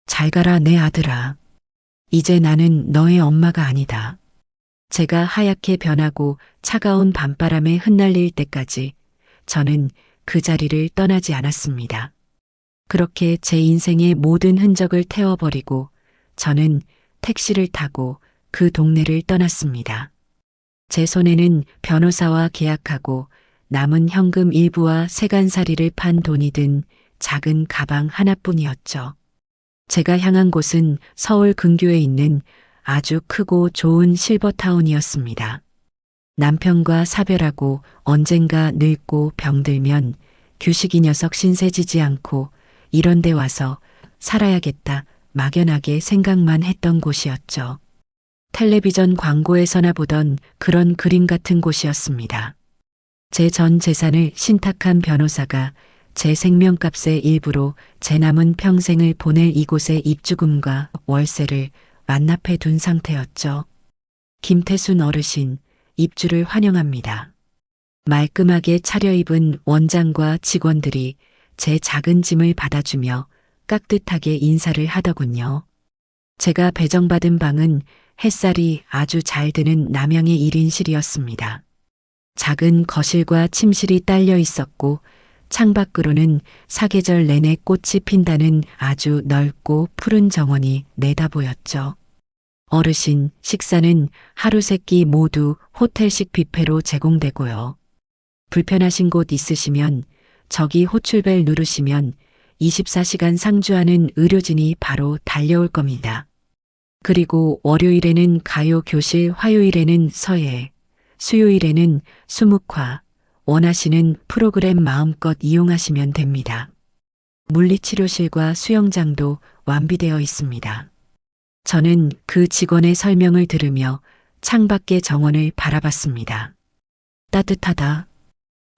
잘 가라 내 아들아. 이제 나는 너의 엄마가 아니다. 제가 하얗게 변하고 차가운 밤바람에 흩날릴 때까지 저는 그 자리를 떠나지 않았습니다. 그렇게 제 인생의 모든 흔적을 태워버리고 저는 택시를 타고 그 동네를 떠났습니다. 제 손에는 변호사와 계약하고 남은 현금 일부와 세간살이를 판 돈이 든 작은 가방 하나뿐이었죠. 제가 향한 곳은 서울 근교에 있는 아주 크고 좋은 실버타운이었습니다. 남편과 사별하고 언젠가 늙고 병들면 규식이 녀석 신세지지 않고 이런 데 와서 살아야겠다 막연하게 생각만 했던 곳이었죠. 텔레비전 광고에서나 보던 그런 그림 같은 곳이었습니다. 제 전 재산을 신탁한 변호사가 제 생명값의 일부로 제 남은 평생을 보낼 이곳의 입주금과 월세를 완납해 둔 상태였죠. 김태순 어르신, 입주를 환영합니다. 말끔하게 차려입은 원장과 직원들이 제 작은 짐을 받아주며 깍듯하게 인사를 하더군요. 제가 배정받은 방은 햇살이 아주 잘 드는 남향의 1인실이었습니다. 작은 거실과 침실이 딸려 있었고 창밖으로는 사계절 내내 꽃이 핀다는 아주 넓고 푸른 정원이 내다보였죠. 어르신, 식사는 하루 세 끼 모두 호텔식 뷔페로 제공되고요. 불편하신 곳 있으시면 저기 호출벨 누르시면 24시간 상주하는 의료진이 바로 달려올 겁니다. 그리고 월요일에는 가요 교실, 화요일에는 서예, 수요일에는 수묵화, 원하시는 프로그램 마음껏 이용하시면 됩니다. 물리치료실과 수영장도 완비되어 있습니다. 저는 그 직원의 설명을 들으며 창밖의 정원을 바라봤습니다. 따뜻하다.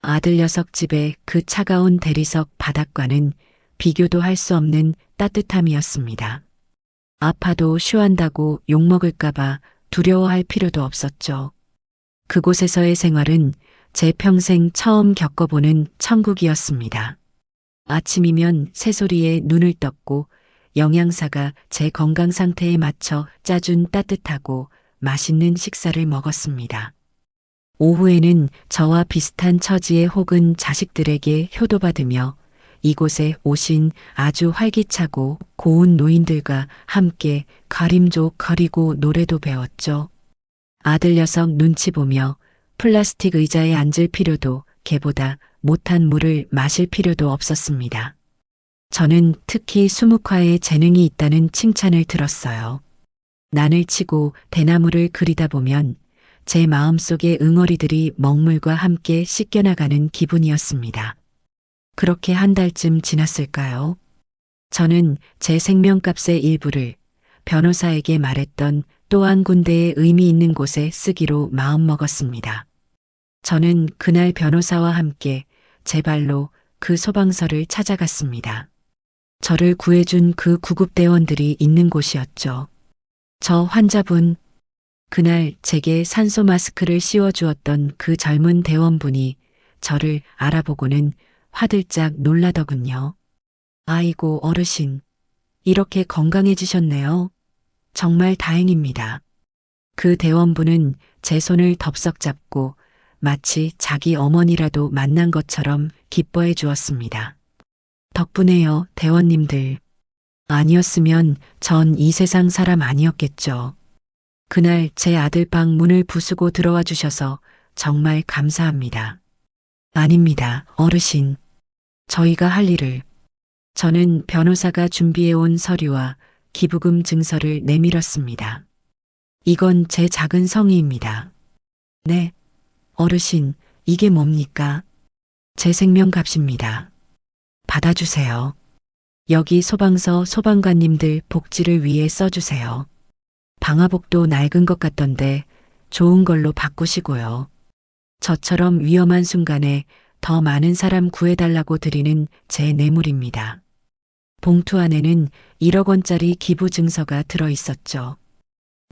아들 녀석 집의 그 차가운 대리석 바닥과는 비교도 할 수 없는 따뜻함이었습니다. 아파도 쉬한다고 욕먹을까봐 두려워할 필요도 없었죠. 그곳에서의 생활은 제 평생 처음 겪어보는 천국이었습니다. 아침이면 새소리에 눈을 떴고 영양사가 제 건강 상태에 맞춰 짜준 따뜻하고 맛있는 식사를 먹었습니다. 오후에는 저와 비슷한 처지의 혹은 자식들에게 효도받으며 이곳에 오신 아주 활기차고 고운 노인들과 함께 가림족거리고 노래도 배웠죠. 아들 녀석 눈치 보며 플라스틱 의자에 앉을 필요도 개보다 못한 물을 마실 필요도 없었습니다. 저는 특히 수묵화에 재능이 있다는 칭찬을 들었어요. 난을 치고 대나무를 그리다 보면 제 마음속의 응어리들이 먹물과 함께 씻겨나가는 기분이었습니다. 그렇게 한 달쯤 지났을까요? 저는 제 생명값의 일부를 변호사에게 말했던 또 한 군데의 의미 있는 곳에 쓰기로 마음먹었습니다. 저는 그날 변호사와 함께 제 발로 그 소방서를 찾아갔습니다. 저를 구해준 그 구급대원들이 있는 곳이었죠. 저 환자분, 그날 제게 산소 마스크를 씌워주었던 그 젊은 대원분이 저를 알아보고는 화들짝 놀라더군요. 아이고 어르신, 이렇게 건강해지셨네요. 정말 다행입니다. 그 대원분은 제 손을 덥석 잡고 마치 자기 어머니라도 만난 것처럼 기뻐해 주었습니다. 덕분에요, 대원님들. 아니었으면 전 이 세상 사람 아니었겠죠. 그날 제 아들 방 문을 부수고 들어와 주셔서 정말 감사합니다. 아닙니다, 어르신. 저희가 할 일을. 저는 변호사가 준비해온 서류와 기부금 증서를 내밀었습니다. 이건 제 작은 성의입니다. 네, 어르신, 이게 뭡니까? 제 생명값입니다. 받아주세요. 여기 소방서 소방관님들 복지를 위해 써주세요. 방화복도 낡은 것 같던데 좋은 걸로 바꾸시고요. 저처럼 위험한 순간에 더 많은 사람 구해달라고 드리는 제 뇌물입니다. 봉투 안에는 1억 원짜리 기부 증서가 들어 있었죠.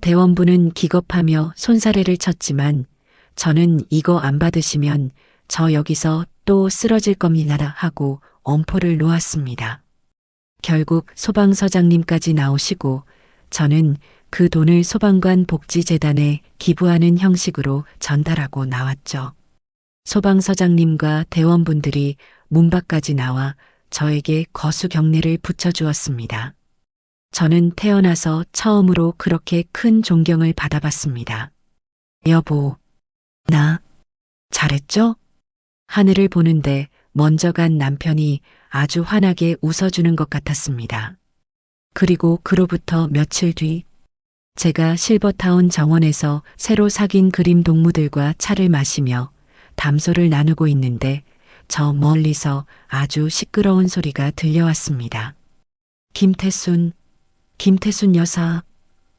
대원부는 기겁하며 손사래를 쳤지만 저는 이거 안 받으시면 저 여기서 또 쓰러질 겁니다 하고 엄포를 놓았습니다. 결국 소방서장님까지 나오시고 저는 그 돈을 소방관 복지재단에 기부하는 형식으로 전달하고 나왔죠. 소방서장님과 대원분들이 문 밖까지 나와 저에게 거수 경례를 붙여주었습니다. 저는 태어나서 처음으로 그렇게 큰 존경을 받아봤습니다. 여보, 나 잘했죠? 하늘을 보는데 먼저 간 남편이 아주 환하게 웃어주는 것 같았습니다. 그리고 그로부터 며칠 뒤 제가 실버타운 정원에서 새로 사귄 그림 동무들과 차를 마시며 담소를 나누고 있는데 저 멀리서 아주 시끄러운 소리가 들려왔습니다. 김태순 여사,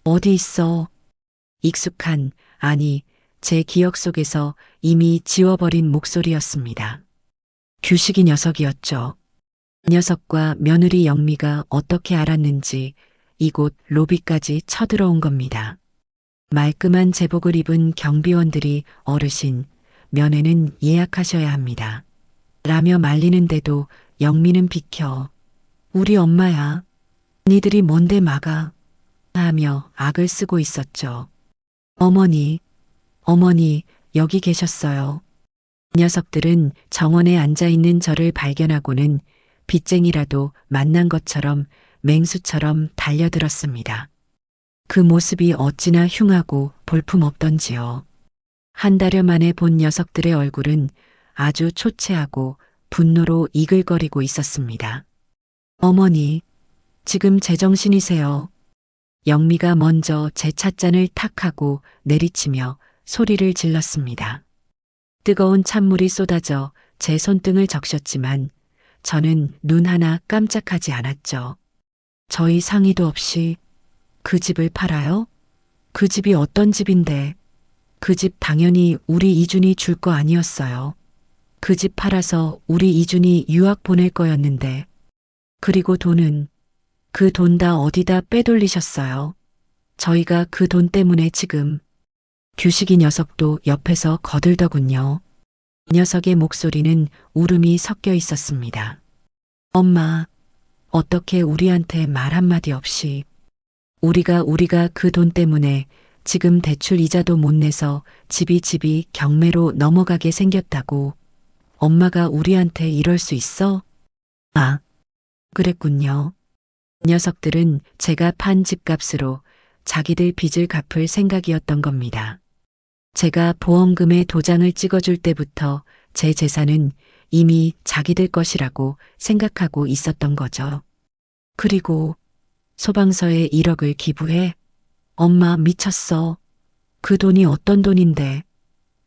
어디 있어? 익숙한, 아니, 제 기억 속에서 이미 지워버린 목소리였습니다. 규식이 녀석이었죠. 녀석과 며느리 영미가 어떻게 알았는지 이곳 로비까지 쳐들어온 겁니다. 말끔한 제복을 입은 경비원들이 어르신, 면회는 예약하셔야 합니다. 라며 말리는데도 영미는 비켜. 우리 엄마야. 니들이 뭔데 막아. 하며 악을 쓰고 있었죠. 어머니, 여기 계셨어요. 녀석들은 정원에 앉아있는 저를 발견하고는 빚쟁이라도 만난 것처럼 맹수처럼 달려들었습니다. 그 모습이 어찌나 흉하고 볼품없던지요. 한 달여 만에 본 녀석들의 얼굴은 아주 초췌하고 분노로 이글거리고 있었습니다. 어머니, 지금 제정신이세요. 영미가 먼저 제 찻잔을 탁 하고 내리치며 소리를 질렀습니다. 뜨거운 찬물이 쏟아져 제 손등을 적셨지만 저는 눈 하나 깜짝하지 않았죠. 저희 상의도 없이 그 집을 팔아요? 그 집이 어떤 집인데? 그 집 당연히 우리 이준이 줄 거 아니었어요. 그 집 팔아서 우리 이준이 유학 보낼 거였는데. 그리고 돈은 그 돈 다 어디다 빼돌리셨어요. 저희가 그 돈 때문에 지금 규식이 녀석도 옆에서 거들더군요. 녀석의 목소리는 울음이 섞여 있었습니다. 엄마, 어떻게 우리한테 말 한마디 없이 우리가 그 돈 때문에 지금 대출 이자도 못 내서 집이 경매로 넘어가게 생겼다고 엄마가 우리한테 이럴 수 있어? 아, 그랬군요. 녀석들은 제가 판 집값으로 자기들 빚을 갚을 생각이었던 겁니다. 제가 보험금에 도장을 찍어줄 때부터 제 재산은 이미 자기들 것이라고 생각하고 있었던 거죠. 그리고 소방서에 1억을 기부해? 엄마 미쳤어. 그 돈이 어떤 돈인데.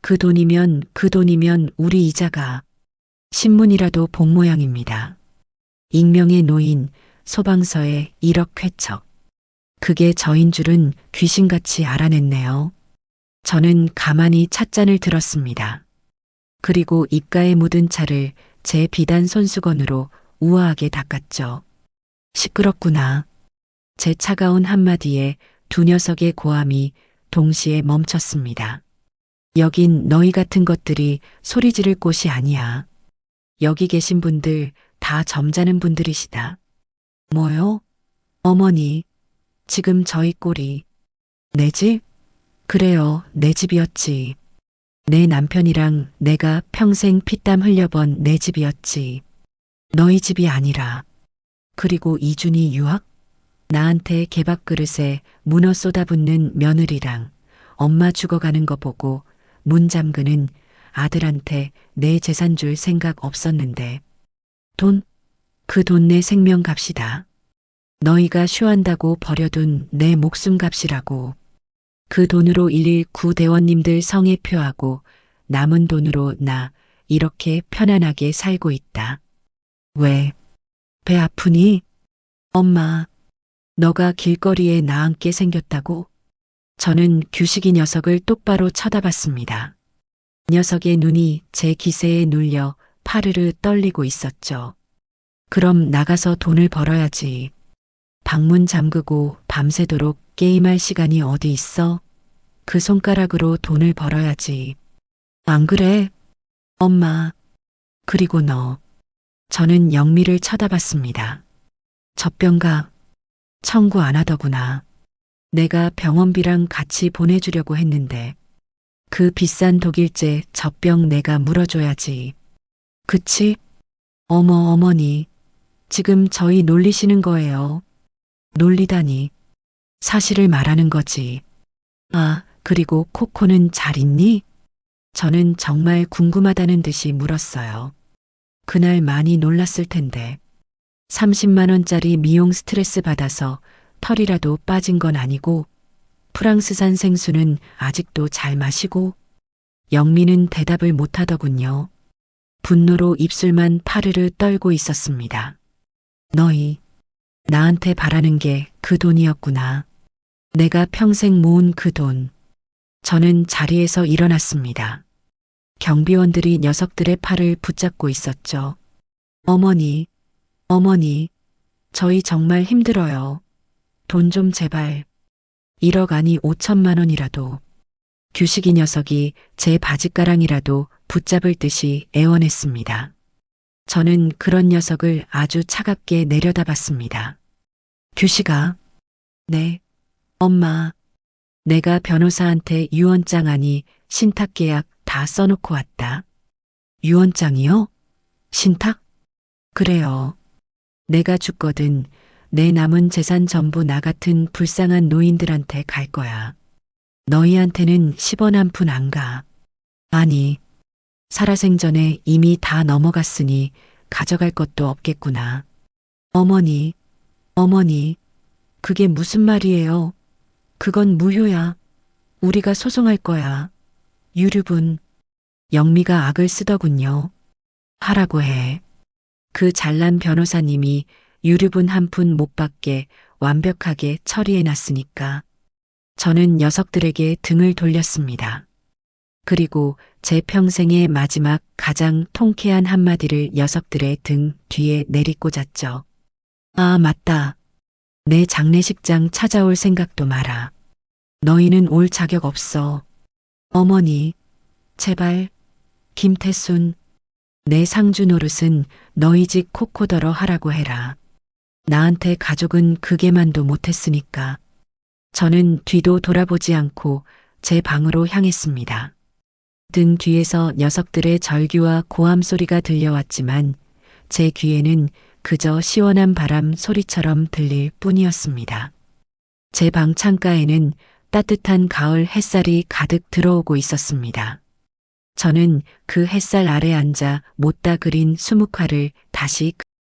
그 돈이면 우리 이자가 신문이라도 본 모양입니다. 익명의 노인 소방서에 1억 쾌척. 그게 저인 줄은 귀신같이 알아냈네요. 저는 가만히 찻잔을 들었습니다. 그리고 입가에 묻은 차를 제 비단 손수건으로 우아하게 닦았죠. 시끄럽구나. 제 차가운 한마디에 두 녀석의 고함이 동시에 멈췄습니다. 여긴 너희 같은 것들이 소리 지를 곳이 아니야. 여기 계신 분들 다 점잖은 분들이시다. 뭐요? 어머니, 지금 저희 꼴이. 내 집? 그래요, 내 집이었지. 내 남편이랑 내가 평생 피땀 흘려본 내 집이었지. 너희 집이 아니라. 그리고 이준이 유학? 나한테 개밥그릇에 문어 쏟아붓는 며느리랑 엄마 죽어가는 거 보고 문 잠그는 아들한테 내 재산 줄 생각 없었는데. 돈? 그 돈 내 생명값이다. 너희가 쇼한다고 버려둔 내 목숨값이라고. 그 돈으로 119 대원님들 성에 표하고 남은 돈으로 나 이렇게 편안하게 살고 있다. 왜? 배 아프니? 엄마, 너가 길거리에 나앉게 생겼다고? 저는 규식이 녀석을 똑바로 쳐다봤습니다. 녀석의 눈이 제 기세에 눌려 파르르 떨리고 있었죠. 그럼 나가서 돈을 벌어야지. 방문 잠그고 밤새도록 게임할 시간이 어디 있어? 그 손가락으로 돈을 벌어야지. 안 그래? 엄마. 그리고 너. 저는 영미를 쳐다봤습니다. 젖병가 청구 안 하더구나. 내가 병원비랑 같이 보내주려고 했는데 그 비싼 독일제 젖병 내가 물어줘야지. 그치? 어머니. 지금 저희 놀리시는 거예요. 놀리다니. 사실을 말하는 거지. 아, 그리고 코코는 잘 있니? 저는 정말 궁금하다는 듯이 물었어요. 그날 많이 놀랐을 텐데. 30만 원짜리 미용 스트레스 받아서 털이라도 빠진 건 아니고 프랑스산 생수는 아직도 잘 마시고 영미는 대답을 못 하더군요. 분노로 입술만 파르르 떨고 있었습니다. 너희 나한테 바라는 게 그 돈이었구나. 내가 평생 모은 그 돈. 저는 자리에서 일어났습니다. 경비원들이 녀석들의 팔을 붙잡고 있었죠. 어머니, 저희 정말 힘들어요. 돈 좀 제발. 1억 아니 5천만 원이라도. 규식이 녀석이 제 바짓가랑이라도 붙잡을 듯이 애원했습니다. 저는 그런 녀석을 아주 차갑게 내려다봤습니다. 규식아. 네. 엄마. 내가 변호사한테 유언장 아니 신탁계약 다 써놓고 왔다. 유언장이요? 신탁? 그래요. 내가 죽거든 내 남은 재산 전부 나 같은 불쌍한 노인들한테 갈 거야. 너희한테는 10원 한 푼 안 가. 아니, 살아생전에 이미 다 넘어갔으니 가져갈 것도 없겠구나. 어머니, 그게 무슨 말이에요? 그건 무효야. 우리가 소송할 거야. 유류분, 영미가 악을 쓰더군요. 하라고 해. 그 잘난 변호사님이 유류분 한 푼 못 받게 완벽하게 처리해 놨으니까. 저는 녀석들에게 등을 돌렸습니다. 그리고 제 평생의 마지막 가장 통쾌한 한마디를 녀석들의 등 뒤에 내리꽂았죠. 아, 맞다. 내 장례식장 찾아올 생각도 마라. 너희는 올 자격 없어. 어머니, 제발, 김태순, 내 상주 노릇은 너희 집 코코더러 하라고 해라. 나한테 가족은 그게만도 못했으니까. 저는 뒤도 돌아보지 않고 제 방으로 향했습니다. 등 뒤에서 녀석들의 절규와 고함 소리가 들려왔지만 제 귀에는 그저 시원한 바람 소리처럼 들릴 뿐이었습니다. 제 방 창가에는 따뜻한 가을 햇살이 가득 들어오고 있었습니다. 저는 그 햇살 아래 앉아 못다 그린 수묵화를 다시